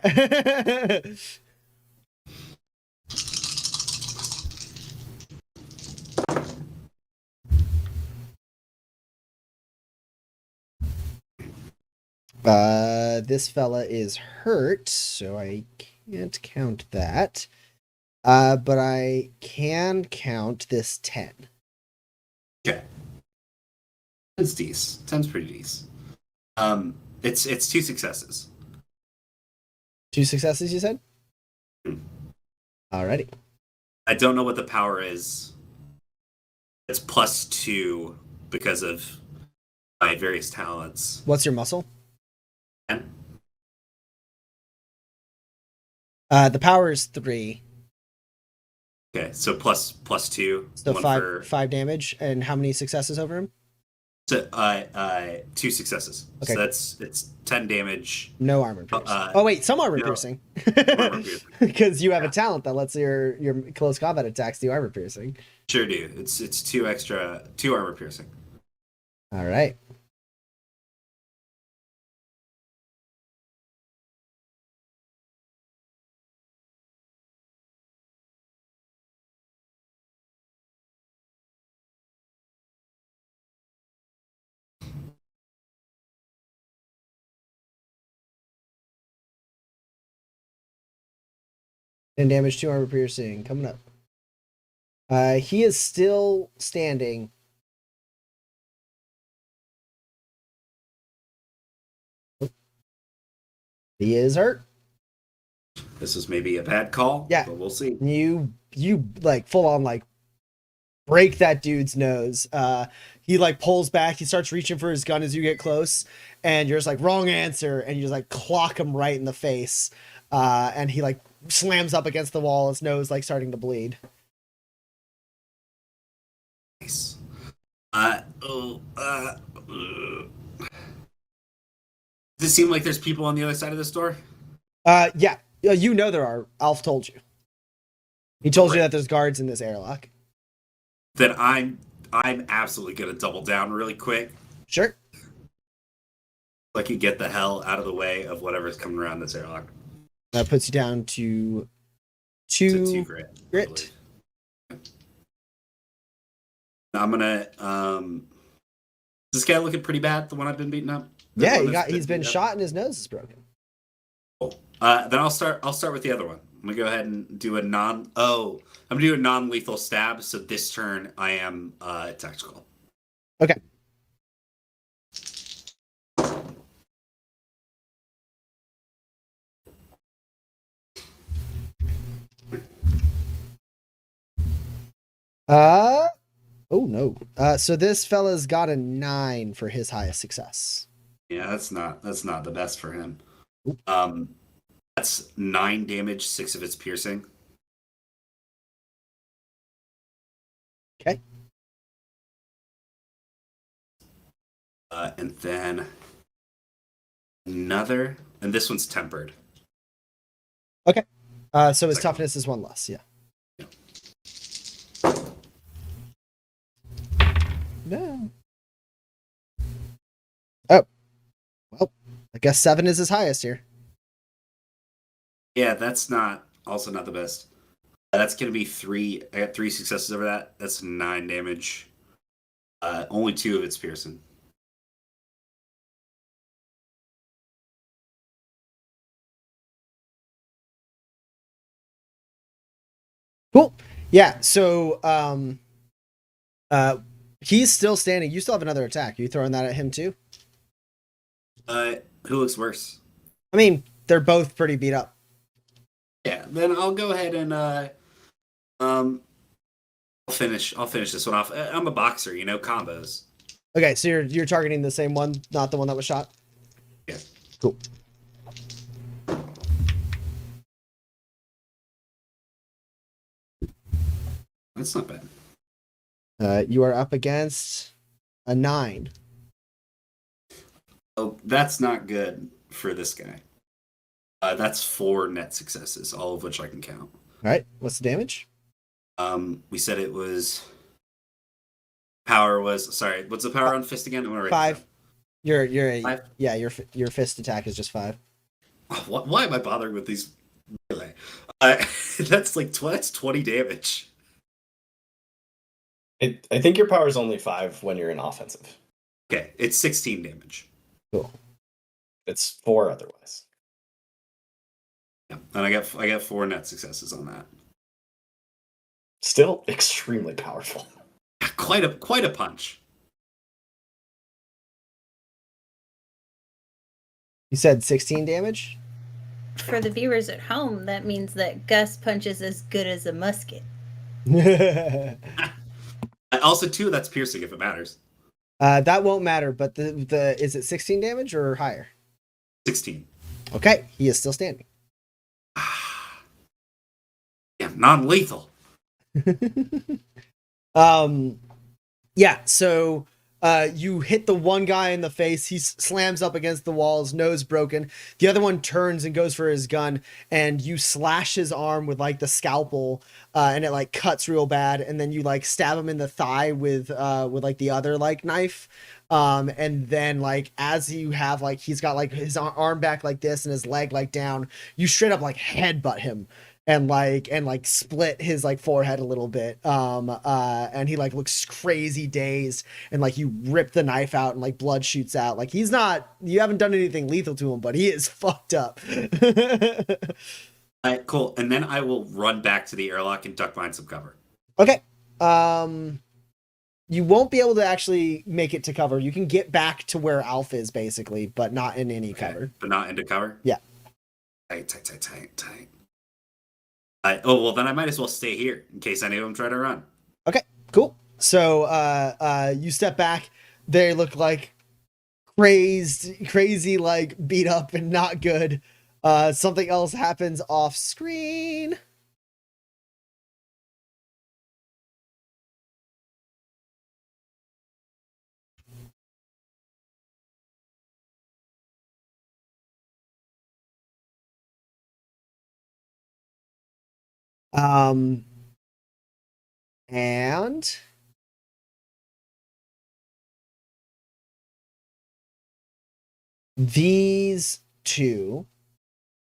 This fella is hurt, so I can't count that. But I can count this 10. Okay. 10's decent. 10's pretty decent. It's 2 successes. 2 successes, you said? Alrighty. I don't know what the power is. It's +2 because of my various talents. What's your muscle? And The power is 3. okay, so +2. So one five 5 damage. And how many successes over him? So, 2 successes. Okay. So it's 10 damage. No armor piercing. Uh, Oh wait, some armor no. piercing. Armor piercing. Because you have a talent that lets your close combat attacks do armor piercing. Sure do. It's 2 armor piercing. All right. And damage 2 armor piercing coming up. He is still standing. He is hurt. This is maybe a bad call. Yeah. But we'll see. You like full on like break that dude's nose. He like pulls back. He starts reaching for his gun as you get close, and you're just like wrong answer, and you just like clock him right in the face. And he like slams up against the wall. His nose like starting to bleed. Nice. Does it seem like there's people on the other side of this door? Yeah, you know there are. Alf told you. He told you Right. that there's guards in this airlock. Then I'm absolutely gonna double down really quick. Sure. So I can get the hell out of the way of whatever's coming around this airlock. That puts you down to To 2 2 grit. I grit. believe. I'm gonna is this guy looking pretty bad, the one I've been beating up? The Yeah, one that's he's been beaten up? shot and his nose is broken. Cool. Then I'll start with the other one. I'm gonna go ahead and do a non-lethal stab, so this turn I am tactical. Okay. Oh no. So this fella's got a 9 for his highest success. Yeah, that's not the best for him. Oop. That's 9 damage, 6 of it's piercing. Okay. And then another, and this one's tempered. So his Second. toughness is 1 less, yeah. Yeah. No. Oh. Well, I guess 7 is his highest here. Yeah, that's also not the best. That's gonna be 3. I got 3 successes over that. That's 9 damage. Only 2 of it's piercing. Cool. Yeah, so he's still standing. You still have another attack. Are you throwing that at him too? Who looks worse? I mean, they're both pretty beat up. Yeah, then I'll go ahead and I'll finish this one off. I'm a boxer, combos. Okay, so you're targeting the same one, not the one that was shot? Yeah. Cool. That's not bad. You are up against a 9. Oh, that's not good for this guy. That's 4 net successes, all of which I can count. All right, what's the damage? We said it was power was sorry. What's the power on fist again? I'm gonna write 5. Your 5? yeah, your fist attack is just 5. Why am I bothering with these? Really? That's like that's 20 damage. I think your power is only 5 when you're in offensive. Okay, it's 16 damage. Cool. It's 4 otherwise. Yeah, and I got 4 net successes on that. Still extremely powerful. Quite a punch. You said 16 damage? for the viewers at home, that means that Gus punches as good as a musket. Also, too, that's piercing if it matters. That won't matter, but the is it 16 damage or higher? 16. Okay, he is still standing. Yeah, non-lethal. Yeah, so you hit the one guy in the face. He slams up against the wall, his nose broken. The other one turns and goes for his gun, and you slash his arm with like the scalpel, and it like cuts real bad. And then you like stab him in the thigh with like the other like knife. And then like as you have like he's got like his arm back like this and his leg like down, you straight up like headbutt him. And like split his like forehead a little bit. And he like looks crazy dazed, and like you rip the knife out and like blood shoots out. Like you haven't done anything lethal to him, but he is fucked up. Cool. And then I will run back to the airlock and duck behind some cover. Okay. You won't be able to actually make it to cover. You can get back to where Alf is basically, but not in any cover. But not into cover? Yeah. Tight. Well, then I might as well stay here in case any of them try to run. Okay, cool. So you step back. They look like crazy, like beat up and not good. Something else happens off screen. And these two,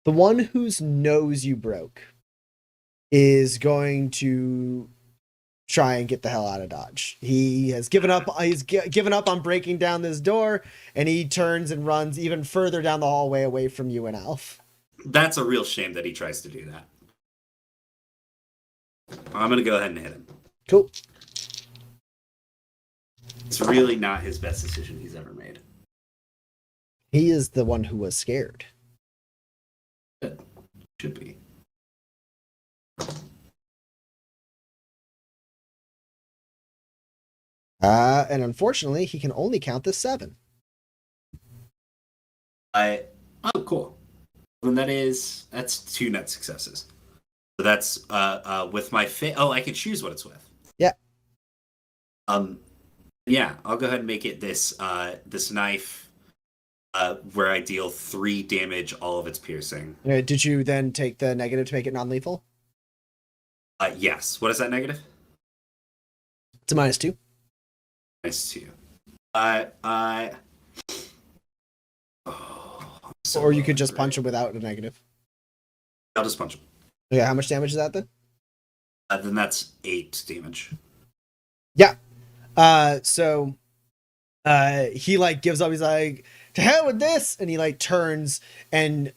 the one whose nose you broke is going to try and get the hell out of Dodge. He has given up. He's given up on breaking down this door, and he turns and runs even further down the hallway away from you and Alf. That's a real shame that he tries to do that. I'm going to go ahead and hit him. Cool. It's really not his best decision he's ever made. He is the one who was scared. Good. Should be. And unfortunately, he can only count the 7. Oh, cool. Then that's 2 net successes. So that's with my I can choose what it's with. Yeah. Yeah, I'll go ahead and make it this knife where I deal 3 damage, all of its piercing. Did you then take the negative to make it non-lethal? Yes. What is that negative? It's a -2. -2. Or you could just punch him without a negative. I'll just punch him. Okay, how much damage is that then? Then that's 8 damage. Yeah. So he like gives up. He's like, to hell with this, and he like turns, and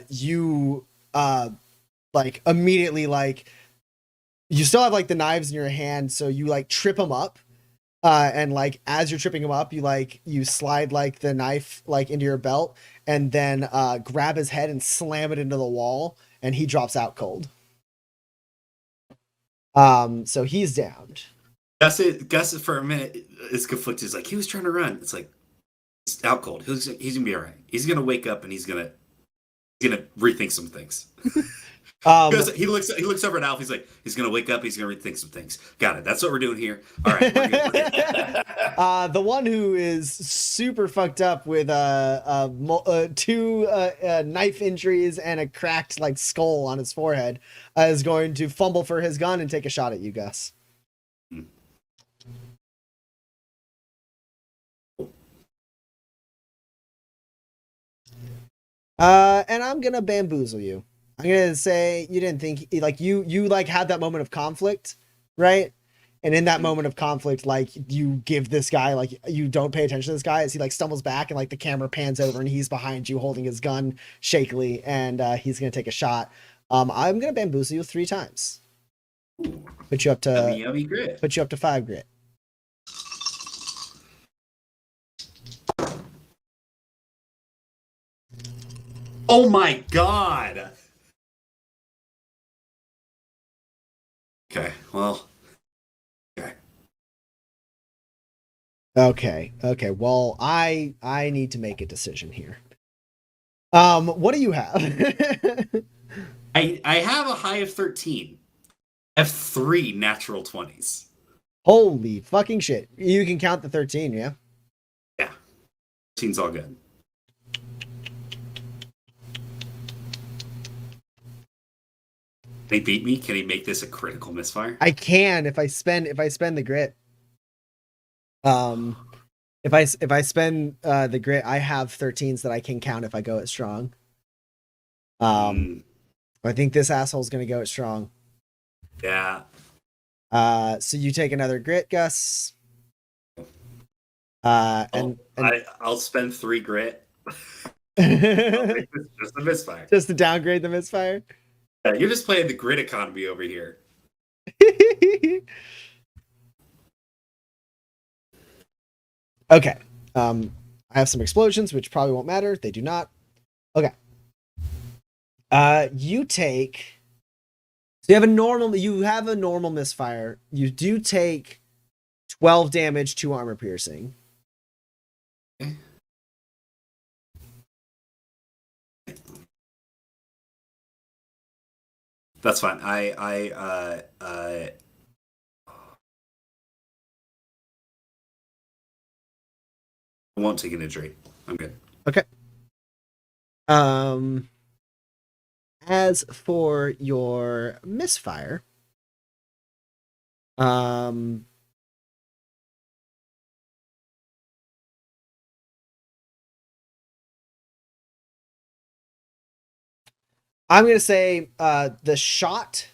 you like immediately like you still have like the knives in your hand, so you like trip him up. And like as you're tripping him up, you slide like the knife like into your belt, and then grab his head and slam it into the wall, and he drops out cold. So he's downed. Gus for a minute is conflicted. He's like, he was trying to run. It's like he's out cold. He's gonna be all right. He's gonna wake up and he's gonna rethink some things. He looks over at Alf. He's like, he's gonna wake up. He's gonna rethink some things. Got it. That's what we're doing here. All right. We're good. The one who is super fucked up with 2 knife injuries and a cracked like skull on his forehead is going to fumble for his gun and take a shot at you, Gus. And I'm gonna bamboozle you. I'm gonna say you didn't think like you like had that moment of conflict, right? And in that moment of conflict, like you give this guy like you don't pay attention to this guy as he like stumbles back and like the camera pans over and he's behind you holding his gun shakily and he's gonna take a shot. I'm gonna bamboozle you 3 times. Put you up to yummy grit. Put you up to 5 grit. Oh my god! Okay, well. Okay. Okay. Well, I need to make a decision here. What do you have? I have a high of 13. I have 3 natural 20s. Holy fucking shit. You can count the 13, yeah? Yeah. 13's all good. Can he beat me? Can he make this a critical misfire? I can if I spend the grit. If I spend the grit, I have 13s that I can count if I go it strong. I think this asshole's gonna go it strong. Yeah. So you take another grit, Gus. I'll spend 3 grit. I'll make this just a misfire. Just to downgrade the misfire. Yeah, you're just playing the grit economy over here. Okay. I have some explosions, which probably won't matter. They do not. Okay. You take. So you have a normal misfire. You do take 12 damage to armor piercing. Okay. That's fine. I won't take an injury. I'm good. Okay. As for your misfire, I'm gonna say the shot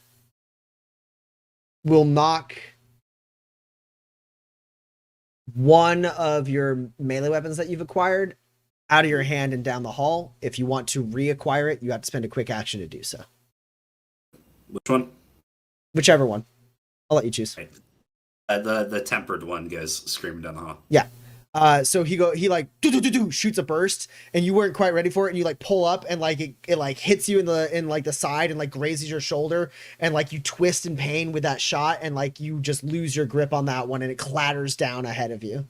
will knock one of your melee weapons that you've acquired out of your hand and down the hall. If you want to reacquire it, you have to spend a quick action to do so. Which one? Whichever one. I'll let you choose. Right. The tempered one goes screaming down the hall. Yeah. So he like shoots a burst, and you weren't quite ready for it, and you like pull up, and like it like hits you in the side and like grazes your shoulder, and like you twist in pain with that shot, and like you just lose your grip on that one, and it clatters down ahead of you.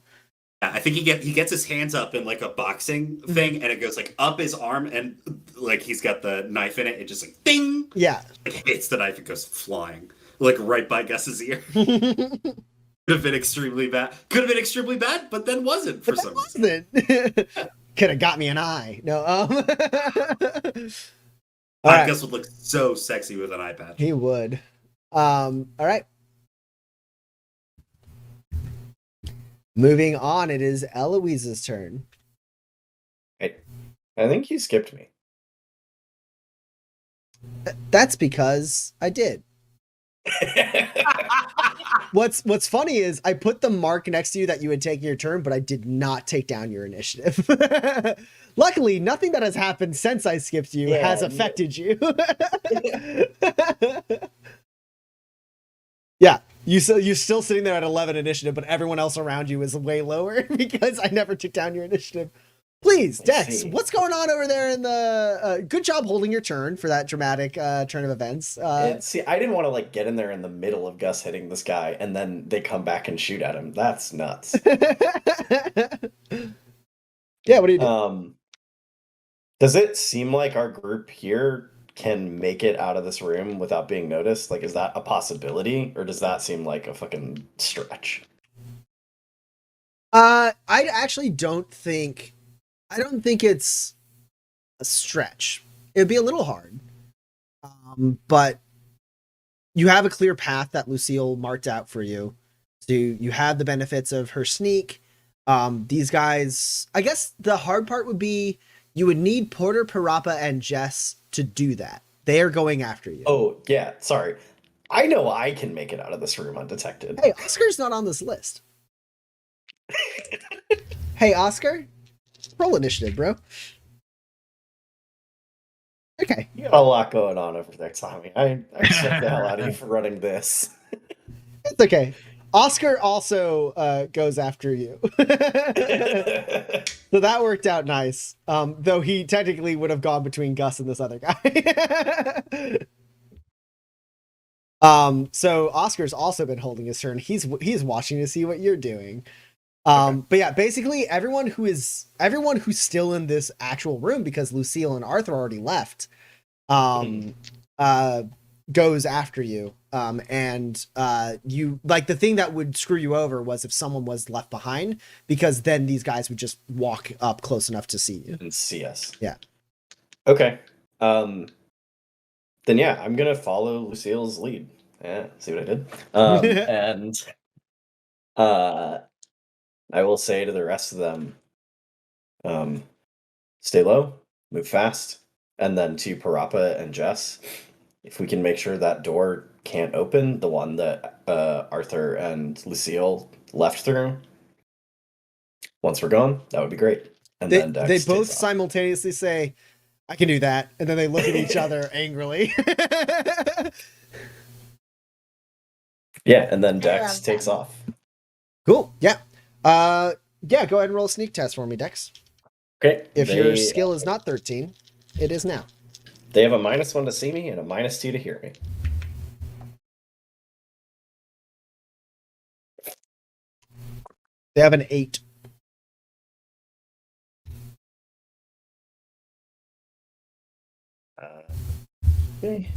Yeah, I think he gets his hands up in like a boxing thing, and it goes like up his arm, and like he's got the knife in it. It just like ding. Yeah. It hits the knife. It goes flying like right by Gus's ear. Could have been extremely bad. But then wasn't for some reason. Could have got me an eye. No. I guess would look so sexy with an eye patch. He would. All right. Moving on, it is Eloise's turn. I think you skipped me. That's because I did. What's funny is I put the mark next to you that you had taken your turn, but I did not take down your initiative. Luckily, nothing that has happened since I skipped you has affected you. Yeah, you're still sitting there at 11 initiative, but everyone else around you is way lower because I never took down your initiative. Please, Dex, what's going on over there in the... good job holding your turn for that dramatic turn of events. See, I didn't want to like get in there in the middle of Gus hitting this guy, and then they come back and shoot at him. That's nuts. Yeah, what do you do? Does it seem like our group here can make it out of this room without being noticed? Like, is that a possibility, or does that seem like a fucking stretch? I actually don't think it's a stretch. It'd be a little hard. But you have a clear path that Lucille marked out for you. So you have the benefits of her sneak. These guys, I guess the hard part would be you would need Porter, Parappa, and Jess to do that. They are going after you. Oh, yeah, sorry. I know I can make it out of this room undetected. Hey, Oscar's not on this list. Hey, Oscar. Roll initiative, bro. Okay. You got a lot going on over there, Tommy. I respect the hell out of you for running this. It's okay. Oscar also goes after you. So that worked out nice. Though he technically would have gone between Gus and this other guy. So Oscar's also been holding his turn. He's watching to see what you're doing. But yeah, basically everyone who's still in this actual room, because Lucille and Arthur already left, goes after you. And you, like, the thing that would screw you over was if someone was left behind, because then these guys would just walk up close enough to see you and see us. Yeah. Okay. Then yeah, I'm gonna follow Lucille's lead. Yeah, see what I did. And I will say to the rest of them, stay low, move fast, and then to Parappa and Jess, if we can make sure that door can't open, the one that Arthur and Lucille left through, once we're gone, that would be great. And then Dex they takes both off. simultaneously say, I can do that, and then they look at each other angrily. Yeah, and then I Dex love takes that. off. Cool. Yeah. Yeah, go ahead and roll a sneak test for me, Dex. Okay. If your skill is not 13, it is now. They have a -1 to see me and a -2 to hear me. They have an 8. Okay.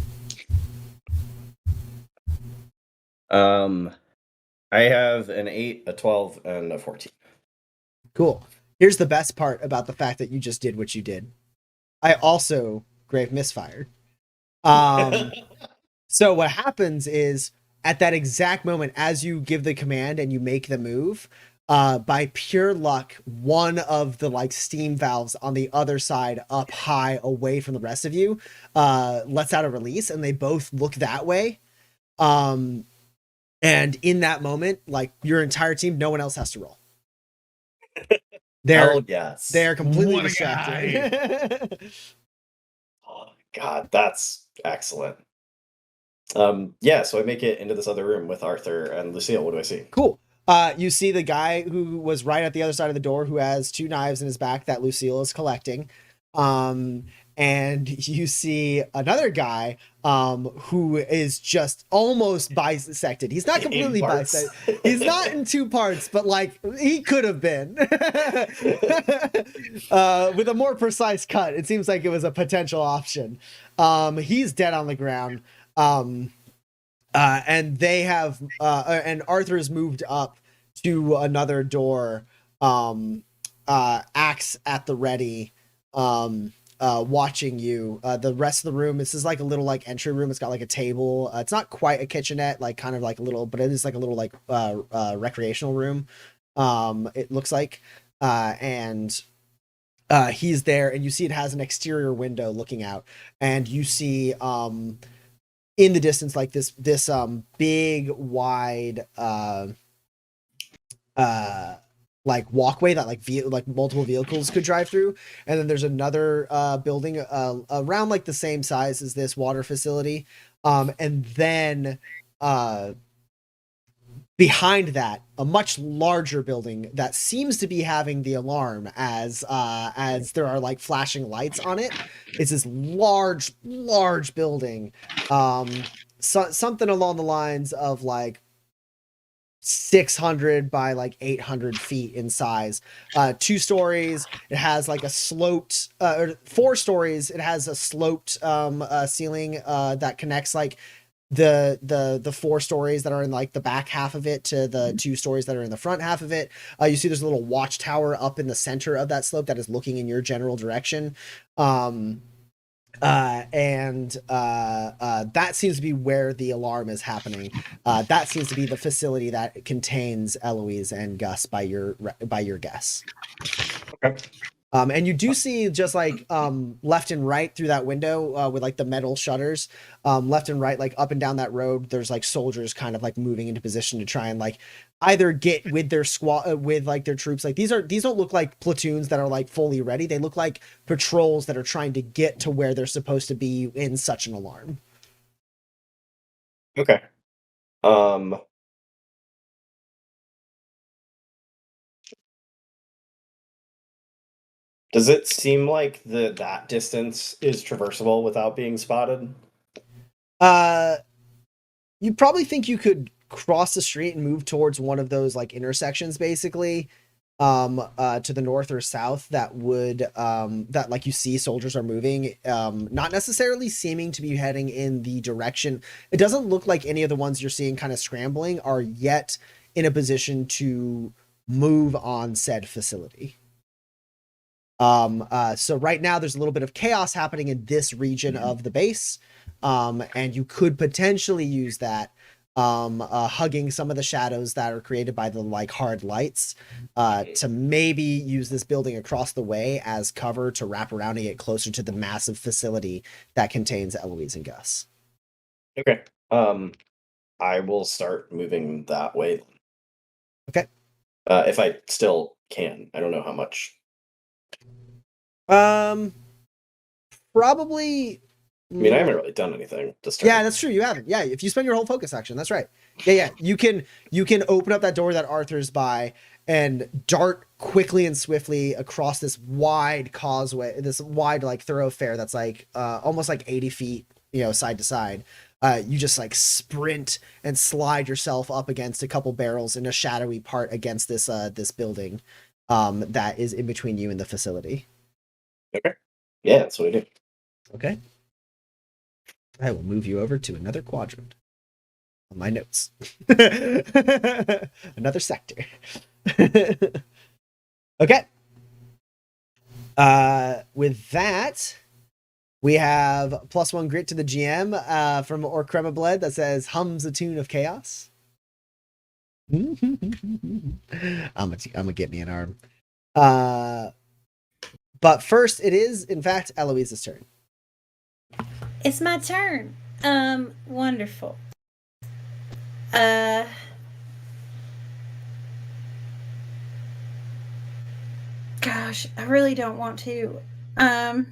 I have an 8, a 12, and a 14. Cool. Here's the best part about the fact that you just did what you did. I also grave misfired. So what happens is, at that exact moment, as you give the command and you make the move, by pure luck, one of the like steam valves on the other side, up high away from the rest of you, lets out a release, and they both look that way. And in that moment, like, your entire team, no one else has to roll. Hell yes. They're completely What a distracted. Oh, God, that's excellent. Yeah, so I make it into this other room with Arthur and Lucille. What do I see? Cool. You see the guy who was right at the other side of the door, who has 2 knives in his back that Lucille is collecting. And you see another guy who is just almost bisected. He's not completely bisected. He's not in 2 parts, but like, he could have been. With a more precise cut, it seems like it was a potential option. He's dead on the ground. And they have and Arthur's moved up to another door, axe at the ready, watching you. The rest of the room, this is like a little like entry room. It's got like a table. It's not quite a kitchenette, like kind of like a little, but it is like a little like recreational room. It looks like, and he's there, and you see it has an exterior window looking out, and you see in the distance, like this big wide like walkway that like multiple vehicles could drive through, and then there's another building around like the same size as this water facility, and then behind that, a much larger building that seems to be having the alarm as there are like flashing lights on it. It's this large building, something along the lines of like 600 by like 800 feet in size. 2 stories. It has like a sloped, or 4 stories. It has a sloped ceiling that connects like the 4 stories that are in like the back half of it to the 2 stories that are in the front half of it. You see there's a little watchtower up in the center of that slope that is looking in your general direction. And that seems to be where the alarm is happening. That seems to be the facility that contains Eloise and Gus by your guess. Okay. And you do see just like left and right through that window with like the metal shutters, left and right, like up and down that road, there's like soldiers kind of like moving into position to try and like either get with their squad, with like their troops. Like these don't look like platoons that are like fully ready. They look like patrols that are trying to get to where they're supposed to be in such an alarm. Okay. Does it seem like that distance is traversable without being spotted? You probably think you could cross the street and move towards one of those like intersections, basically, to the north or south that would that like you see soldiers are moving, not necessarily seeming to be heading in the direction. It doesn't look like any of the ones you're seeing kind of scrambling are yet in a position to move on said facility. So right now there's a little bit of chaos happening in this region of the base, and you could potentially use that, hugging some of the shadows that are created by the like hard lights, to maybe use this building across the way as cover to wrap around and get closer to the massive facility that contains Eloise and Gus. Okay. I will start moving that way. Okay. If I still can. I don't know how much. Probably. I mean, I haven't really done anything to start. Yeah, that's true. You haven't. Yeah, if you spend your whole focus action, that's right. Yeah. You can open up that door that Arthur's by and dart quickly and swiftly across this wide causeway, this wide like thoroughfare that's like almost like 80 feet, side to side. You just like sprint and slide yourself up against a couple barrels in a shadowy part against this this building that is in between you and the facility. Okay. Yeah, that's what I do. Okay. I will move you over to another quadrant on my notes. Another sector. Okay. With that, we have +1 grit to the GM from Orcrema Bled that says hums a tune of chaos. I'm gonna get me an arm. But first, it is in fact Eloise's turn. It's my turn. Wonderful. Gosh, I really don't want to. I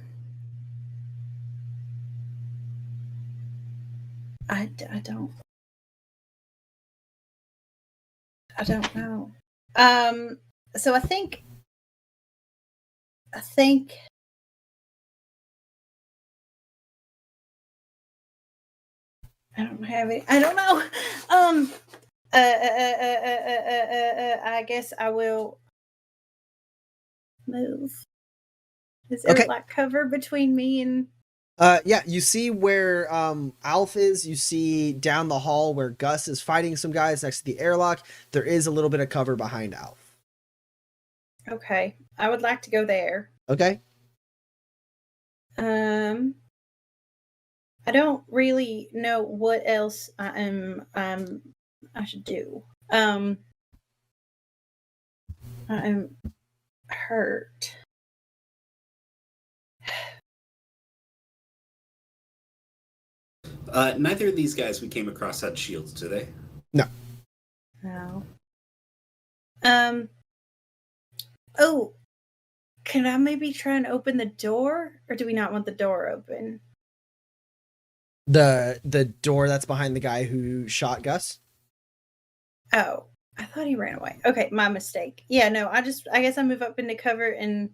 don't know. So I think I don't have it. I don't know. I guess I will move. Is there Okay. like cover between me and? Yeah, you see where Alf is. You see down the hall where Gus is fighting some guys next to the airlock. There is a little bit of cover behind Alf. Okay, I would like to go there. Okay. I don't really know what else I should do. I am hurt. Neither of these guys we came across had shields, do they? No. No. Oh, can I maybe try and open the door, or do we not want the door open? The door that's behind the guy who shot Gus? Oh, I thought he ran away. Okay, my mistake. Yeah, no, I guess I move up into cover and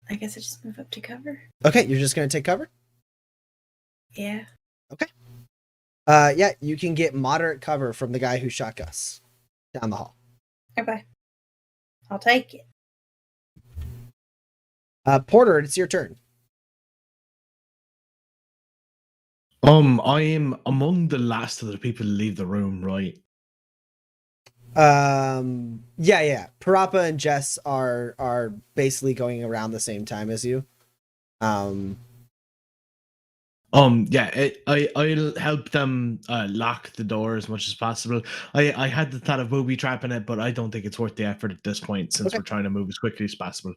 I guess I just move up to cover. Okay, you're just gonna take cover? Yeah. Okay. Yeah, you can get moderate cover from the guy who shot Gus down the hall. Okay. I'll take it. Porter, it's your turn. I am among the last of the people to leave the room, right? Yeah. Parappa and Jess are basically going around the same time as you. Yeah, I'll help them lock the door as much as possible. I had the thought of booby trapping it, but I don't think it's worth the effort at this point since Okay. we're trying to move as quickly as possible.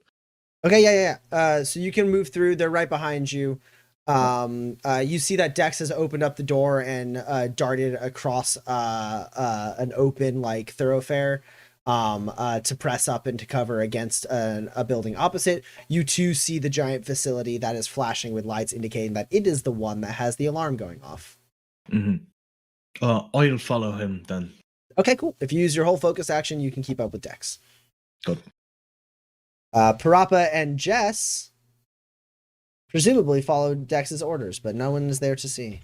Okay, yeah. So you can move through. They're right behind you. You see that Dex has opened up the door and darted across an open like thoroughfare to press up and to cover against a building opposite. You too see the giant facility that is flashing with lights, indicating that it is the one that has the alarm going off. Mm-hmm. I'll follow him then. Okay, cool. If you use your whole focus action, you can keep up with Dex. Good. Parappa and Jess presumably followed Dex's orders, but no one is there to see.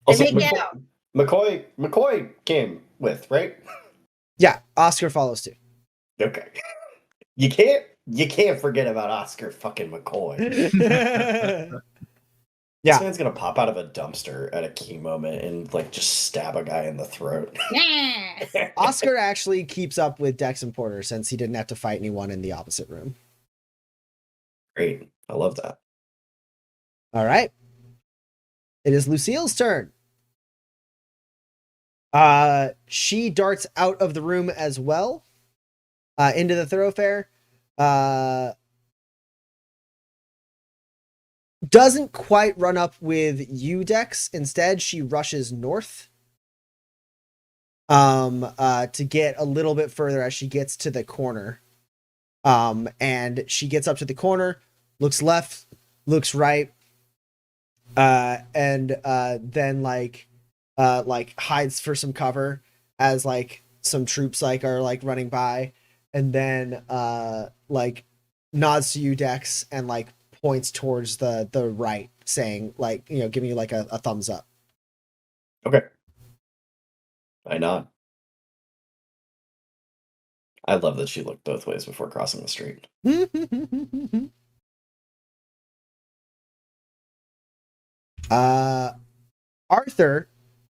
They Also, make out. McCoy came with, right? Yeah, Oscar follows too. Okay. You can't forget about Oscar fucking McCoy. Yeah. This man's gonna pop out of a dumpster at a key moment and like just stab a guy in the throat. Oscar actually keeps up with Dex and Porter since he didn't have to fight anyone in the opposite room. Great. I love that. All right. It is Lucille's turn. She darts out of the room as well, into the thoroughfare. Doesn't quite run up with you, Dex. Instead, she rushes north. To get a little bit further as she gets to the corner. And she gets up to the corner, looks left, looks right, and then like hides for some cover as like some troops like are like running by, and then like nods to you, Dex, and like points towards the right, saying like, you know, giving you like a thumbs up. Okay. I nod. I love that she looked both ways before crossing the street. Arthur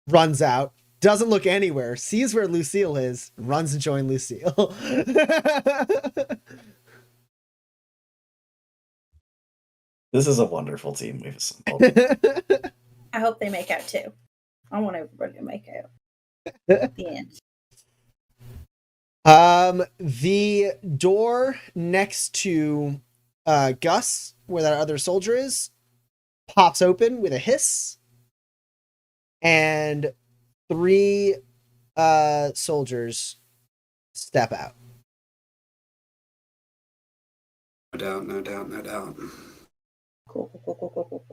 runs out, doesn't look anywhere, sees where Lucille is, runs to join Lucille. This is a wonderful team we've assembled. I hope they make out too. I want everybody to make out. At the end. The door next to Gus, where that other soldier is, pops open with a hiss, and 3 soldiers step out. No doubt, no doubt, no doubt. Cool.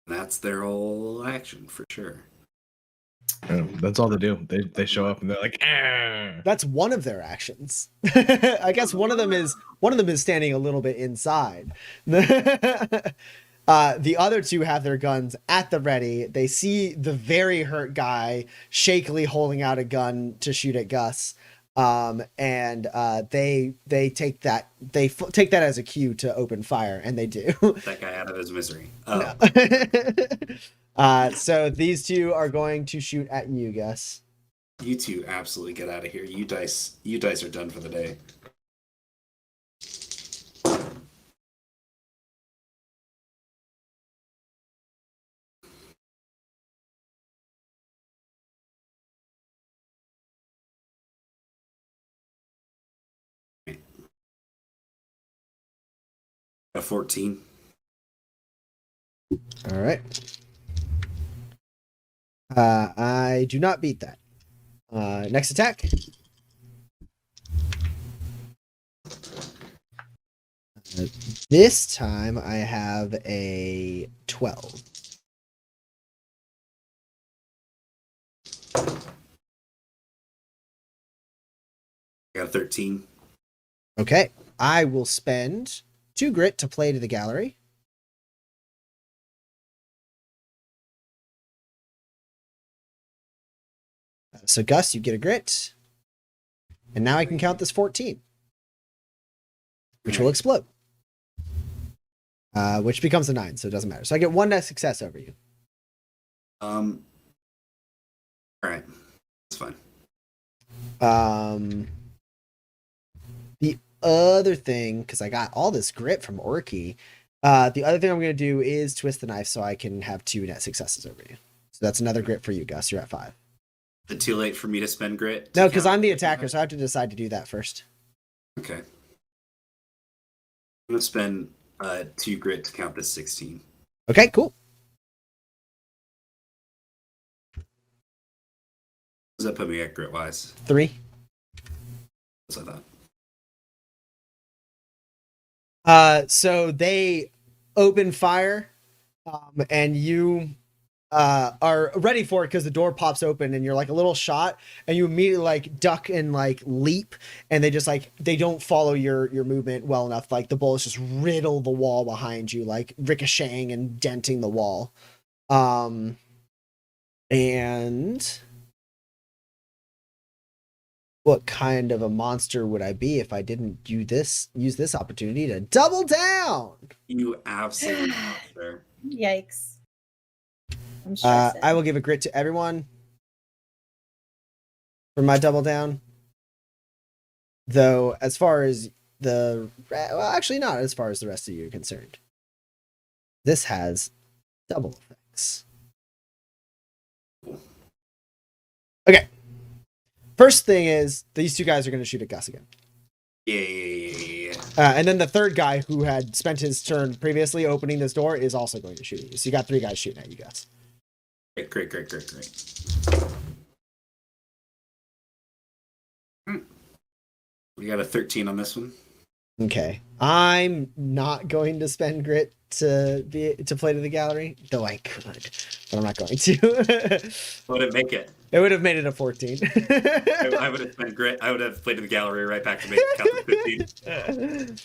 That's their whole action for sure. That's all they do. They show up and they're like, "Arr!" That's one of their actions. I guess one of them is standing a little bit inside. The other 2 have their guns at the ready. They see the very hurt guy shakily holding out a gun to shoot at Gus. And they take that as a cue to open fire, and they do. That guy out of his misery. Oh. No. So these 2 are going to shoot at you, Gus. You 2 absolutely get out of here. You dice are done for the day. A 14. All right. I do not beat that. Next attack. This time I have a 12. I got a 13. Okay. I will spend 2 grit to play to the gallery. So Gus, you get a grit. And now I can count this 14. Which will explode. Which becomes a 9, so it doesn't matter. So I get 1 net success over you. All right. That's fine. The other thing, because I got all this grit from Orky, the other thing I'm going to do is twist the knife so I can have 2 net successes over you. So that's another grit for you, Gus. You're at 5. Is it too late for me to spend grit? No, because I'm the attacker, so I have to decide to do that first. Okay. I'm going to spend 2 grit to count as 16. Okay, cool. What does that put me at grit-wise? 3. That's what I thought. So they open fire, and you are ready for it because the door pops open and you're like a little shot and you immediately like duck and like leap and they just like they don't follow your movement well enough. Like the bullets just riddle the wall behind you, like ricocheting and denting the wall. And what kind of a monster would I be if I didn't use this opportunity to double down? You absolute monster. Yikes. I'm sure. I will give a grit to everyone for my double down. Though, as far as well, actually not as far as the rest of you are concerned. This has double effects. Okay. First thing is, these two guys are going to shoot at Gus again. Yeah. And then the third guy who had spent his turn previously opening this door is also going to shoot at you. So you got 3 guys shooting at you, Gus. Great. We got a 13 on this one. Okay. I'm not going to spend grit to play to the gallery, though I could, but I'm not going to. Would it make it? It would have made it a 14. I would have spent grit. I would have played to the gallery right back to make it count to 15.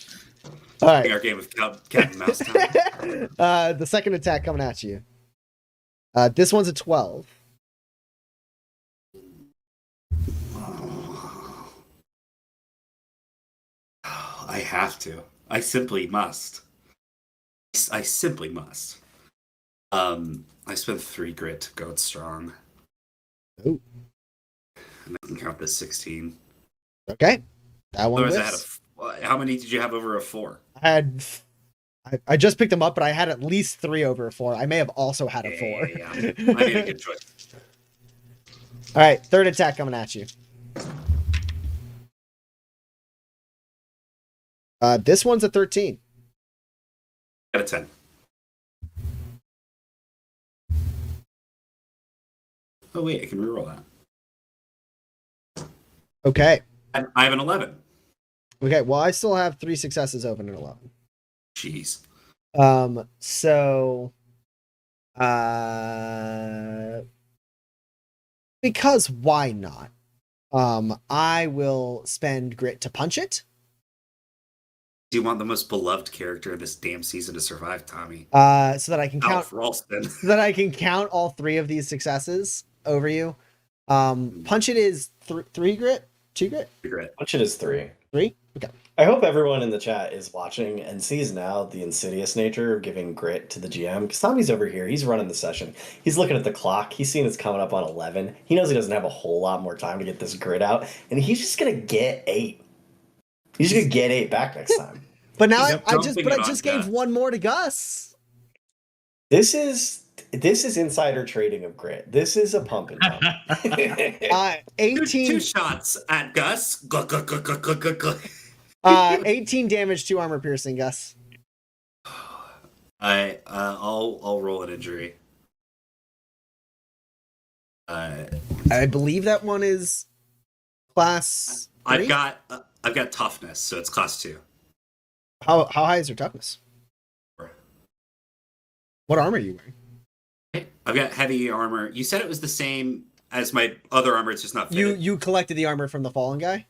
All right. Our game of cat and mouse time. The second attack coming at you. This one's a 12. I have to. I simply must. I simply must. I spent 3 grit to go strong. Ooh. And I can count this 16. Okay. That one Otherwise, whiffs. how many did you have over a 4? I just picked them up, but I had at least 3 over a 4. I may have also had a 4. Yeah. I made a good choice. All right, third attack coming at you. This one's a 13. Got a 10. Oh wait, I can reroll that. Okay. I have an 11. Okay, well, I still have 3 successes over an 11. Jeez. So, because why not? I will spend grit to punch it. Do you want the most beloved character of this damn season to survive, Tommy? So that I can count. Alf Ralston. So that I can count all 3 of these successes over you. Punch it is 3 grit, 2 grit. Grit. Punch it is 3. 3. Okay. I hope everyone in the chat is watching and sees now the insidious nature of giving grit to the GM. Because Tommy's over here. He's running the session. He's looking at the clock. He's seeing it's coming up on 11. He knows he doesn't have a whole lot more time to get this grit out. And he's just going to get 8. He's just going to get 8 back next time. But now He's I just dumping it on gave Gus. 1 more to Gus. This is insider trading of grit. This is a pump and dump. 18 Two shots at Gus. Gluck, gluck, gluck, gluck, gluck, gluck, gluck. 18 damage, 2 armor piercing, Gus. I'll roll an injury. I believe that one is class 3? I've got toughness, so it's class 2. How high is your toughness? What armor are you wearing? I've got heavy armor. You said it was the same as my other armor. It's just not fitted. You collected the armor from the fallen guy?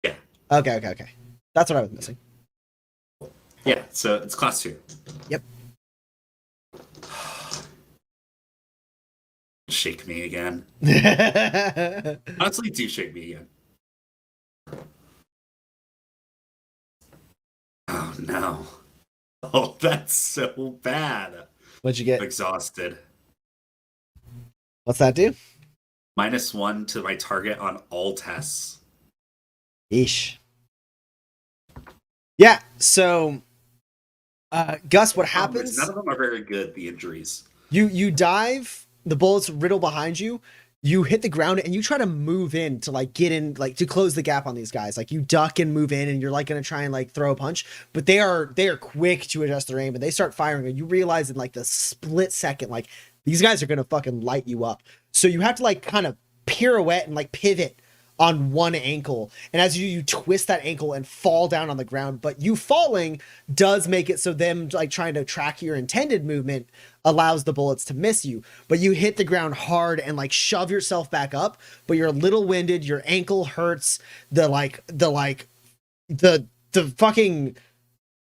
Yeah. Okay. That's what I was missing. Yeah, so it's class 2. Yep. Shake me again. Honestly, do shake me again. Oh no. Oh, that's so bad. What'd you get? Exhausted. What's that do? -1 to my target on all tests. Eesh. Yeah, so Gus, what happens? None of them are very good, the injuries. You dive, the bullets riddle behind you, you hit the ground and you try to move in to like get in, like to close the gap on these guys. Like you duck and move in and you're like gonna try and like throw a punch, but they are quick to adjust their aim and they start firing and you realize in like the split second, like these guys are gonna fucking light you up. So you have to like kind of pirouette and like pivot on one ankle, and as you twist that ankle and fall down on the ground, but you falling does make it so them like trying to track your intended movement allows the bullets to miss you, but you hit the ground hard and like shove yourself back up, but you're a little winded, your ankle hurts, the fucking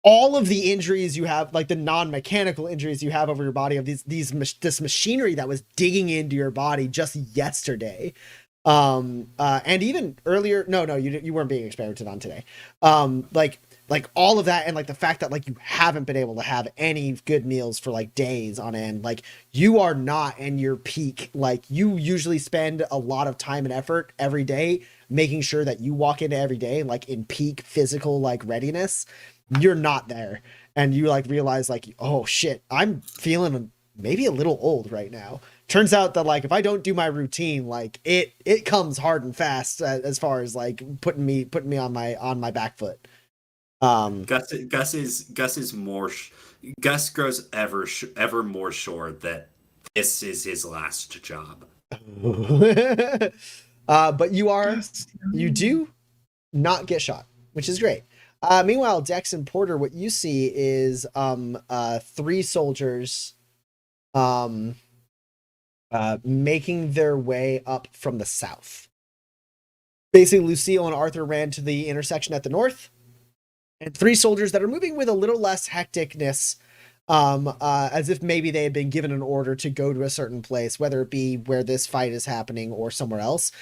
all of the injuries you have, like the non-mechanical injuries you have over your body of this machinery that was digging into your body just yesterday, and even earlier. No, you weren't being experimented on today. Like all of that, and like the fact that like you haven't been able to have any good meals for like days on end. Like you are not in your peak. Like you usually spend a lot of time and effort every day making sure that you walk into every day like in peak physical like readiness. You're not there, and you like realize like, oh shit, I'm feeling maybe a little old right now. Turns out that like if I don't do my routine, like it comes hard and fast as far as like putting me on my back foot. Gus is more. Gus grows ever more sure that this is his last job. But you do not get shot, which is great. Meanwhile, Dex and Porter, what you see is 3 soldiers making their way up from the south. Basically, Lucille and Arthur ran to the intersection at the north, and 3 soldiers that are moving with a little less hecticness, as if maybe they had been given an order to go to a certain place, whether it be where this fight is happening or somewhere else.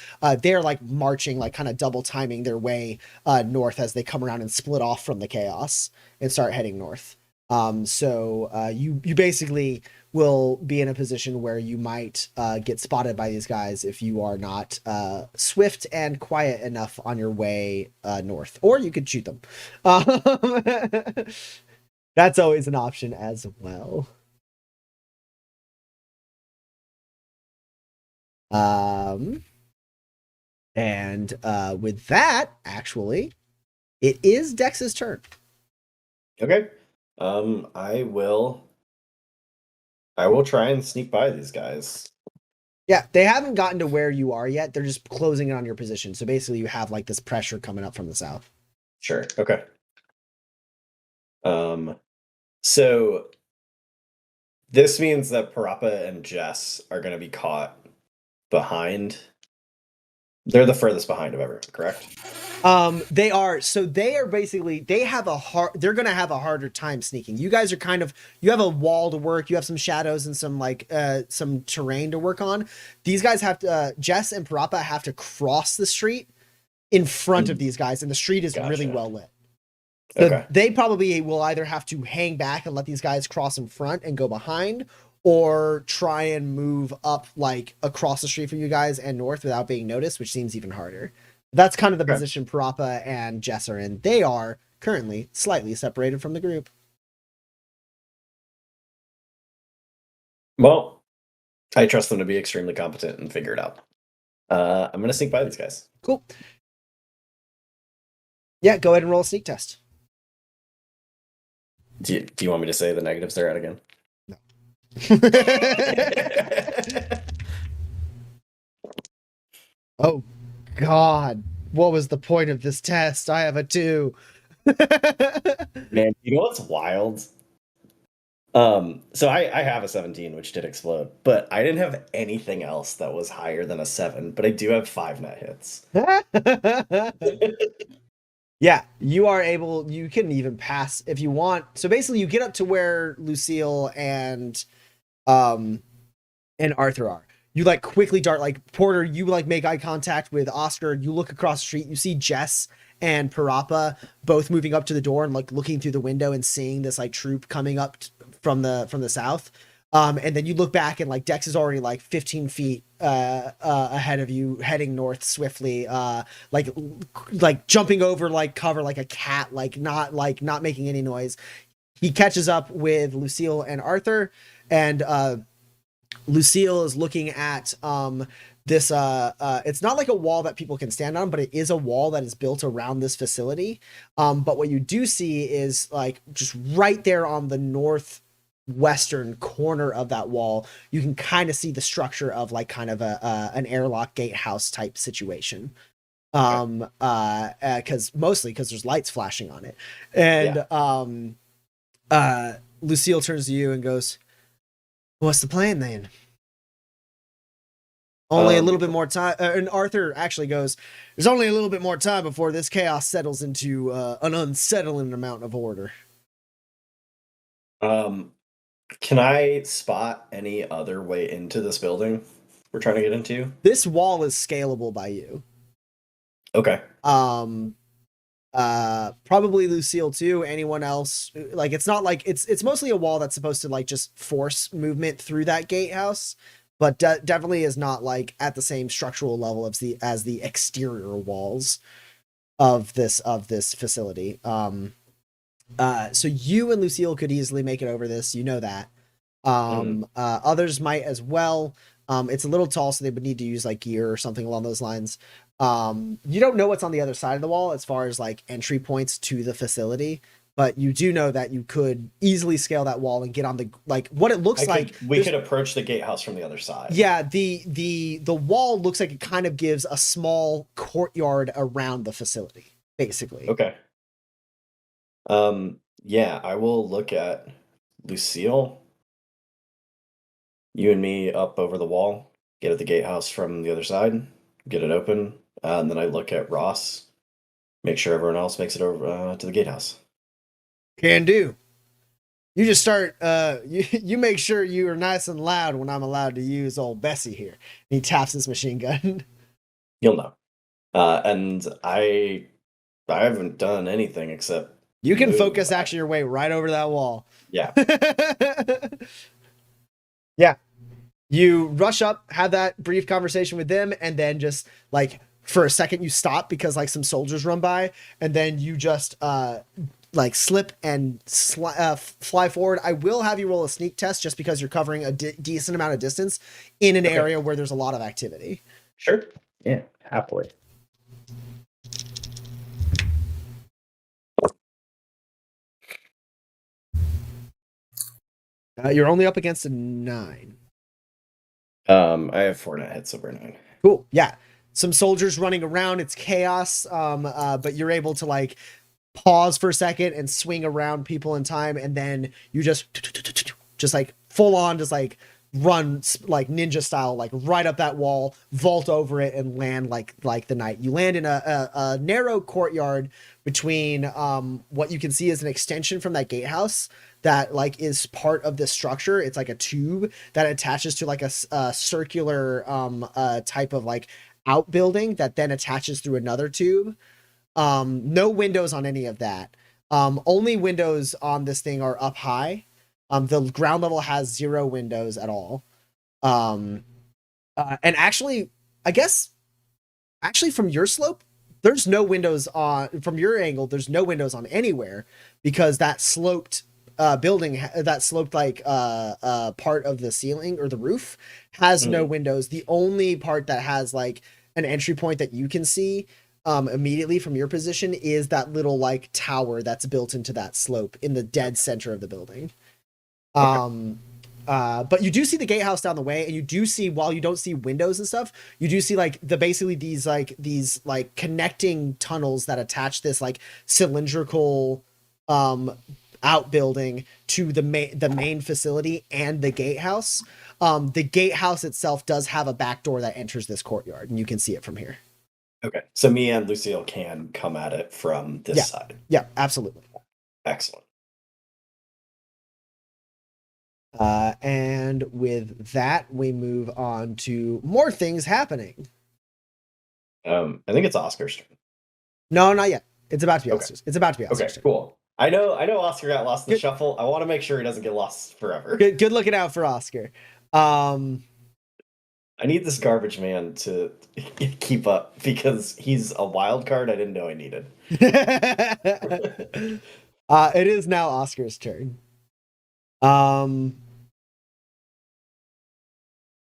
They're like marching, like kind of double timing their way north as they come around and split off from the chaos and start heading north. So you basically will be in a position where you might get spotted by these guys if you are not swift and quiet enough on your way north, or you could shoot them. That's always an option as well. And with that, actually, it is Dex's turn. Okay. I will try and sneak by these guys. Yeah, they haven't gotten to where you are yet. They're just closing in on your position. So basically you have like this pressure coming up from the south. Sure. Okay. So this means that Parappa and Jess are going to be caught behind. They're the furthest behind of everyone, correct? They are. So they are basically, they're going to have a harder time sneaking. You guys are you have a wall to work. You have some shadows and some terrain to work on. These guys have to, Jess and Parappa have to cross the street in front of these guys, and the street is really well lit. So Okay. They probably will either have to hang back and let these guys cross in front and go behind, or try and move up like across the street from you guys and north without being noticed, which seems even harder. That's kind of the position Parappa and Jess are in. They are currently slightly separated from the group. Well, I trust them to be extremely competent and figure it out. I'm going to sneak by these guys. Cool. Yeah, go ahead and roll a sneak test. Do you want me to say the negatives they're at again? No. Oh, God. What was the point of this test? I have a 2. Man, you know what's wild? So I have a 17, which did explode, but I didn't have anything else that was higher than a 7, but I do have 5 net hits. Yeah, you can even pass if you want. So basically you get up to where Lucille and Arthur are. You like quickly dart, like Porter, you like make eye contact with Oscar. You look across the street, you see Jess and Parappa both moving up to the door and like looking through the window and seeing this like troop coming up from the south. And then you look back and like Dex is already like 15 feet ahead of you, heading north swiftly, like jumping over like cover like a cat, like not making any noise. He catches up with Lucille and Arthur, and Lucille is looking at this it's not like a wall that people can stand on, but it is a wall that is built around this facility. But what you do see is like just right there on the northwestern corner of that wall, you can kind of see the structure of like kind of an airlock gatehouse type situation. Mostly because there's lights flashing on it. And Lucille turns to you and goes, "What's the plan then?" Only a little bit more time. And Arthur actually goes, "There's only a little bit more time before this chaos settles into an unsettling amount of order." Can I spot any other way into this building we're trying to get into? This wall is scalable by you. Okay. Probably Lucille too. Anyone else? Like, it's not like it's mostly a wall that's supposed to like just force movement through that gatehouse, but definitely is not like at the same structural level as the exterior walls of this facility. So you and Lucille could easily make it over this. You know that. Others might as well. It's a little tall, so they would need to use like gear or something along those lines. You don't know what's on the other side of the wall as far as like entry points to the facility, but you do know that you could easily scale that wall and get on the like what it looks like. We could approach the gatehouse from the other side. Yeah, the wall looks like it kind of gives a small courtyard around the facility, basically. Okay. Yeah, I will look at Lucille. You and me up over the wall, get at the gatehouse from the other side, get it open, and then I look at Ross, make sure everyone else makes it over to the gatehouse. Can do. You just start. You make sure you are nice and loud when I'm allowed to use old Bessie here. And he taps his machine gun. You'll know. And I haven't done anything except You can move. focus action your way right over that wall. Yeah. Yeah. You rush up, have that brief conversation with them, and then just like for a second you stop because like some soldiers run by, and then you just like slip and fly forward. I will have you roll a sneak test just because you're covering a decent amount of distance in an area where there's a lot of activity. Sure. Yeah, happily. You're only up against a 9. I have 4 net hits over 9. Cool. Yeah. Some soldiers running around. It's chaos. But you're able to like pause for a second and swing around people in time. And then you just like full on, just like run like ninja style, like right up that wall, vault over it and land like the knight. You land in a narrow courtyard between what you can see as an extension from that gatehouse that like is part of this structure. It's like a tube that attaches to like a circular type of like outbuilding that then attaches through another tube. No windows on any of that. Only windows on this thing are up high. The ground level has 0 windows at all. And actually, I guess from your slope, there's no windows on, from your angle, there's no windows on anywhere because that sloped building, that sloped like part of the ceiling or the roof has no windows. The only part that has like an entry point that you can see immediately from your position is that little like tower that's built into that slope in the dead center of the building. But you do see the gatehouse down the way, and you do see, while you don't see windows and stuff, you do see like basically these connecting tunnels that attach this like cylindrical outbuilding to the main facility and the gatehouse. The gatehouse itself does have a back door that enters this courtyard, and you can see it from here. Okay, so me and Lucille can come at it from this side. Yeah, absolutely. Excellent. And with that, we move on to more things happening. I think it's Oscar's turn. No, not yet. It's about to be Oscar's. It's about to be Oscar's turn. Cool. I know Oscar got lost in the shuffle. I want to make sure he doesn't get lost forever. Good looking out for Oscar. I need this garbage man to keep up because he's a wild card I didn't know I needed. It is now Oscar's turn.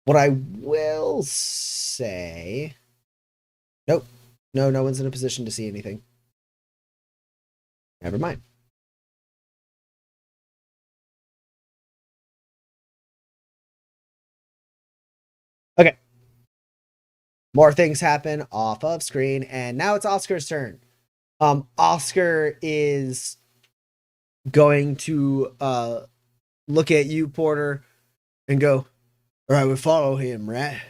What I will say... Nope. No one's in a position to see anything. Never mind. Okay. More things happen off of screen, and now it's Oscar's turn. Oscar is going to look at you, Porter, and go, all right, we follow him, right?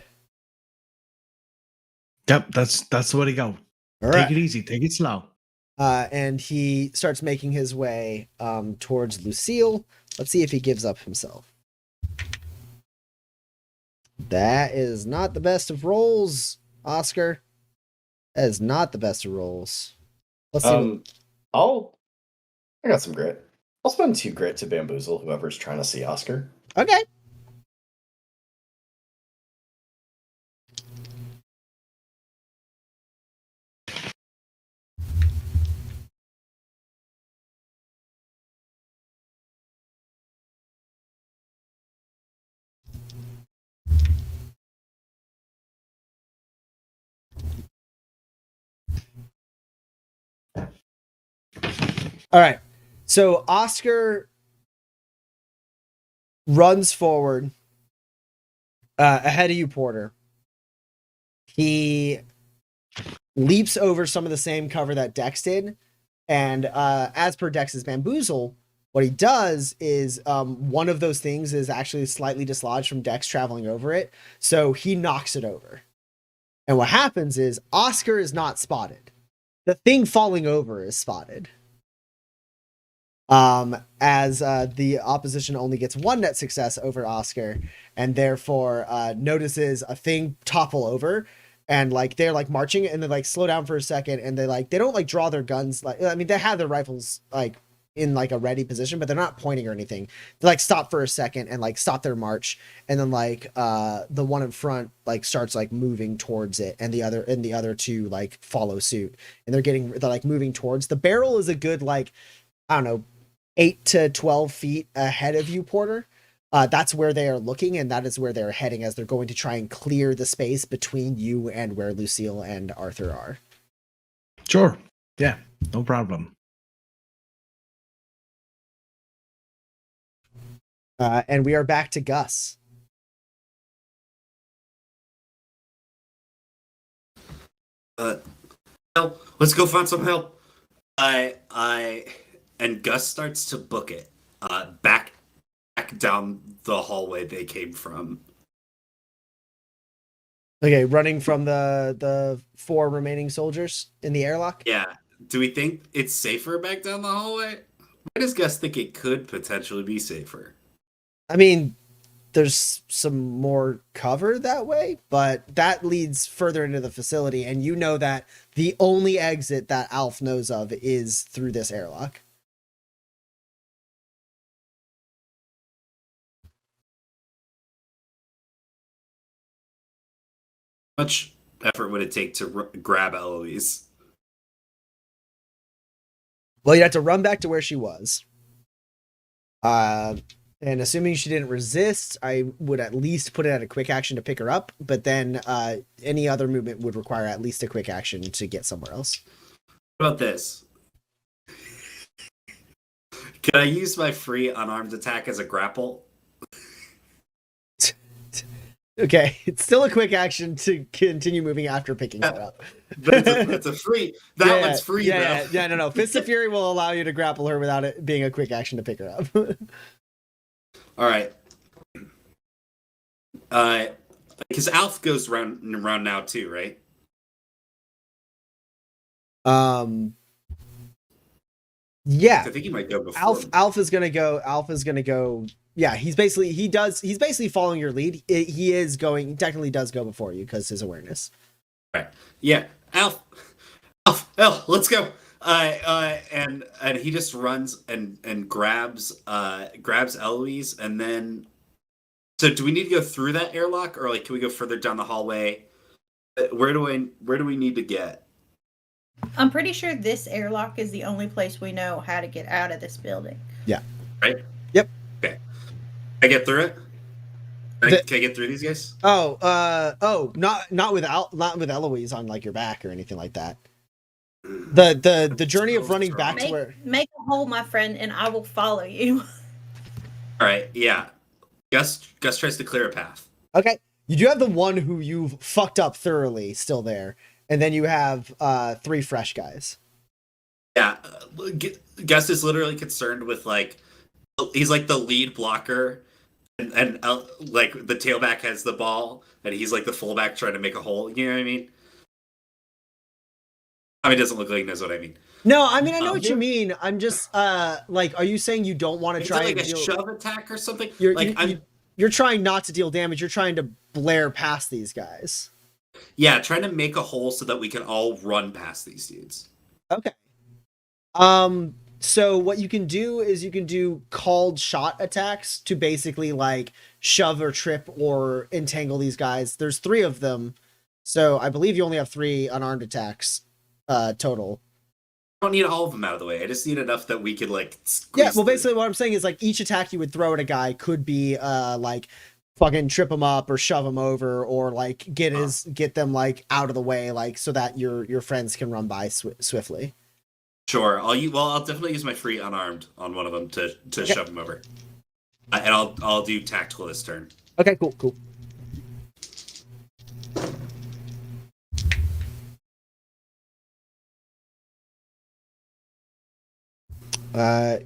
Yep, that's the way to go. All Take right. it easy, take it slow. And he starts making his way towards Lucille. Let's see if he gives up himself. That is not the best of rolls, Oscar. That is not the best of rolls. Let's see. I got some grit. I'll spend 2 grit to bamboozle whoever's trying to see Oscar. Okay. All right. So Oscar runs forward ahead of you, Porter. He leaps over some of the same cover that Dex did. And as per Dex's bamboozle, what he does is one of those things is actually slightly dislodged from Dex traveling over it. So he knocks it over. And what happens is Oscar is not spotted. The thing falling over is spotted. As the opposition only gets 1 net success over Oscar, and therefore notices a thing topple over, and like they're like marching, and they like slow down for a second, and they don't like draw their guns, like I mean they have their rifles like in like a ready position, but they're not pointing or anything. They like stop for a second and like stop their march, and then like the one in front like starts like moving towards it, and the other 2 like follow suit, and they're like moving towards. The barrel is a good like, I don't know, 8 to 12 feet ahead of you, Porter. That's where they are looking, and that is where they're heading as they're going to try and clear the space between you and where Lucille and Arthur are. Sure. Yeah, no problem. And we are back to Gus. Help! Let's go find some help. And Gus starts to book it back down the hallway they came from. Okay, running from the 4 remaining soldiers in the airlock. Yeah. Do we think it's safer back down the hallway? Why does Gus think it could potentially be safer? I mean, there's some more cover that way, but that leads further into the facility, and you know that the only exit that Alf knows of is through this airlock. How much effort would it take to grab Eloise? Well, you have to run back to where she was. And assuming she didn't resist, I would at least put it at a quick action to pick her up, but then any other movement would require at least a quick action to get somewhere else. What about this? Can I use my free unarmed attack as a grapple? Okay, it's still a quick action to continue moving after picking her up. But it's a free. That one's free, though. No. Fist of Fury will allow you to grapple her without it being a quick action to pick her up. All right. Because Alf goes round now too, right? Yeah. I think he might go before. Alf is gonna go. Yeah, he's basically following your lead. He technically does go before you because his awareness. Right. Yeah. Alf, let's go. And he just runs and grabs Eloise, and then. So do we need to go through that airlock, or like can we go further down the hallway? Where do we need to get? I'm pretty sure this airlock is the only place we know how to get out of this building. Yeah. Right? Yep. Okay. Can I get through it? Can I get through these guys? Not with Eloise on like your back or anything like that. The journey of running back to where make a hole, my friend, and I will follow you. All right, yeah. Gus tries to clear a path. Okay. You do have the one who you've fucked up thoroughly still there, and then you have 3 fresh guys. Yeah, Gus is literally concerned with like he's like the lead blocker, and like the tailback has the ball, and he's like the fullback trying to make a hole. You know what I mean? I mean, it doesn't look like he knows what I mean. No, I mean I know what you mean. I'm just like, are you saying you don't want to Is try it like and a deal? shove attack or something? You're trying not to deal damage. You're trying to blare past these guys. Yeah, trying to make a hole so that we can all run past these dudes. Okay. So what you can do is you can do called shot attacks to basically like shove or trip or entangle these guys. There's 3 of them. So I believe you only have 3 unarmed attacks total. I don't need all of them out of the way. I just need enough that we could like Yeah, well basically what I'm saying is like each attack you would throw at a guy could be like fucking trip him up or shove him over or like get them like out of the way, like so that your friends can run by swiftly. Sure, I'll definitely use my free unarmed on one of them to shove him over, and I'll do tactical this turn. Okay, cool.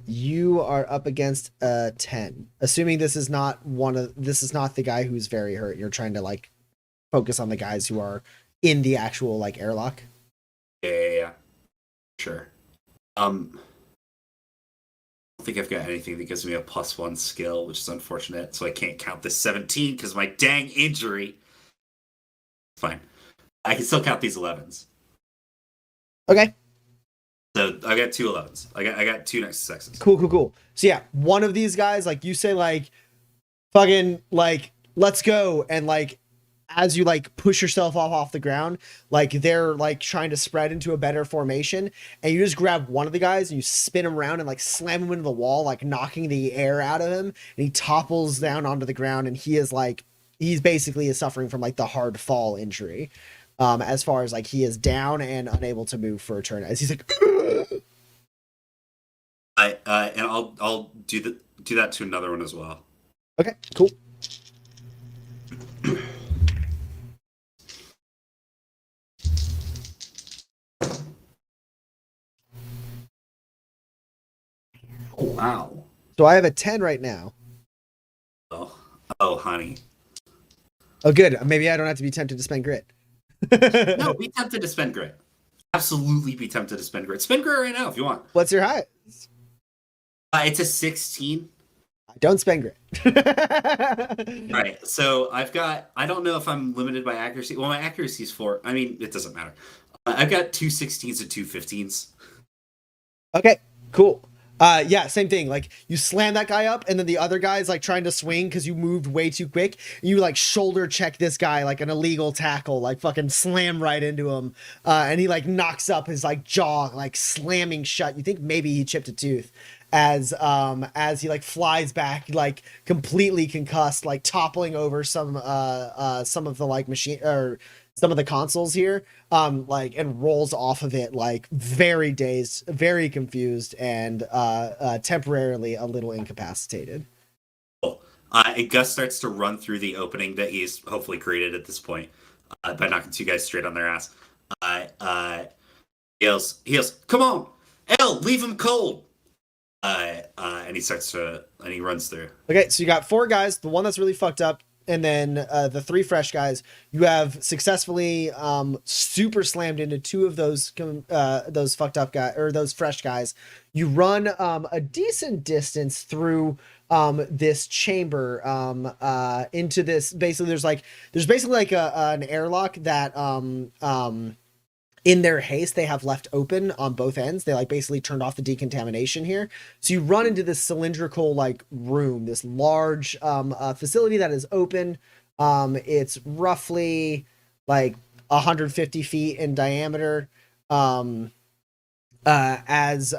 You are up against a 10. Assuming this is not the guy who's very hurt. You're trying to like focus on the guys who are in the actual like airlock. Yeah. Sure. I don't think I've got anything that gives me a +1 skill, which is unfortunate. So I can't count this 17 because my dang injury. Fine. I can still count these 11s. Okay. So I got 2 11s. I got 2 next successes. Cool. So yeah, one of these guys, like you say, like fucking like let's go, and like as you like push yourself off the ground, like they're like trying to spread into a better formation, and you just grab one of the guys and you spin him around and like slam him into the wall, like knocking the air out of him, and he topples down onto the ground, and he's basically suffering from like the hard fall injury. As far as like he is down and unable to move for a turn, as he's like and I'll do that to another one as well. Okay, cool. Oh, wow. So I have a 10 right now. Oh, honey. Oh, good. Maybe I don't have to be tempted to spend grit. No, be tempted to spend grit. Absolutely be tempted to spend grit. Spend grit right now if you want. What's your height? It's a 16. I don't spend grit. Right. So I don't know if I'm limited by accuracy. Well, my accuracy is 4. I mean, it doesn't matter. I've got 2 16s and 2 15s. Okay, cool. Yeah, same thing. Like you slam that guy up, and then the other guy's like trying to swing because you moved way too quick. And you like shoulder check this guy like an illegal tackle, like fucking slam right into him, and he like knocks up his like jaw, like slamming shut. You think maybe he chipped a tooth, as he like flies back, like completely concussed, like toppling over some of the like machine or some of the consoles here, like, and rolls off of it like very dazed, very confused, and temporarily a little incapacitated. Cool. And Gus starts to run through the opening that he's hopefully created at this point by knocking 2 guys straight on their ass. He yells, "Come on, L, leave him cold!" And he runs through. Okay, so you got 4 guys. The one that's really fucked up, and then the 3 fresh guys. You have successfully super slammed into 2 of those fucked up guys, or those fresh guys. You run a decent distance through this chamber into this. Basically, there's basically like an airlock that in their haste they have left open on both ends. They like basically turned off the decontamination here. So you run into this cylindrical like room, this large facility that is open. It's roughly like 150 feet in diameter. As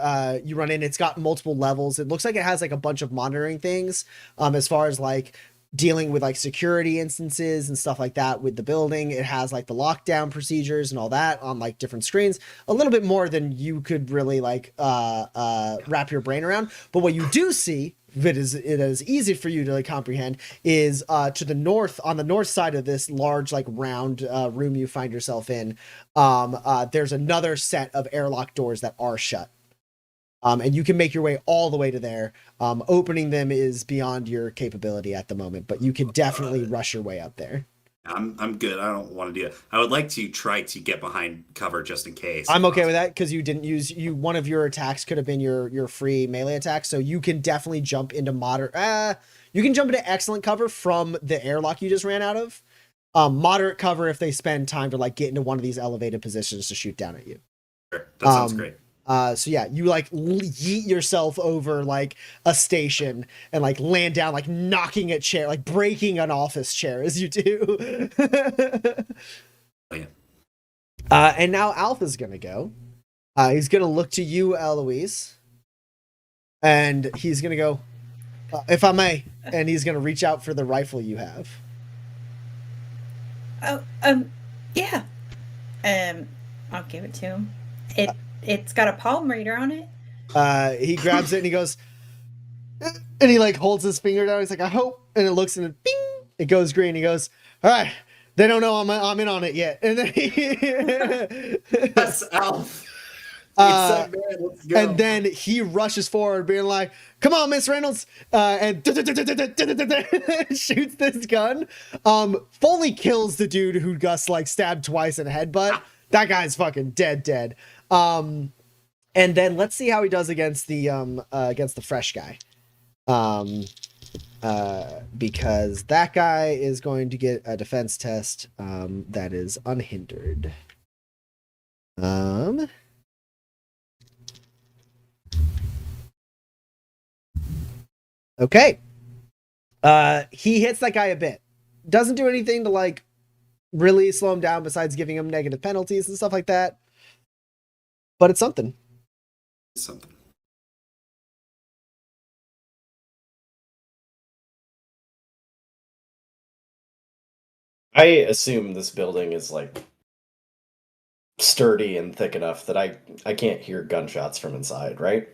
you run in, it's got multiple levels. It looks like it has like a bunch of monitoring things as far as like dealing with like security instances and stuff like that with the building. It has like the lockdown procedures and all that on like different screens, a little bit more than you could really like wrap your brain around. But what you do see, it is easy for you to like comprehend, is to the north, on the north side of this large like round room you find yourself in, there's another set of airlock doors that are shut. And you can make your way all the way to there. Opening them is beyond your capability at the moment, but you can definitely rush your way up there. I'm good. I don't want to do it. I would like to try to get behind cover just in case. I'm okay with that because you didn't use one of your attacks could have been your free melee attack, so you can definitely jump into moderate. You can jump into excellent cover from the airlock you just ran out of. Moderate cover if they spend time to like get into one of these elevated positions to shoot down at you. Sure. That sounds great. So yeah, you like yeet yourself over like a station and like land down, like knocking a chair, like breaking an office chair as you do. Oh, yeah. And now Alpha's gonna go. He's gonna look to you, Eloise, and he's gonna go, if I may, and he's gonna reach out for the rifle you have. Oh, yeah. I'll give it to him. It's got a palm reader on it. He grabs it and he goes, and he like holds his finger down. He's like, I hope, and it looks and it, bing, it goes green. He goes, all right, they don't know I'm in on it yet. And then That's Alf. Let's go. And then he rushes forward, being like, "Come on, Miss Reynolds!" And shoots this gun. Fully kills the dude who Gus like stabbed twice in a headbutt. That guy's fucking dead. And then let's see how he does against the fresh guy. Because that guy is going to get a defense test that is unhindered. Okay. He hits that guy a bit. Doesn't do anything to like really slow him down besides giving him negative penalties and stuff like that. But it's something. Something. I assume this building is like sturdy and thick enough that I can't hear gunshots from inside, right?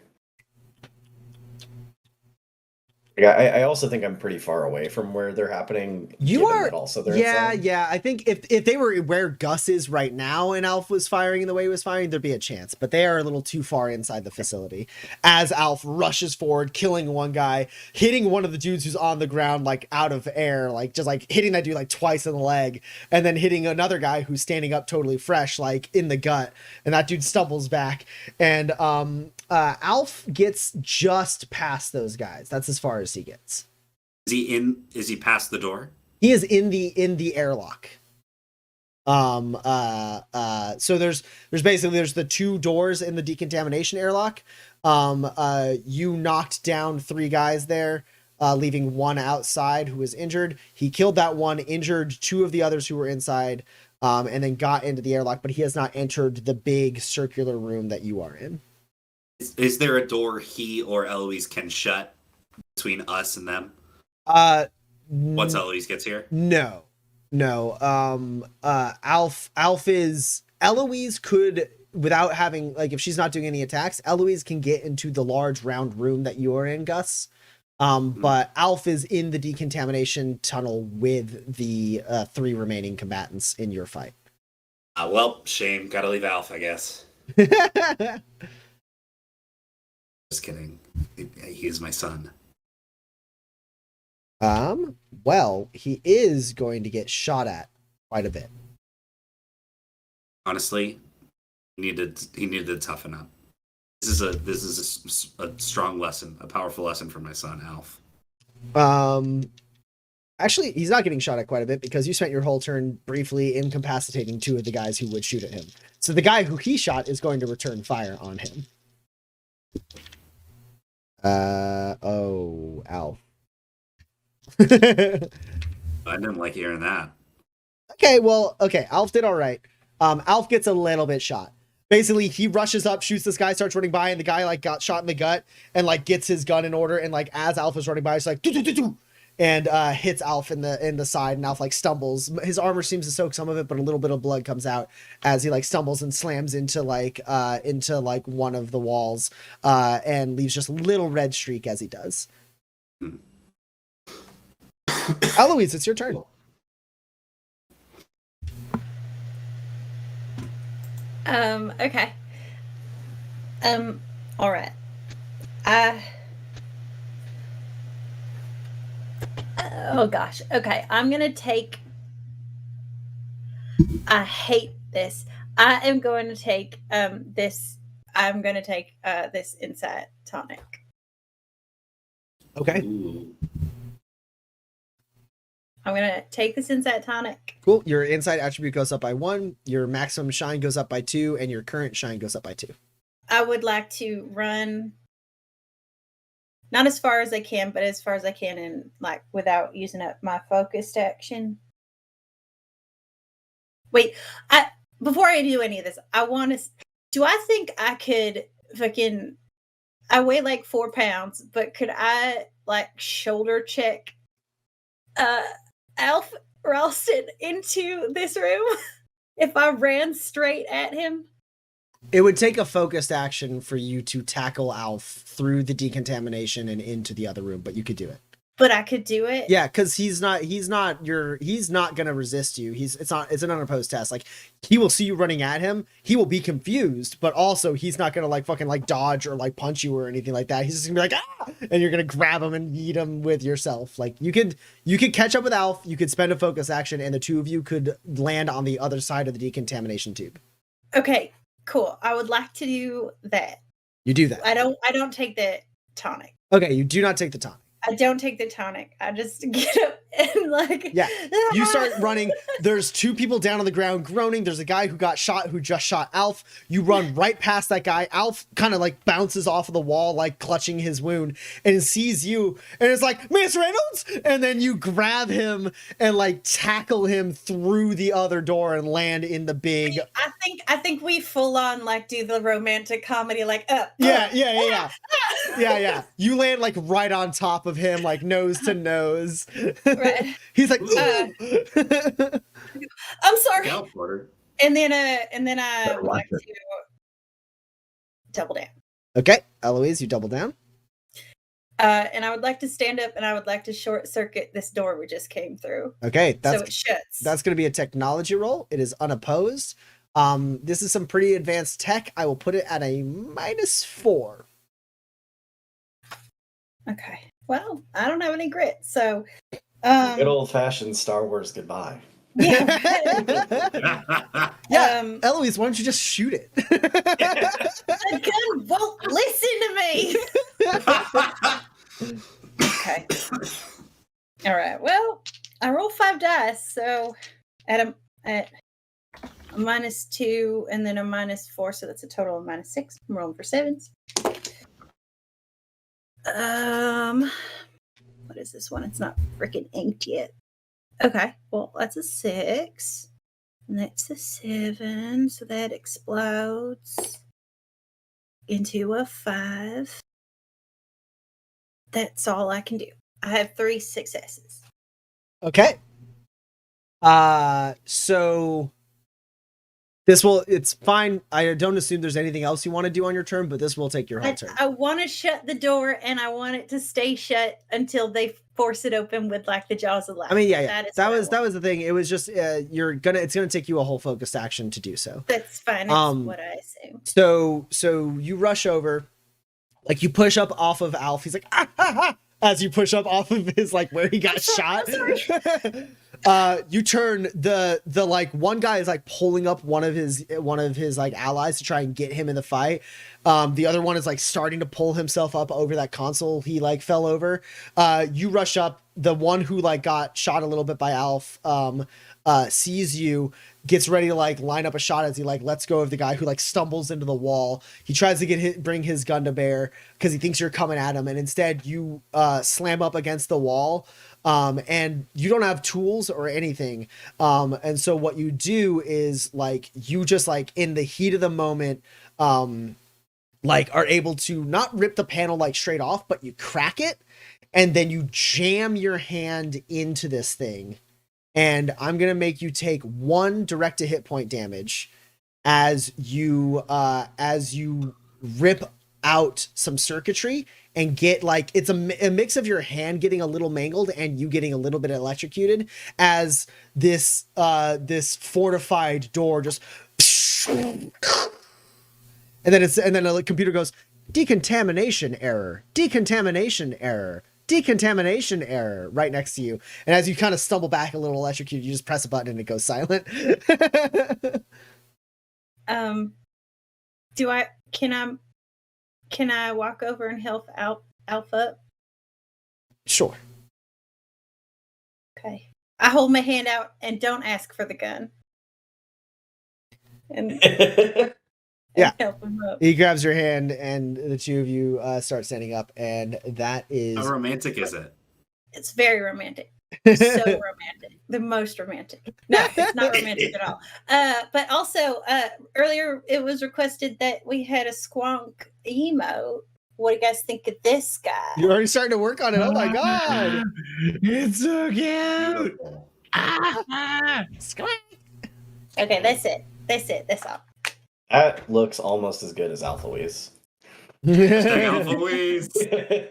Yeah, I also think I'm pretty far away from where they're happening. You given are, that also they're yeah, inside. yeah. I think if they were where Gus is right now and Alf was firing in the way he was firing, there'd be a chance. But they are a little too far inside the facility. As Alf rushes forward, killing one guy, hitting one of the dudes who's on the ground, like out of air, like just like hitting that dude like twice in the leg, and then hitting another guy who's standing up totally fresh, like in the gut, and that dude stumbles back, and Alf gets just past those guys. That's as far as he gets. Is he past the door? He is in the airlock. So there's the two doors in the decontamination airlock. You knocked down 3 guys there, leaving one outside who was injured. He killed that one, injured 2 of the others who were inside, and then got into the airlock, but he has not entered the big circular room that you are in. Is there a door he or Eloise can shut between us and them? Once Eloise gets here? No. Eloise could, without having, like, if she's not doing any attacks, Eloise can get into the large round room that you are in, Gus. But Alf is in the decontamination tunnel with the 3 remaining combatants in your fight. Well, shame. Gotta leave Alf, I guess. Just kidding. He is my son. Well, he is going to get shot at quite a bit. Honestly, he needed to toughen up. This is a strong lesson, a powerful lesson for my son, Alf. Actually, he's not getting shot at quite a bit because you spent your whole turn briefly incapacitating 2 of the guys who would shoot at him. So the guy who he shot is going to return fire on him. Alf. I didn't like hearing that. Okay, Alf did all right. Alf gets a little bit shot. Basically, he rushes up, shoots this guy, starts running by, and the guy like got shot in the gut and like gets his gun in order. And like as Alf is running by, it's like doo, doo, doo, doo. and hits Alf in the side, and Alf like stumbles. His armor seems to soak some of it, but a little bit of blood comes out as he like stumbles and slams into like one of the walls, and leaves just a little red streak as he does. Eloise, it's your turn. Okay. All right. Oh gosh. Okay. I'm gonna take. I hate this. I am going to take this. I'm going to take this insight tonic. Okay. Ooh. I'm going to take this insight tonic. Cool. Your insight attribute goes up by 1. Your maximum shine goes up by 2, and your current shine goes up by 2. I would like to run not as far as I can, but as far as I can, and like without using up my focused action. Wait, before I do any of this, I want to. Do I think I could fucking? I weigh like 4 pounds, but could I like shoulder check Alf Ralston into this room if I ran straight at him? It would take a focused action for you to tackle Alf through the decontamination and into the other room, but you could do it. But I could do it. Yeah, because he's not gonna resist you. It's an unopposed test. Like, he will see you running at him, he will be confused, but also he's not gonna like fucking like dodge or like punch you or anything like that. He's just gonna be like, ah, and you're gonna grab him and eat him with yourself. Like, you could catch up with Alf, you could spend a focus action, and the two of you could land on the other side of the decontamination tube. Okay, cool. I would like to do that. You do that. I don't take the tonic. Okay, you do not take the tonic. I don't take the tonic. I just get up and like. Yeah. You start running. There's 2 people down on the ground groaning. There's a guy who just shot Alf. You run right past that guy. Alf kind of like bounces off of the wall, like clutching his wound, and sees you and it's like, Miss Reynolds! And then you grab him and like tackle him through the other door and land in the big. I think we full on like do the romantic comedy like Yeah. You land like right on top of him, like nose to nose. Right. He's like, I'm sorry. And then I would like to double down. Okay, Eloise, you double down. And I would like to stand up and I would like to short circuit this door we just came through. Okay, so it shuts. That's going to be a technology roll. It is unopposed. This is some pretty advanced tech. I will put it at a -4. Okay. Well, I don't have any grit, so good old fashioned Star Wars goodbye. Yeah. Yeah. Eloise, why don't you just shoot it? The gun won't listen to me. Okay. All right. Well, I roll 5 dice, so at a -2 and then a -4, so that's a total of -6. I'm rolling for 7s. What is this one? It's not freaking inked yet. Okay, well, that's a 6. And that's a 7. So that explodes into a 5. That's all I can do. I have 3 successes. Okay. So it's fine. I don't assume there's anything else you want to do on your turn, but this will take your whole turn. I want to shut the door and I want it to stay shut until they force it open with like the jaws of life. I mean, yeah. That was the thing. It was just it's gonna take you a whole focused action to do so. That's fine. That's what I assume. So you rush over, like you push up off of Alf. He's like, ah, ah, ah, as you push up off of his like where he got shot. You turn the like one guy is like pulling up one of his like allies to try and get him in the fight. The other one is like starting to pull himself up over that console he like fell over. You rush up. The one who like got shot a little bit by Alf sees you, gets ready to like line up a shot as he like lets go of the guy who like stumbles into the wall. He tries to bring his gun to bear because he thinks you're coming at him, and instead you slam up against the wall. And you don't have tools or anything. And so what you do is like you just like in the heat of the moment like are able to not rip the panel like straight off, but you crack it. and then you jam your hand into this thing, and I'm gonna make you take 1 direct to hit point damage as you rip out some circuitry and get like it's a mix of your hand getting a little mangled and you getting a little bit electrocuted as this fortified door just and then the computer goes decontamination error right next to you, and as you kind of stumble back a little electrocuted, you just press a button and it goes silent. Can I walk over and help Alpha? Sure. Okay. I hold my hand out and don't ask for the gun. And Yeah. help him up. He grabs your hand and the two of you start standing up, and that is How romantic is it? It's very romantic. So romantic. The most romantic. No, it's not romantic at all. But also, earlier it was requested that we had a squonk emote. What do you guys think of this guy? You're already starting to work on it. Oh my god. It's so cute. Beautiful. Okay, that's it. That's all. That looks almost as good as Alpha Weeze. Hashtag Alpha Weeze.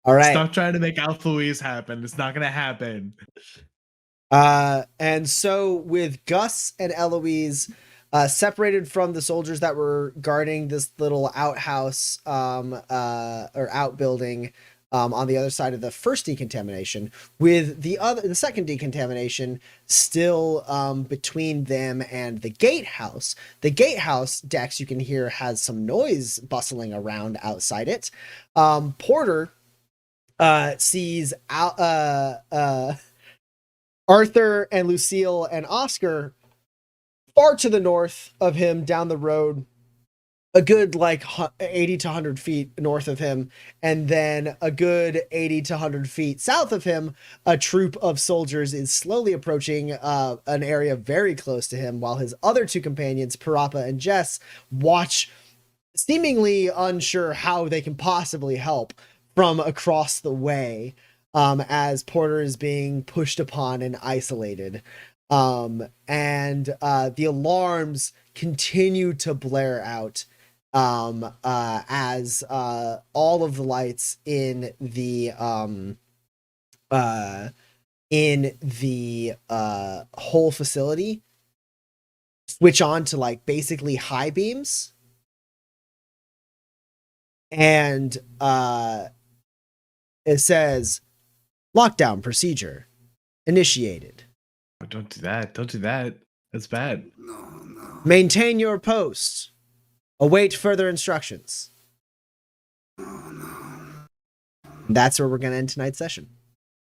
All right. Stop trying to make Alpha Weeze happen. It's not gonna happen. And so with Gus and Eloise separated from the soldiers that were guarding this little outhouse or outbuilding on the other side of the first decontamination, with the second decontamination still between them and the gatehouse. The gatehouse, Dex, you can hear, has some noise bustling around outside it. Porter sees Arthur and Lucille and Oscar far to the north of him down the road, a good like 80 to 100 feet north of him, and then a good 80 to 100 feet south of him, a troop of soldiers is slowly approaching an area very close to him, while his other two companions, Parappa and Jess, watch, seemingly unsure how they can possibly help from across the way, as Porter is being pushed upon and isolated. And the alarms continue to blare out as all of the lights in the whole facility switch on to like basically high beams. And it says lockdown procedure initiated. Oh, don't do that. Don't do that. That's bad. No. Maintain your post. Await further instructions. No. That's where we're going to end tonight's session.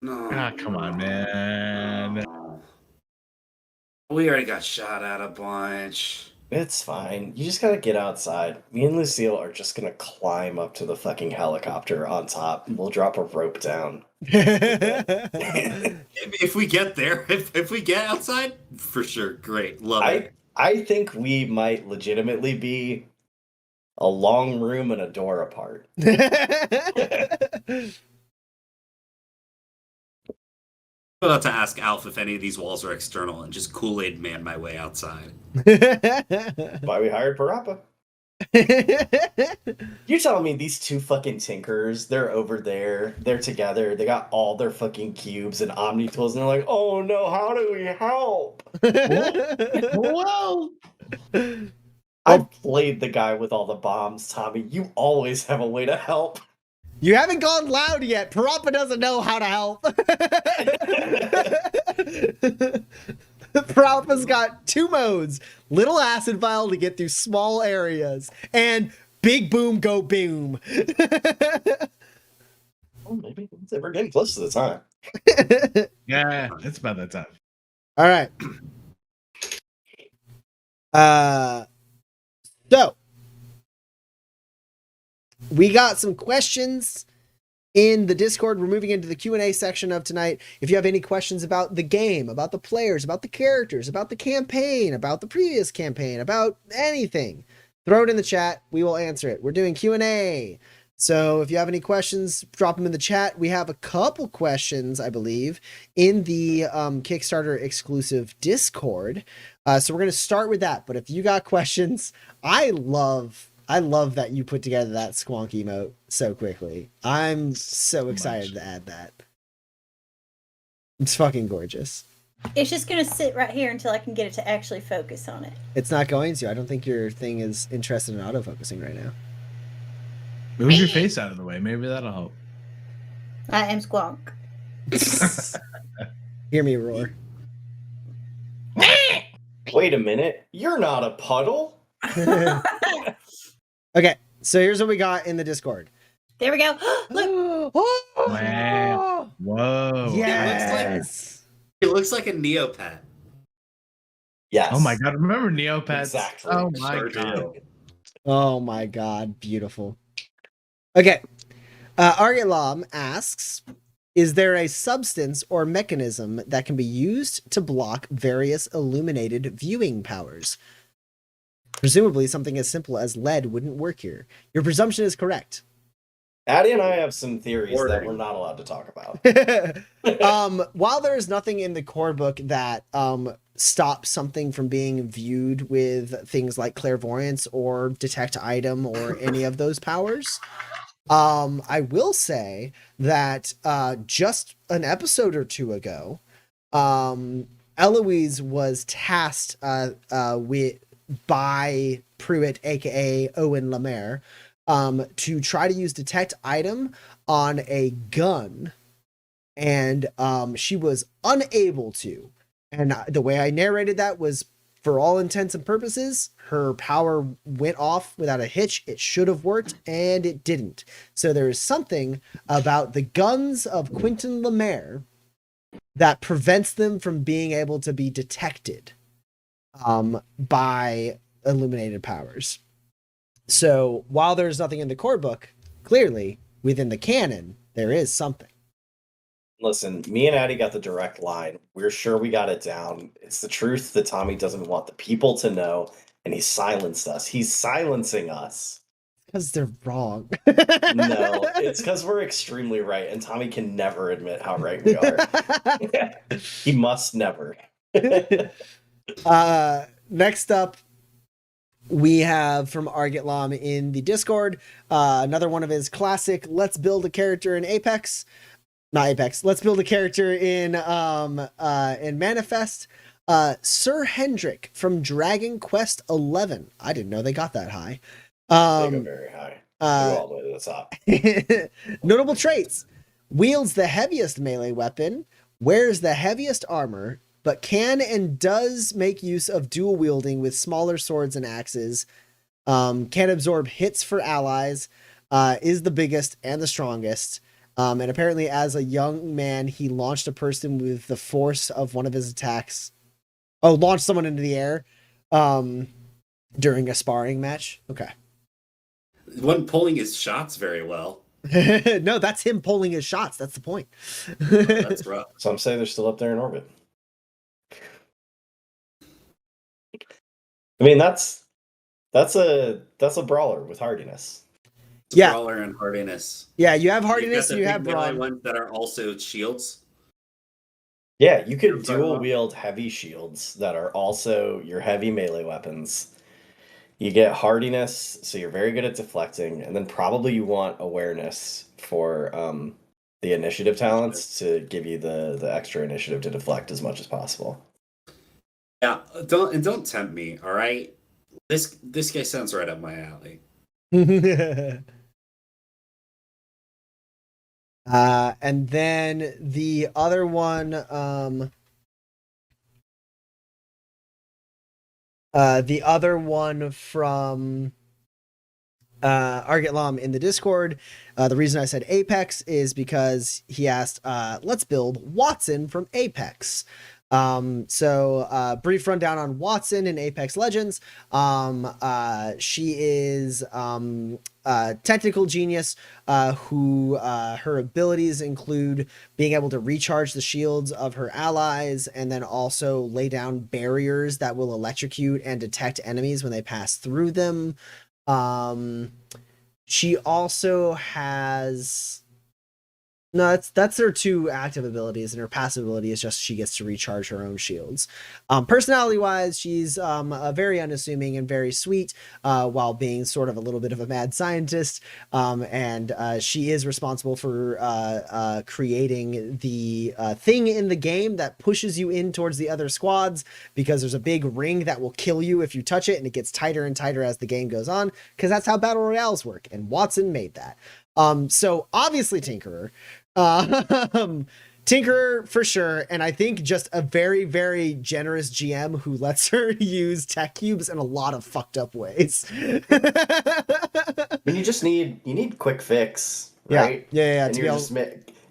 No. Ah, come on, man. No. We already got shot at a bunch. It's fine. You just gotta get outside. Me and Lucille are just gonna climb up to the fucking helicopter on top. We'll drop a rope down. If we get there, if we get outside, for sure, great, love it. I think we might legitimately be a long room and a door apart. I'm about to ask Alf if any of these walls are external and just Kool-Aid man my way outside. Why we hired Parappa. You're telling me these two fucking tinkers, they're over there, they're together, they got all their fucking cubes and omni tools, and they're like, oh no, how do we help? Well, I've played the guy with all the bombs, Tommy. You always have a way to help. You haven't gone loud yet. Parappa doesn't know how to help. Parappa's got two modes: little acid vial to get through small areas, and big boom go boom. Oh, maybe we're getting close to the time. yeah, it's about that time. All right. So we got some questions in the Discord. We're moving into the Q&A section of tonight. If you have any questions about the game, about the players, about the characters, about the campaign, about the previous campaign, about anything, throw it in the chat. We will answer it. We're doing Q&A. So if you have any questions, drop them in the chat. We have a couple questions, I believe, in the Kickstarter exclusive Discord. So we're going to start with that. But if you got questions, I love that you put together that squonk emote so quickly. I'm so excited to add that. It's fucking gorgeous. It's just gonna sit right here until I can get it to actually focus on it. It's not going to. I don't think your thing is interested in autofocusing right now. Move your face out of the way. Maybe that'll help. I am Squonk. Hear me roar. Wait a minute. You're not a puddle. Okay, so here's what we got in the Discord. There we go. Look. Wow. Whoa. Yes. It looks like a Neopet. Yes. Oh my god. Remember Neopets? Exactly. Oh my Sure god. do. Oh my god, beautiful. Okay. Argelam asks, is there a substance or mechanism that can be used to block various illuminated viewing powers? Presumably something as simple as lead wouldn't work here. Your presumption is correct. Addie and I have some theories that Ordering. we're not allowed to talk about. While there is nothing in the core book that stops something from being viewed with things like clairvoyance or detect item or any of those powers, I will say that just an episode or two ago, Eloise was tasked by Pruitt, aka Owen Lemaire, to try to use detect item on a gun, and she was unable to. And the way I narrated that was, for all intents and purposes, her power went off without a hitch. It should have worked, and it didn't. So there is something about the guns of Quentin Lemaire that prevents them from being able to be detected by illuminated powers. So while there's nothing in the core book, clearly within the canon, there is something. Listen, me and Addie got the direct line. We're sure we got it down. It's the truth that Tommy doesn't want the people to know, and he silenced us. He's silencing us. Because they're wrong. No, it's because we're extremely right, and Tommy can never admit how right we are. He must never. Next up, we have from Argetlam in the Discord, another one of his classic let's build a character in Apex. Not Apex. Let's build a character in Manifest. Sir Hendrik from Dragon Quest 11. I didn't know they got that high. They go very high. They go all the way to the top. Notable traits: wields the heaviest melee weapon, wears the heaviest armor, but can and does make use of dual wielding with smaller swords and axes. Can absorb hits for allies. Is the biggest and the strongest. And apparently, as a young man, he launched a person with the force of one of his attacks. Oh, launched someone into the air during a sparring match. Okay. One pulling his shots very well. No, that's him pulling his shots. That's the point. That's rough. Some say they're still up there in orbit. I mean, that's a brawler with hardiness. It's Yeah. Brawler and hardiness. Yeah, you have You've hardiness, got the you big have melee brawn. ones that are also shields. Yeah, you could You're fine, dual huh? wield heavy shields that are also your heavy melee weapons. You get hardiness, so you're very good at deflecting, and then probably you want awareness for the initiative talents to give you the extra initiative to deflect as much as possible. Yeah, don't tempt me, all right? This guy sounds right up my alley. And then the other one, from Argetlam in the Discord. The reason I said Apex is because he asked, let's build Watson from Apex. So brief rundown on Watson in Apex Legends. She is a technical genius who her abilities include being able to recharge the shields of her allies and then also lay down barriers that will electrocute and detect enemies when they pass through them. she also has no, that's her two active abilities, and her passive ability is just she gets to recharge her own shields. Personality wise, she's very unassuming and very sweet, while being sort of a little bit of a mad scientist. And she is responsible for creating the thing in the game that pushes you in towards the other squads, because there's a big ring that will kill you if you touch it, and it gets tighter and tighter as the game goes on, because that's how battle royales work, and Watson made that. So obviously Tinkerer. Tinkerer for sure, and I think just a very, very generous GM who lets her use tech cubes in a lot of fucked up ways. I mean, you need quick fix, right? Yeah. And you're just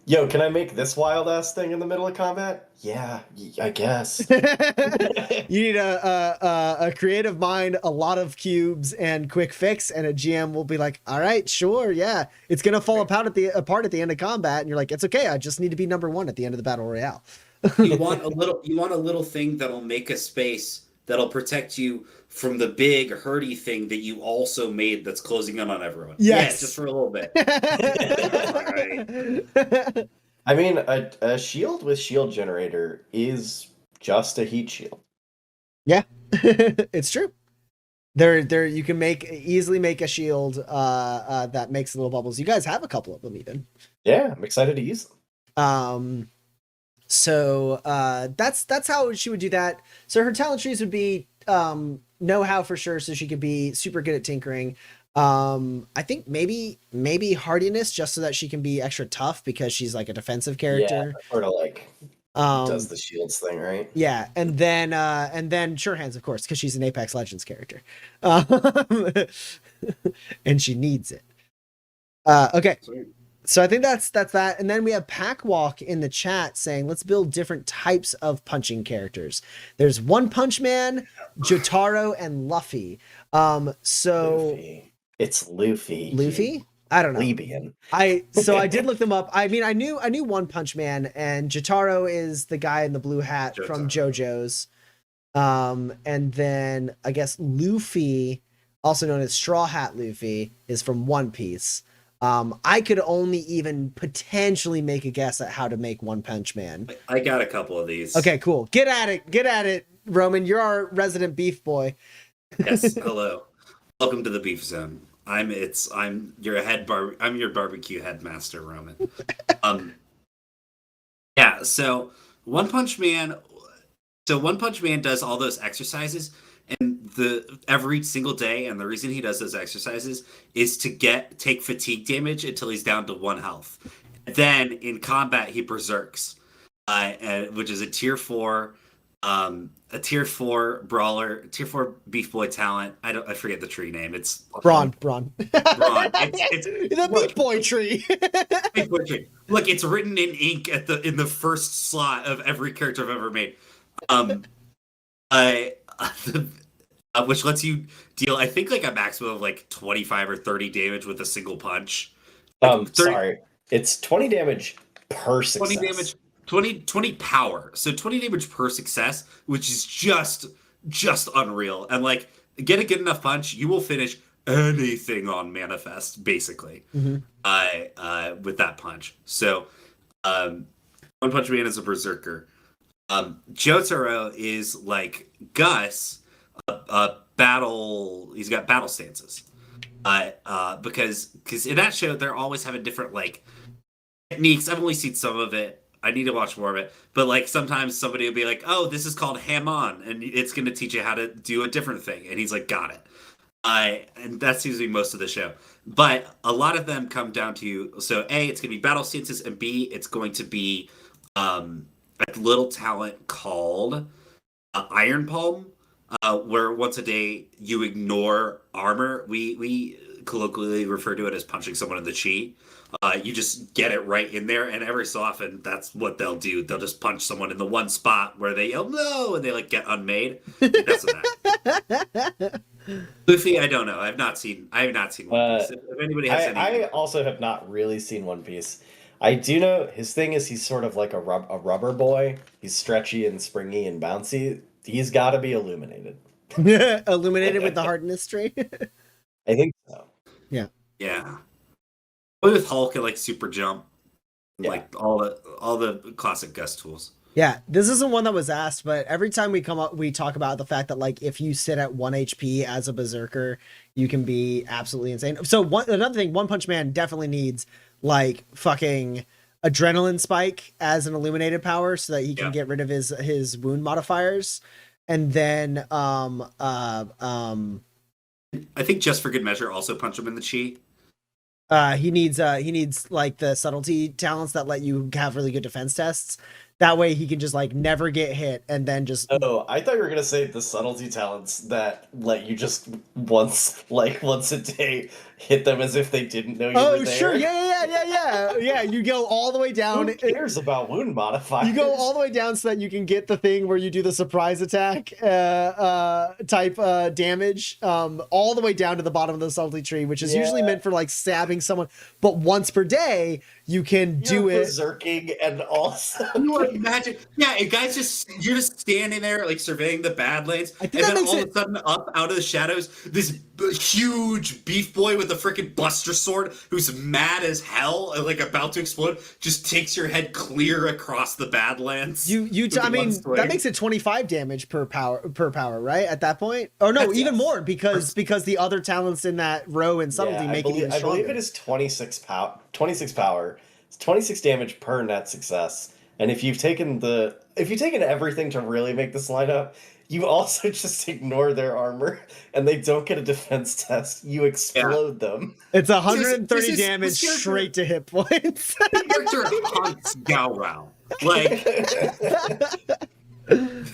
yo, can I make this wild ass thing in the middle of combat? Yeah, I guess. You need a creative mind, a lot of cubes, and quick fix, and a GM will be like, "All right, sure, yeah, it's gonna fall apart at the end of combat," and you're like, "It's okay, I just need to be number one at the end of the battle royale." You want a little thing that'll make a space that'll protect you from the big hurdy thing that you also made that's closing in on everyone. Yes. Yeah, just for a little bit. Right. I mean, a shield with shield generator is just a heat shield. Yeah, it's true. There, you can easily make a shield that makes little bubbles. You guys have a couple of them even. Yeah, I'm excited to use them. So that's how she would do that. So her talent trees would be know-how for sure, so she could be super good at tinkering. I think maybe hardiness, just so that she can be extra tough, because she's like a defensive character. Yeah, sort of like does the shields thing, right? Yeah, and then sure hands, of course, because she's an Apex Legends character, and she needs it. Okay. So I think that's that. And then we have Packwalk in the chat saying, let's build different types of punching characters. There's One Punch Man, Jotaro, and Luffy. So Luffy. It's Luffy. Luffy? I don't know. Plebeian. I did look them up. I mean, I knew One Punch Man, and Jotaro is the guy in the blue hat from JoJo's. And then I guess Luffy, also known as Straw Hat Luffy, is from One Piece. I could only even potentially make a guess at how to make One Punch Man. I got a couple of these. Okay, cool. Get at it, Roman. You're our resident beef boy. Yes. Hello. Welcome to the Beef Zone. I'm your barbecue headmaster, Roman. Yeah. So One Punch Man does all those exercises. And every single day, and the reason he does those exercises is to take fatigue damage until he's down to 1 health. Then in combat he berserks, which is a tier 4 brawler, tier 4 beef boy talent. I forget the tree name. It's Braun. It's the beef boy tree. Beef boy tree. Look, it's written in ink in the first slot of every character I've ever made. Which lets you deal, I think, like a maximum of like 25 or 30 damage with a single punch. Sorry. It's 20 damage per success. 20 damage, 20 power. So 20 damage per success, which is just unreal. And like, get a good enough punch, you will finish anything on Manifest, basically, with that punch. So One Punch Man is a berserker. Jotaro is like Gus, he's got battle stances. Because in that show they're always having different like techniques. I've only seen some of it. I need to watch more of it. But like sometimes somebody will be like, "Oh, this is called Hamon, and it's going to teach you how to do a different thing." And he's like, "Got it." And that's usually most of the show. But a lot of them come down to, so A, it's going to be battle stances, and B, it's going to be a little talent called Iron Palm, where once a day you ignore armor. We colloquially refer to it as punching someone in the chi. You just get it right in there, and every so often that's what they'll do. They'll just punch someone in the one spot where they yell no, and they like get unmade. That's what that. Luffy, I don't know. I have not seen One Piece. If anybody has any, I also have not really seen One Piece. I do know his thing is he's sort of like a rubber boy. He's stretchy and springy and bouncy. He's got to be illuminated. Illuminated with the hardness tree. I think so. Yeah. Yeah. With Hulk and like super jump, Yeah. like all the classic Gus tools. Yeah, this isn't one that was asked, but every time we come up, we talk about the fact that like if you sit at 1 HP as a berserker, you can be absolutely insane. So another thing, One Punch Man definitely needs like fucking adrenaline spike as an illuminated power so that he can get rid of his wound modifiers, and then I think just for good measure, also punch him in the chi. he needs like the subtlety talents that let you have really good defense tests. That way he can just like never get hit and then just. Oh, I thought you were gonna say the subtlety talents that let you just once a day hit them as if they didn't know you were there. Oh, sure, yeah. You go all the way down. Who cares about wound modifiers? You go all the way down so that you can get the thing where you do the surprise attack type damage, all the way down to the bottom of the subtlety tree, which is usually meant for like stabbing someone. But once per day, you can do it. Berserking and also. Imagine, a guy's you're just standing there like surveying the Badlands, and then all of a sudden, up out of the shadows, this huge beef boy with a freaking Buster sword, who's mad as hell, and like about to explode, just takes your head clear across the Badlands. I mean, that makes it 25 damage per power, right? At that point, or no, even more because the other talents in that row and subtlety make it even stronger. I believe it is 26 power. 26 damage per net success. And if you've taken everything to really make this line up, you also just ignore their armor and they don't get a defense test. You explode them. It's 130 damage straight to hit points. The character haunts Gaorao. Like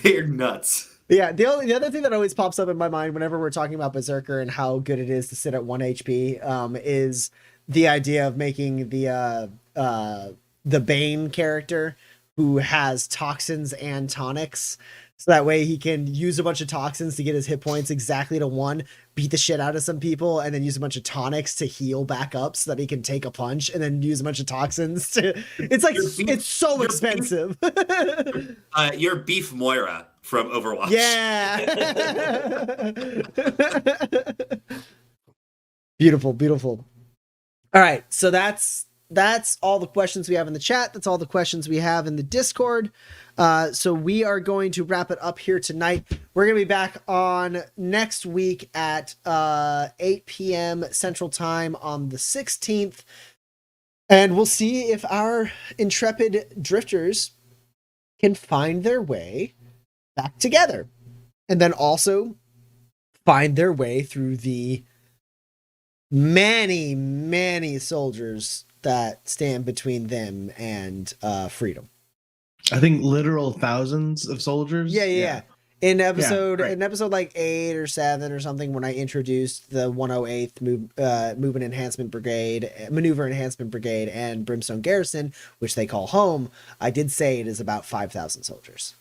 they're nuts. Yeah, the other thing that always pops up in my mind whenever we're talking about Berserker and how good it is to sit at 1 HP is the idea of making the Bane character who has toxins and tonics. So that way he can use a bunch of toxins to get his hit points exactly to 1, beat the shit out of some people, and then use a bunch of tonics to heal back up so that he can take a punch, and then use a bunch of toxins to... It's like, it's so expensive. You're Beef Moira from Overwatch. Yeah! Beautiful. All right, so that's all the questions we have in the chat. That's all the questions we have in the Discord. So we are going to wrap it up here tonight. We're going to be back on next week at 8 p.m. Central Time on the 16th. And we'll see if our intrepid drifters can find their way back together. And then also find their way through the many soldiers that stand between them and freedom. I think literal thousands of soldiers. Yeah. In episode like 8 or 7 or something, when I introduced the 108th Maneuver Enhancement Brigade and Brimstone Garrison, which they call home, I did say it is about 5,000 soldiers.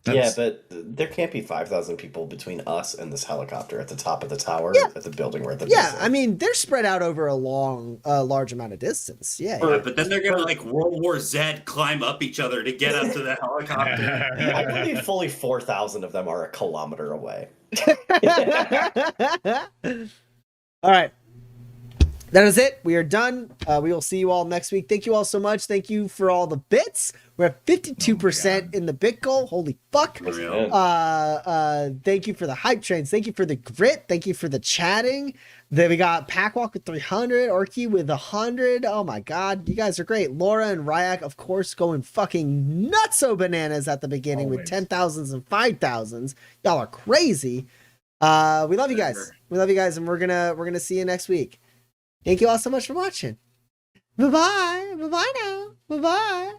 Yeah, but there can't be 5,000 people between us and this helicopter at the top of the tower at the building where the I mean, they're spread out over a large amount of distance. Yeah, but then they're gonna like World War Z climb up each other to get up to the helicopter. I believe fully 4,000 of them are a kilometer away. All right. That is it. We are done. We will see you all next week. Thank you all so much. Thank you for all the bits. We're at 52% in the bit goal. Holy fuck. Thank you for the hype trains. Thank you for the grit. Thank you for the chatting. Then we got Packwalk with 300, Orky with 100. Oh my god, you guys are great. Laura and Ryak, of course, going fucking nutso bananas at the beginning with 10,000s and 5,000s. Y'all are crazy. We love you guys. We love you guys, and we're gonna see you next week. Thank you all so much for watching. Bye-bye. Bye-bye now. Bye-bye.